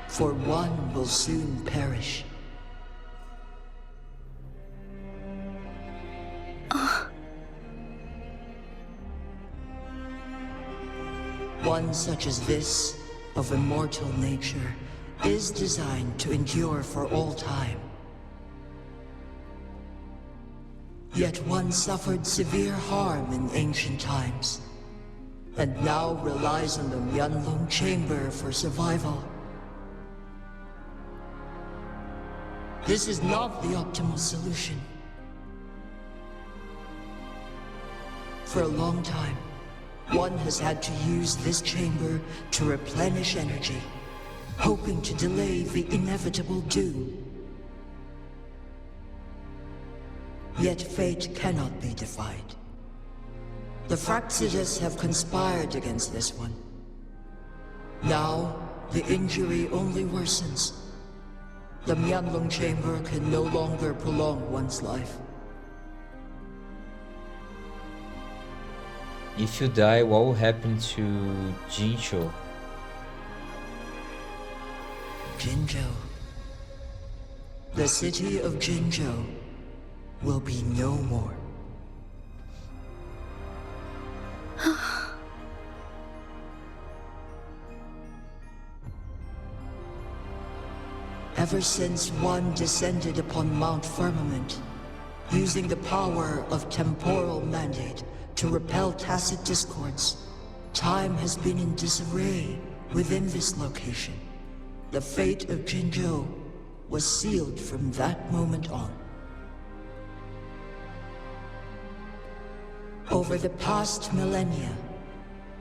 For one will soon perish. One such as this, of immortal nature, is designed to endure for all time. Yet one suffered severe harm in ancient times, and now relies on the Huanglong chamber for survival. This is not the optimal solution. For a long time, one has had to use this chamber to replenish energy, hoping to delay the inevitable doom. Yet fate cannot be defied. The Fraxidas have conspired against this one. Now, the injury only worsens. The Huanglong chamber can no longer prolong one's life. If you die, what will happen to Jinzhou? Jinzhou. The city of Jinzhou will be no more. Ever since one descended upon Mount Firmament, using the power of temporal mandate to repel tacit discords, time has been in disarray within this location. The fate of Jinzhou was sealed from that moment on. Over the past millennia,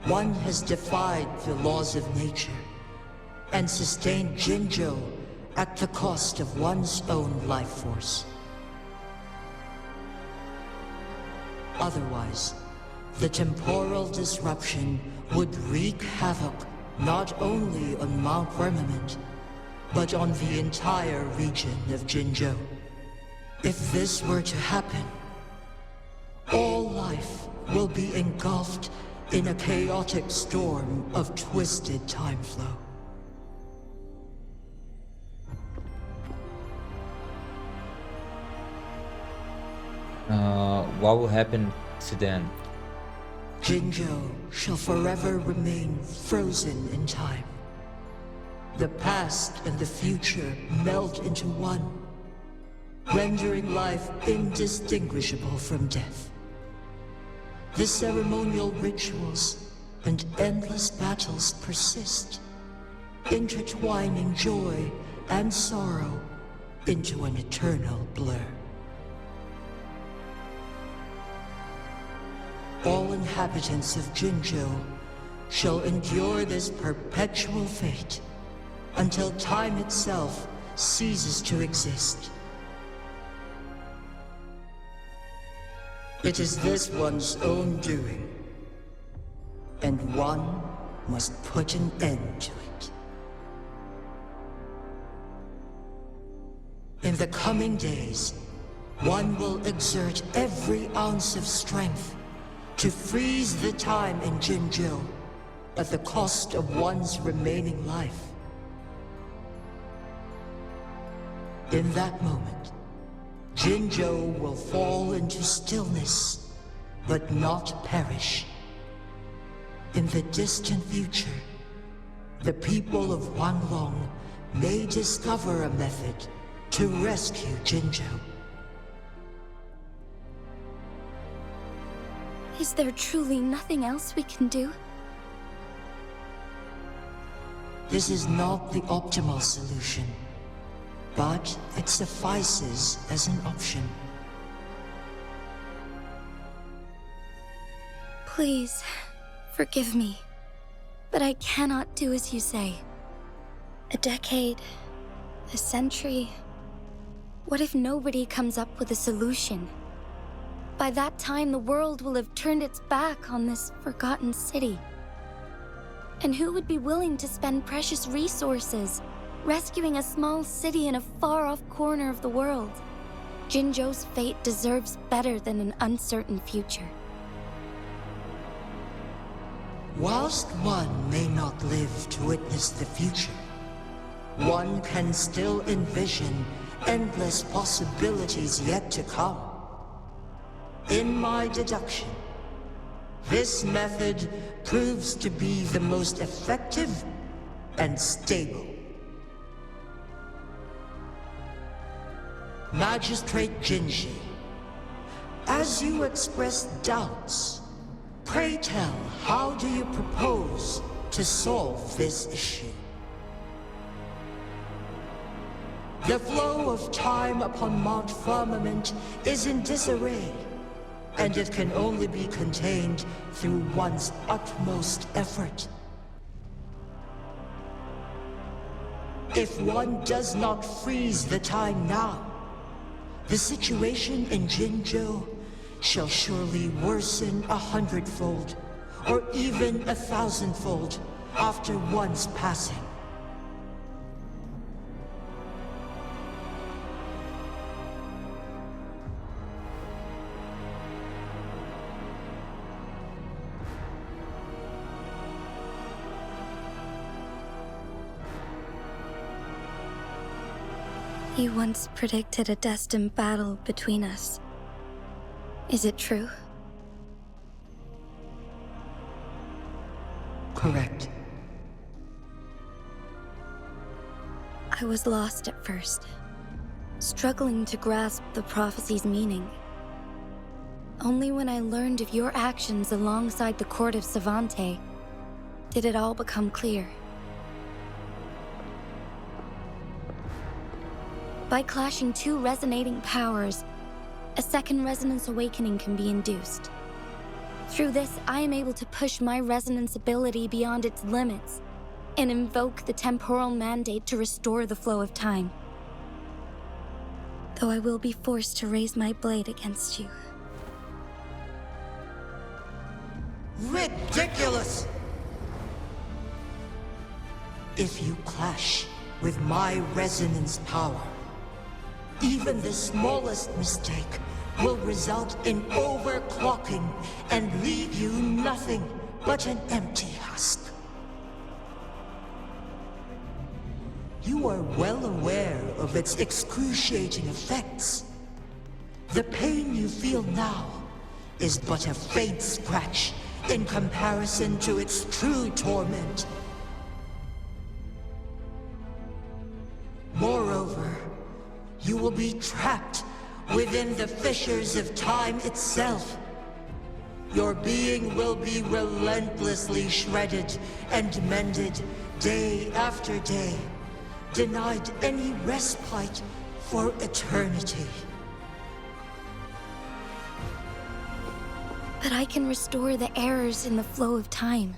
one has defied the laws of nature and sustained Jinzhou at the cost of one's own life force. Otherwise, the temporal disruption would wreak havoc not only on Mount Firmament, but on the entire region of Jinzhou. If this were to happen, all life will be engulfed in a chaotic storm of twisted time flow. What will happen to them? Jinzhou shall forever remain frozen in time. The past and the future melt into one, rendering life indistinguishable from death. The ceremonial rituals and endless battles persist, intertwining joy and sorrow into an eternal blur. All inhabitants of Jinzhou shall endure this perpetual fate until time itself ceases to exist. It is this one's own doing, and one must put an end to it. In the coming days, one will exert every ounce of strength to freeze the time in Jinzhou at the cost of one's remaining life. In that moment, Jinzhou will fall into stillness, but not perish. In the distant future, the people of Huanglong may discover a method to rescue Jinzhou. Is there truly nothing else we can do? This is not the optimal solution, but it suffices as an option. Please, forgive me, but I cannot do as you say. A decade, a century. What if nobody comes up with a solution? By that time, the world will have turned its back on this forgotten city. And who would be willing to spend precious resources rescuing a small city in a far-off corner of the world? Jinzhou's fate deserves better than an uncertain future. Whilst one may not live to witness the future, one can still envision endless possibilities yet to come. In my deduction, this method proves to be the most effective and stable. Magistrate Shinje, as you express doubts, pray tell, how do you propose to solve this issue? The flow of time upon Mount Firmament is in disarray, and it can only be contained through one's utmost effort. If one does not freeze the time now, the situation in Jinzhou shall surely worsen 100-fold, or even 1,000-fold, after one's passing. You once predicted a destined battle between us. Is it true? Correct. I was lost at first, struggling to grasp the prophecy's meaning. Only when I learned of your actions alongside the court of Savante did it all become clear. By clashing two resonating powers, a second resonance awakening can be induced. Through this, I am able to push my resonance ability beyond its limits and invoke the temporal mandate to restore the flow of time. Though I will be forced to raise my blade against you. Ridiculous! If you clash with my resonance power, even the smallest mistake will result in overclocking and leave you nothing but an empty husk. You are well aware of its excruciating effects. The pain you feel now is but a faint scratch in comparison to its true torment. Moreover, you will be trapped within the fissures of time itself. your being will be relentlessly shredded and mended day after day, denied any respite for eternity. But I can restore the errors in the flow of time.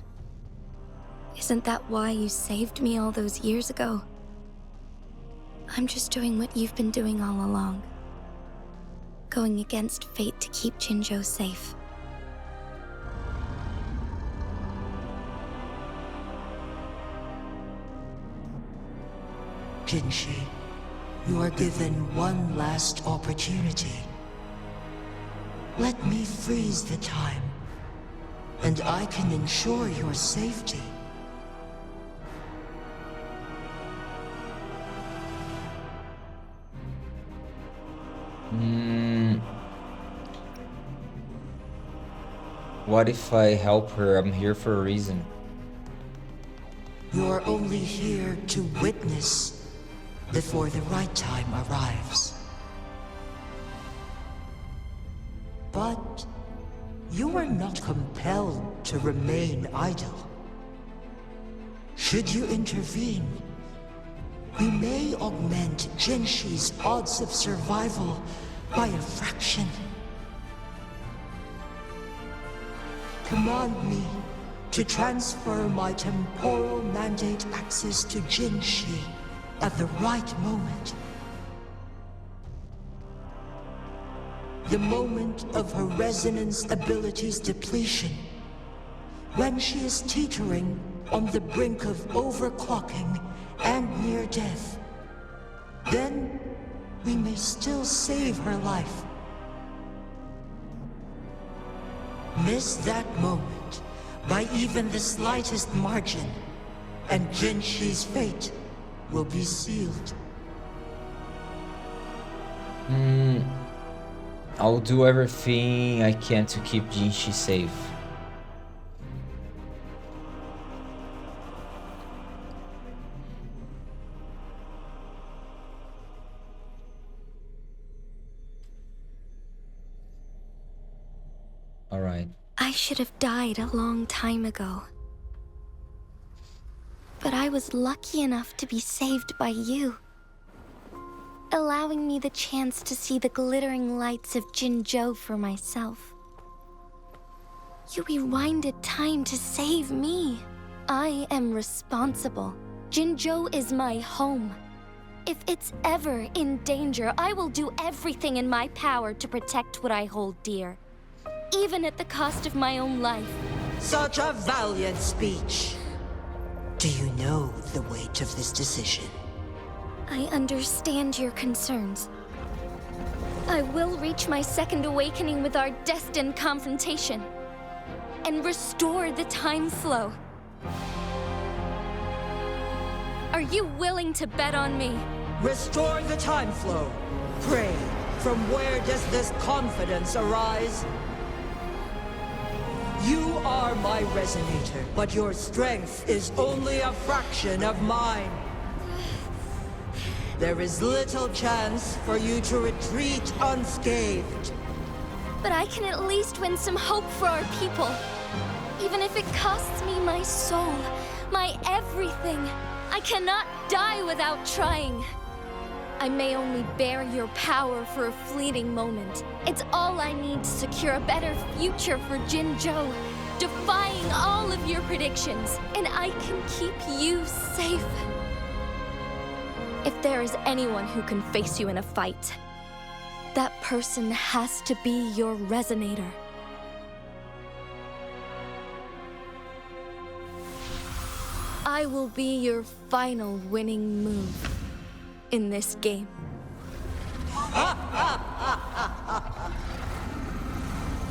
Isn't that why you saved me all those years ago? I'm just doing what you've been doing all along. Going against fate to keep Jinzhou safe. Jinshi, you are given one last opportunity. Let me freeze the time, and I can ensure your safety. What if I help her? I'm here for a reason. You're only here to witness before the right time arrives. But you are not compelled to remain idle. Should you intervene, we may augment Jinshi's odds of survival by a fraction. Command me to transfer my temporal mandate access to Jinshi at the right moment. The moment of her resonance ability's depletion, when she is teetering on the brink of overclocking and near death. Then we may still save her life. Miss that moment by even the slightest margin, and Jinshi's fate will be sealed. I'll do everything I can to keep Jinshi safe. All right. I should have died a long time ago. But I was lucky enough to be saved by you, allowing me the chance to see the glittering lights of Jinzhou for myself. You rewinded time to save me. I am responsible. Jinzhou is my home. If it's ever in danger, I will do everything in my power to protect what I hold dear, even at the cost of my own life. Such a valiant speech. Do you know the weight of this decision? I understand your concerns. I will reach my second awakening with our destined confrontation and restore the time flow. Are you willing to bet on me? Restore the time flow. Pray, from where does this confidence arise? You are my resonator, but your strength is only a fraction of mine. There is little chance for you to retreat unscathed. But I can at least win some hope for our people. Even if it costs me my soul, my everything. I cannot die without trying. I may only bear your power for a fleeting moment. It's all I need to secure a better future for Jinzhou, defying all of your predictions, and I can keep you safe. If there is anyone who can face you in a fight, that person has to be your resonator. I will be your final winning move in this game.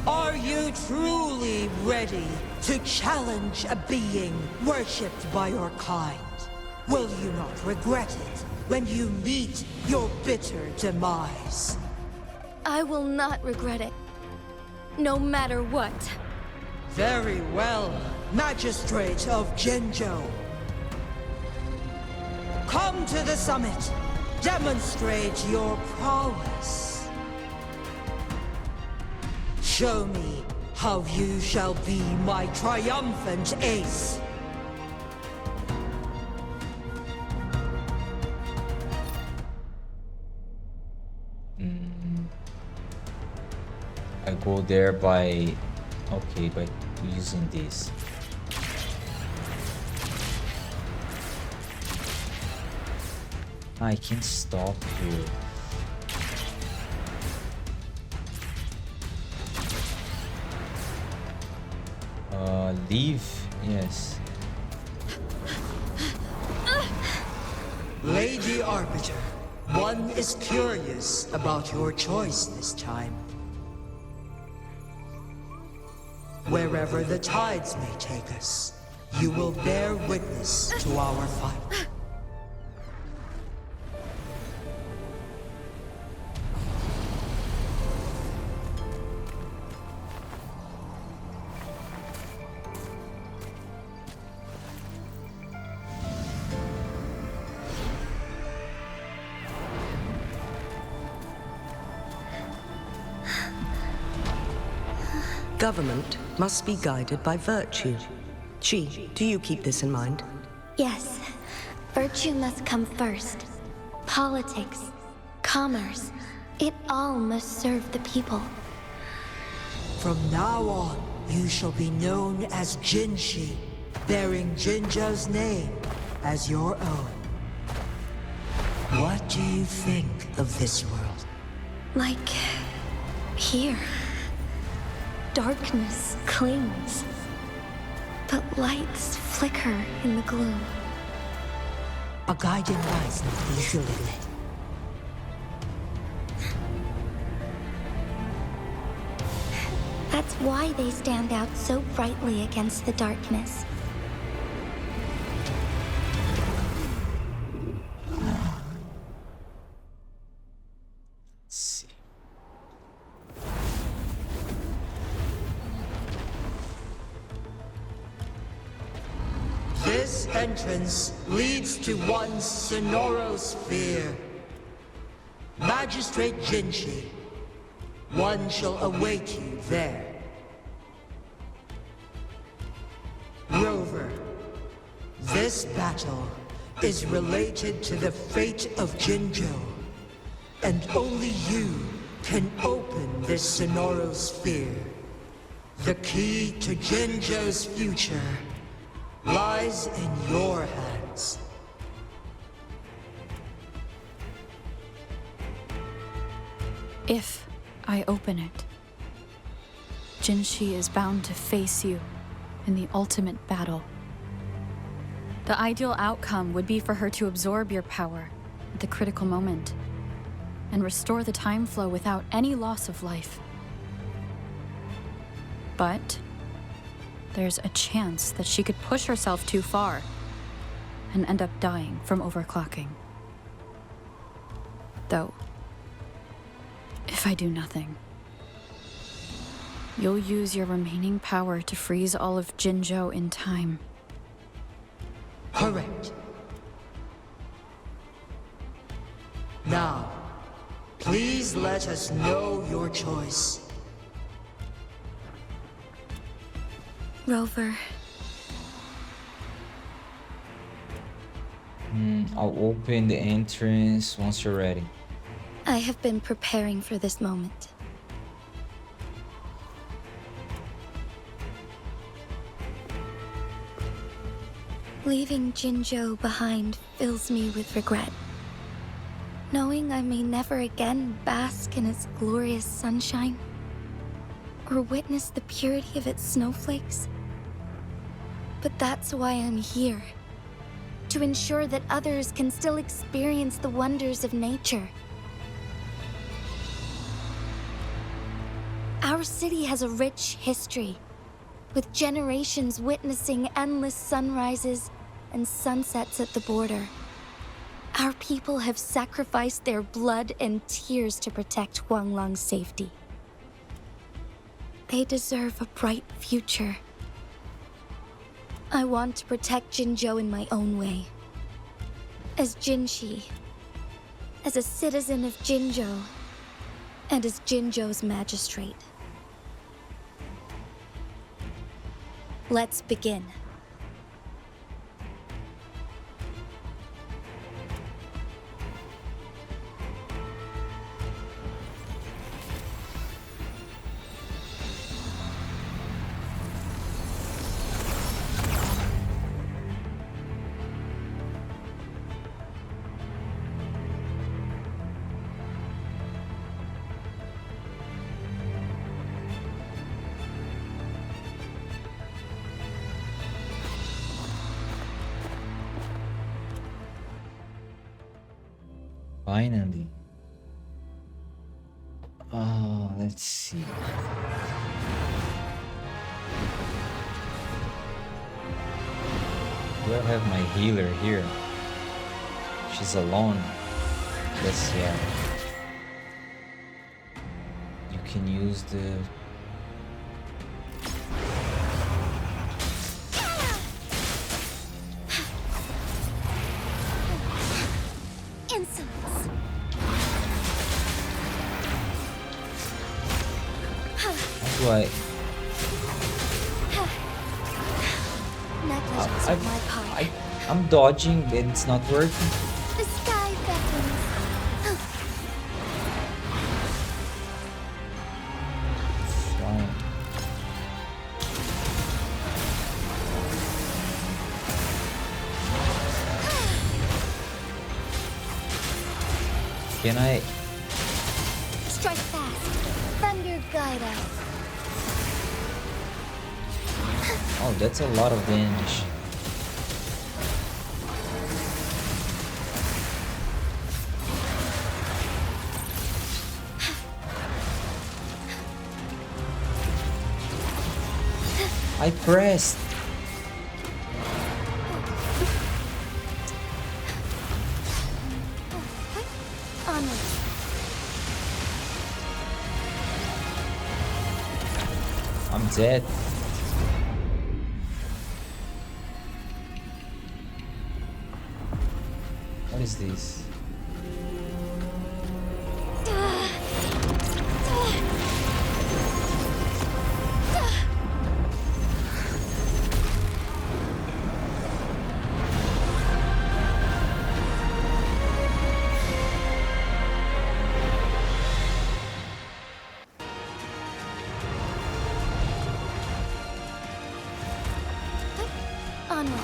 Are you truly ready to challenge a being worshipped by your kind? Will you not regret it when you meet your bitter demise? I will not regret it, no matter what. Very well, Magistrate of Jinzhou. Come to the summit. Demonstrate your prowess. Show me how you shall be my triumphant ace. I go there by... Okay, by using this. I can't stop here. Leave? Yes. Lady Arbiter, one is curious about your choice this time. Wherever the tides may take us, you will bear witness to our fight. Government must be guided by virtue. She, do you keep this in mind? Yes. Virtue must come first. Politics, commerce, it all must serve the people. From now on, you shall be known as Jinshi, bearing Jinzhou's name as your own. What do you think of this world? Like... here. Darkness clings, but lights flicker in the gloom. A guiding light not easily lit. That's why they stand out so brightly against the darkness. This entrance leads to one Sonoro sphere. Magistrate Jinshi, one shall await you there. Rover, this battle is related to the fate of Jinzhou, and only you can open this Sonoro sphere. The key to Jinzhou's future lies in your hands. If I open it, Jinshi is bound to face you in the ultimate battle. The ideal outcome would be for her to absorb your power at the critical moment and restore the time flow without any loss of life. But there's a chance that she could push herself too far and end up dying from overclocking. Though, if I do nothing, you'll use your remaining power to freeze all of Jinzhou in time. Correct. Now, please let us know your choice. Rover. I'll open the entrance once you're ready. I have been preparing for this moment. Leaving Jinzhou behind fills me with regret. Knowing I may never again bask in its glorious sunshine, or witness the purity of its snowflakes. But that's why I'm here. To ensure that others can still experience the wonders of nature. Our city has a rich history, with generations witnessing endless sunrises and sunsets at the border. Our people have sacrificed their blood and tears to protect Huanglong's safety. They deserve a bright future. I want to protect Jinzhou in my own way. As Jinshi, as a citizen of Jinzhou, and as Jinzhou's magistrate. Let's begin. Finally. Oh, let's see. Do I have my healer here? She's alone. Yes, yeah. You can use the... Insolence. How do I... Negligence on my part. I'm dodging, but it's not working. The sky beckons. Fine. Can I... Strike fast. Thunder guide us. Oh, that's a lot of damage. I pressed. Onward. I'm dead. What is this? Onward.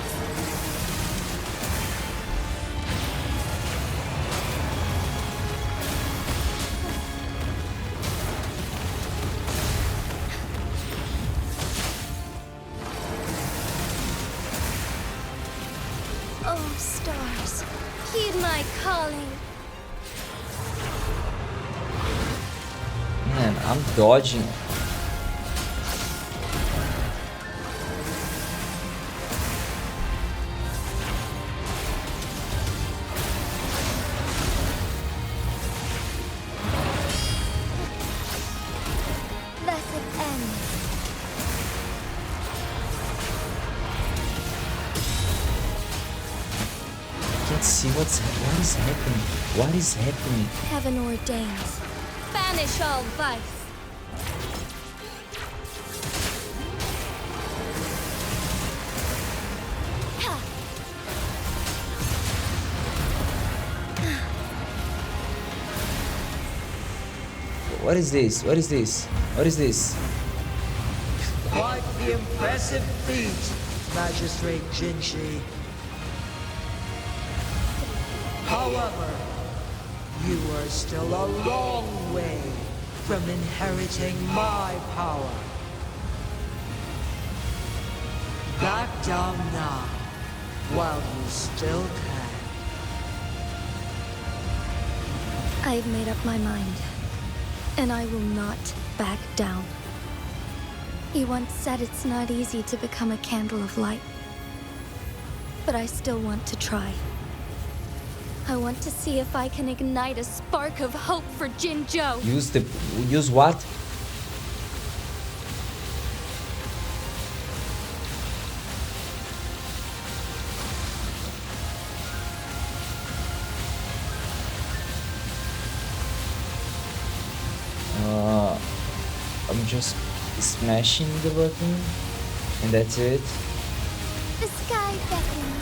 Oh, stars, heed my calling. Man, I'm dodging. Thus it ends. I can't see what is happening. What is happening? Heaven ordains. Banish all vice. What is this? What is this? What is this? Quite the impressive feat, Magistrate Shinje. However, you are still a long way from inheriting my power. Back down now, while you still can. I've made up my mind, and I will not back down. You once said it's not easy to become a candle of light, but I still want to try. I want to see if I can ignite a spark of hope for Jinzhou. Use what? I'm just smashing the button. And that's it. The sky beckons.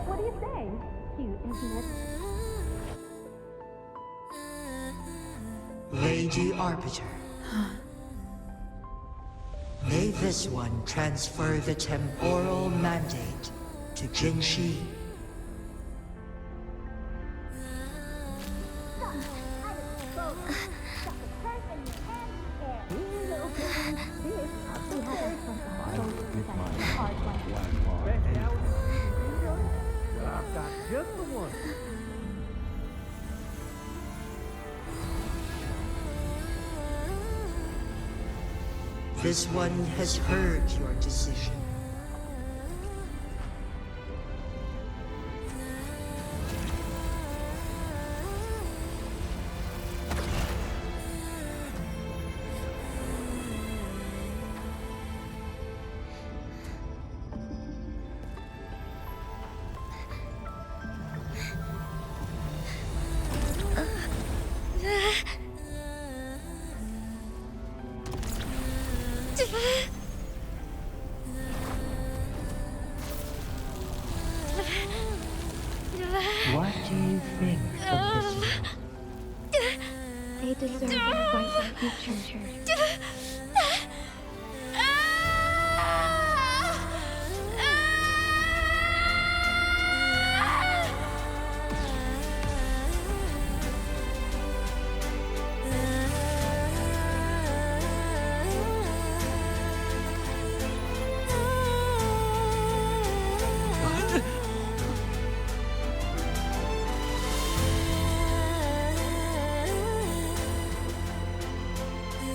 What do you say? Cute, isn't it? Lady Arbiter. May this one transfer the temporal mandate to Jinshi. I've got just the one. This one has heard your decision. What do you think of this one? They deserve a bright future.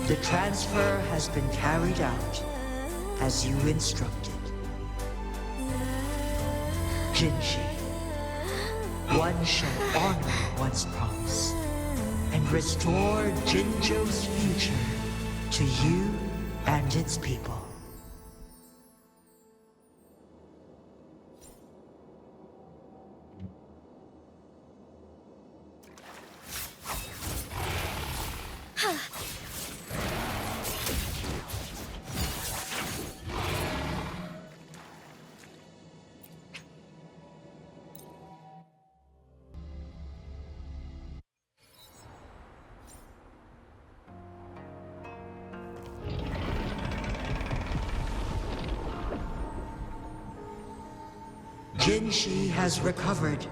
The transfer has been carried out as you instructed. Jinshi, one shall honor one's promise and restore Jinzhou's future to you and its people. Jinshi has recovered.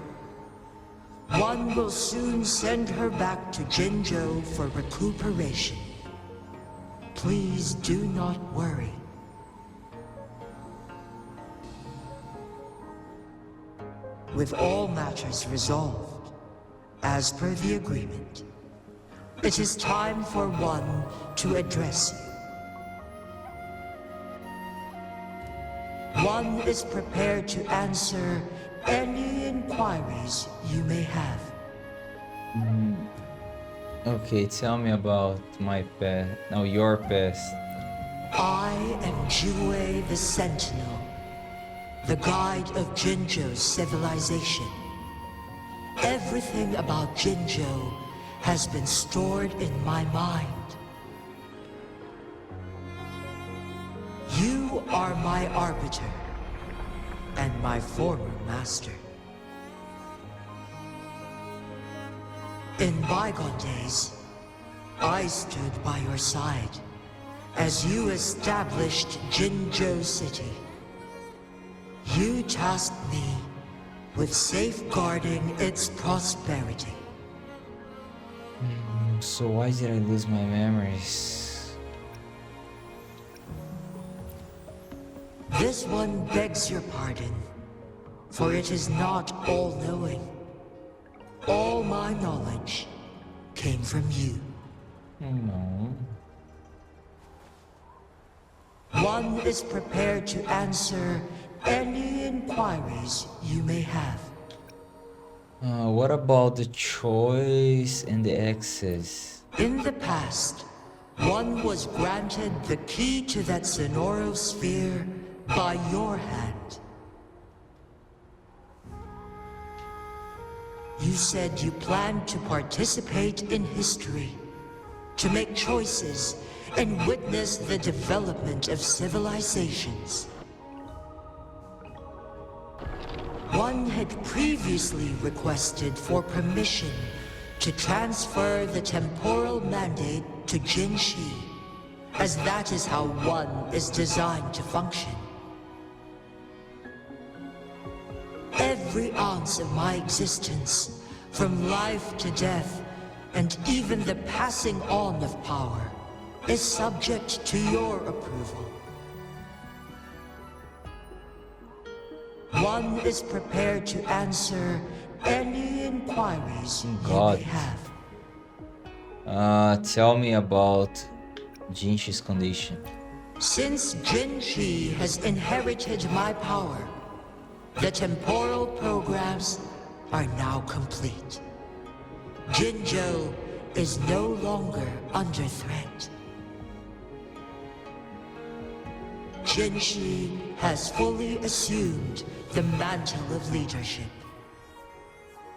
One will soon send her back to Jinzhou for recuperation. Please do not worry. With all matters resolved, as per the agreement, it is time for one to address you. One is prepared to answer any inquiries you may have. Okay, tell me about my past. No, your past. I am Jue the Sentinel, the guide of Jinzhou's civilization. Everything about Jinzhou has been stored in my mind. You are my arbiter, and my former master. In bygone days, I stood by your side as you established Jinzhou City. You tasked me with safeguarding its prosperity. So why did I lose my memories? This one begs your pardon, for it is not all-knowing. All my knowledge came from you. No. One is prepared to answer any inquiries you may have. What about the choice and the access? In the past, one was granted the key to that Sonoro sphere by your hand. You said you planned to participate in history, to make choices and witness the development of civilizations. One had previously requested for permission to transfer the temporal mandate to Jinshi, as that is how one is designed to function. Every ounce of my existence, from life to death, and even the passing on of power, is subject to your approval. One is prepared to answer any inquiries you may have. Tell me about Jinshi's condition. Since Jinshi has inherited my power, the temporal programs are now complete. Jinzhou is no longer under threat. Jinshi has fully assumed the mantle of leadership.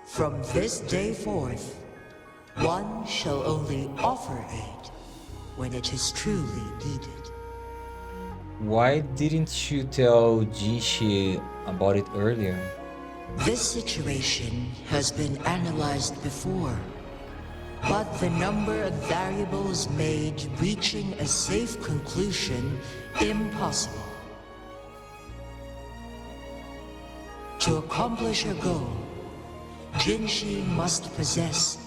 From this day forth, one shall only offer aid when it is truly needed. Why didn't you tell Jinshi about it earlier? This situation has been analyzed before, but the number of variables made reaching a safe conclusion impossible. To accomplish her goal, Jinshi must possess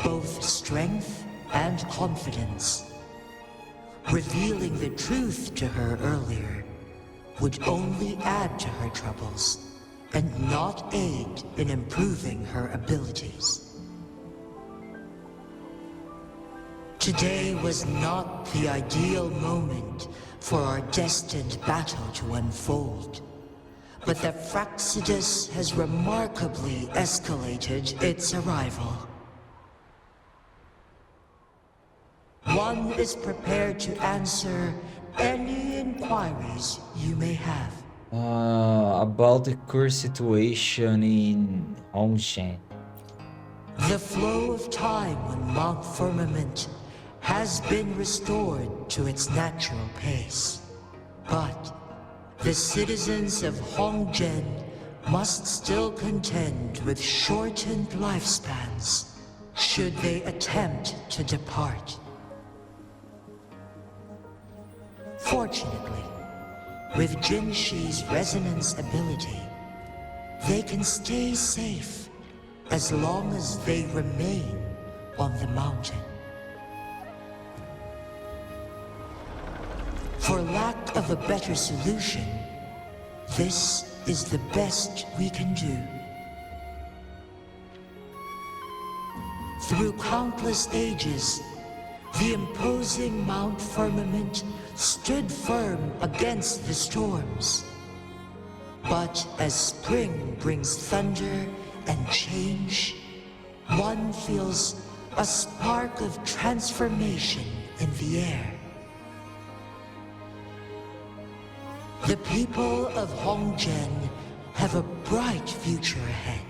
both strength and confidence. Revealing the truth to her earlier would only add to her troubles and not aid in improving her abilities. Today was not the ideal moment for our destined battle to unfold, but the Fraxidus has remarkably escalated its arrival. One is prepared to answer any inquiries you may have. About the current situation in Hongshan. The flow of time on Mount Firmament has been restored to its natural pace. But the citizens of Hongzhen must still contend with shortened lifespans should they attempt to depart. Fortunately, with Jinshi's resonance ability, they can stay safe as long as they remain on the mountain. For lack of a better solution, this is the best we can do. Through countless ages, the imposing Mount Firmament stood firm against the storms. But as spring brings thunder and change, one feels a spark of transformation in the air. The people of Hongzhen have a bright future ahead.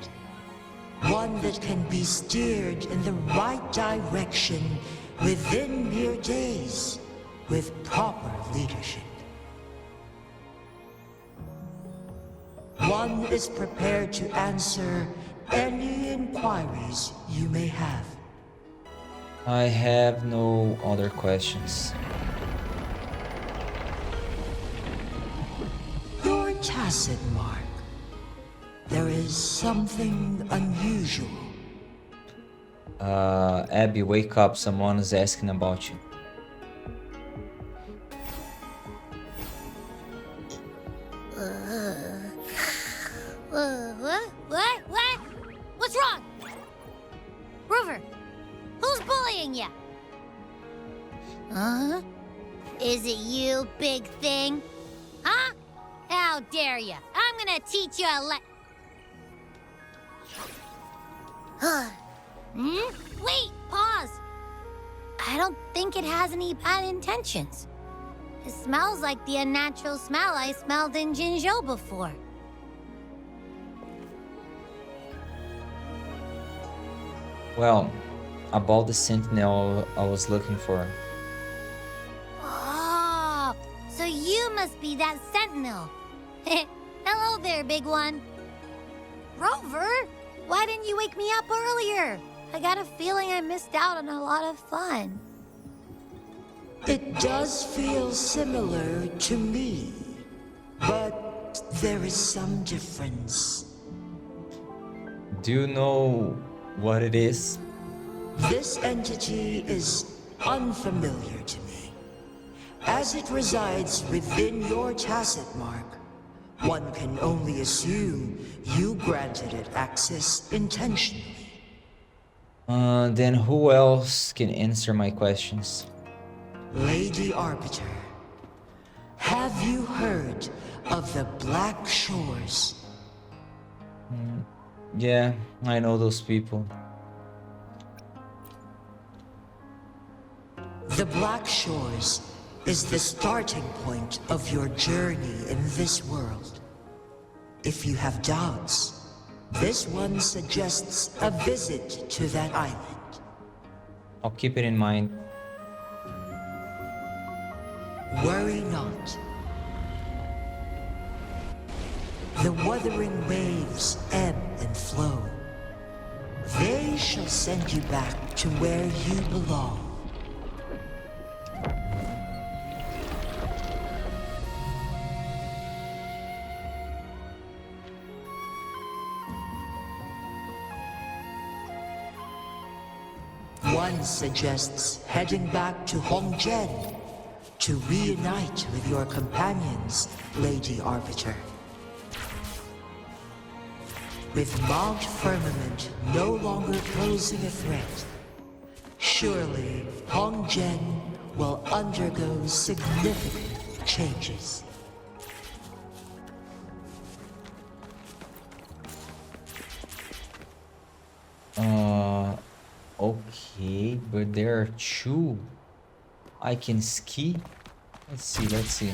One that can be steered in the right direction within mere days with proper leadership. One is prepared to answer any inquiries you may have. I have no other questions. You're tacit, Mark. There is something unusual. Abby, wake up. Someone is asking about you. What? What's wrong? Rover, who's bullying you? Huh? Is it you, big thing? Huh? How dare you? I'm gonna teach you a Wait, pause. I don't think it has any bad intentions. It smells like the unnatural smell I smelled in Jinzhou before. Well, about the sentinel I was looking for. Oh, so you must be that sentinel. Hello there, big one. Rover, why didn't you wake me up earlier? I got a feeling I missed out on a lot of fun. It does feel similar to me, but there is some difference. Do you know what it is? This entity is unfamiliar to me. As it resides within your tacit mark, one can only assume you granted it access intentionally. Then who else can answer my questions? Lady Arbiter, have you heard of the Black Shores? Yeah, I know those people. The Black Shores is the starting point of your journey in this world. If you have doubts, this one suggests a visit to that island. I'll keep it in mind. Worry not. The wuthering waves ebb and flow. They shall send you back to where you belong. One suggests heading back to Hongzhen to reunite with your companions, Lady Arbiter. With Mount Firmament no longer posing a threat, surely Hongzhen will undergo significant changes. Okay, but there are two. I can ski. Let's see.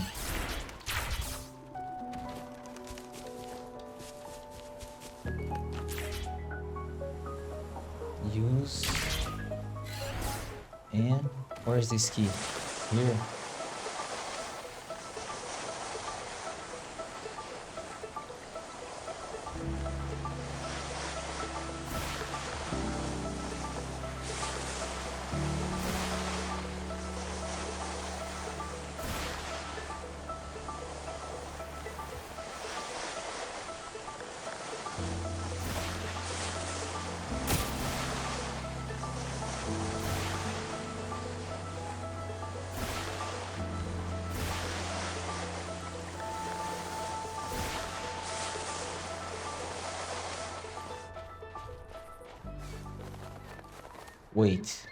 Use. And where's the ski? Here. Wait.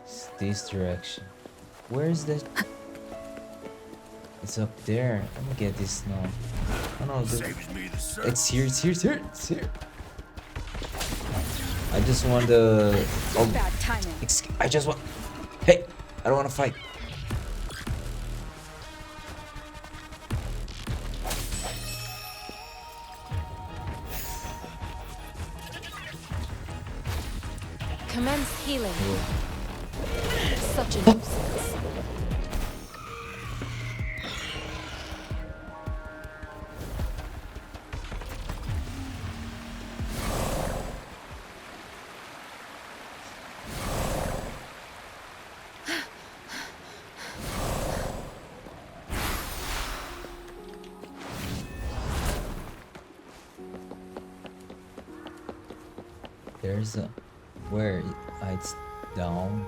It's this direction. Where is that? It's up there. Let me get this now. Oh no, it's here. I just want the. Oh, Bad timing. I just want. Hey, I don't want to fight. Commence healing. Such a nuisance. There's a. Where it's down.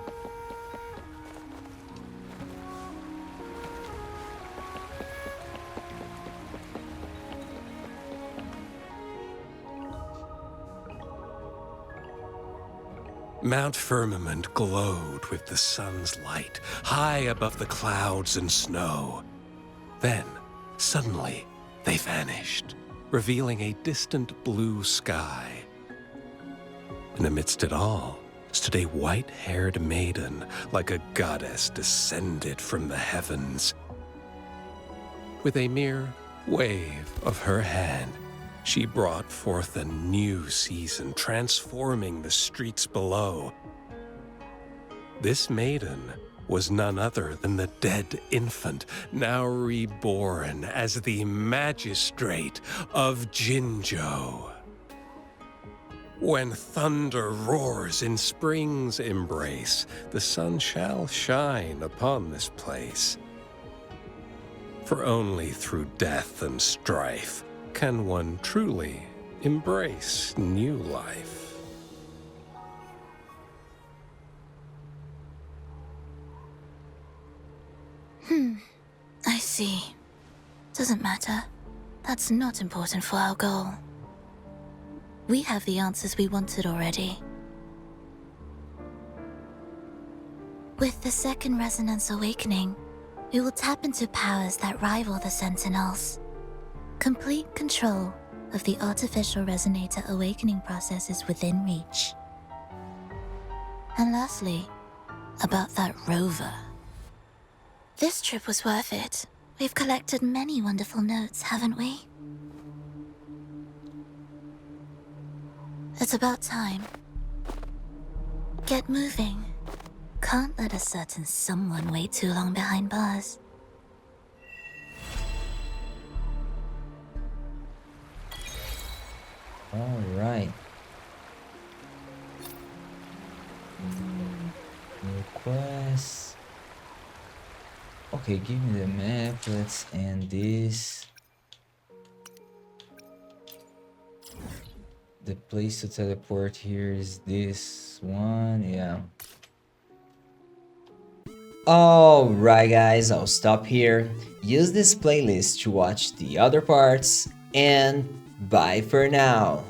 Mount Firmament glowed with the sun's light, high above the clouds and snow. Then, suddenly, they vanished, revealing a distant blue sky. And amidst it all stood a white-haired maiden, like a goddess descended from the heavens. With a mere wave of her hand, she brought forth a new season, transforming the streets below. This maiden was none other than the dead infant, now reborn as the magistrate of Jinzhou. When thunder roars in spring's embrace, the sun shall shine upon this place. For only through death and strife can one truly embrace new life. I see. Doesn't matter. That's not important for our goal. We have the answers we wanted already. With the second resonance awakening, we will tap into powers that rival the Sentinels. Complete control of the artificial resonator awakening process is within reach. And lastly, about that rover. This trip was worth it. We've collected many wonderful notes, haven't we? It's about time. Get moving. Can't let a certain someone wait too long behind bars. All right. New quest. Okay, give me the map. Let's end this. The place to teleport here is this one. Yeah. Alright guys, I'll stop here. Use this playlist to watch the other parts, and bye for now.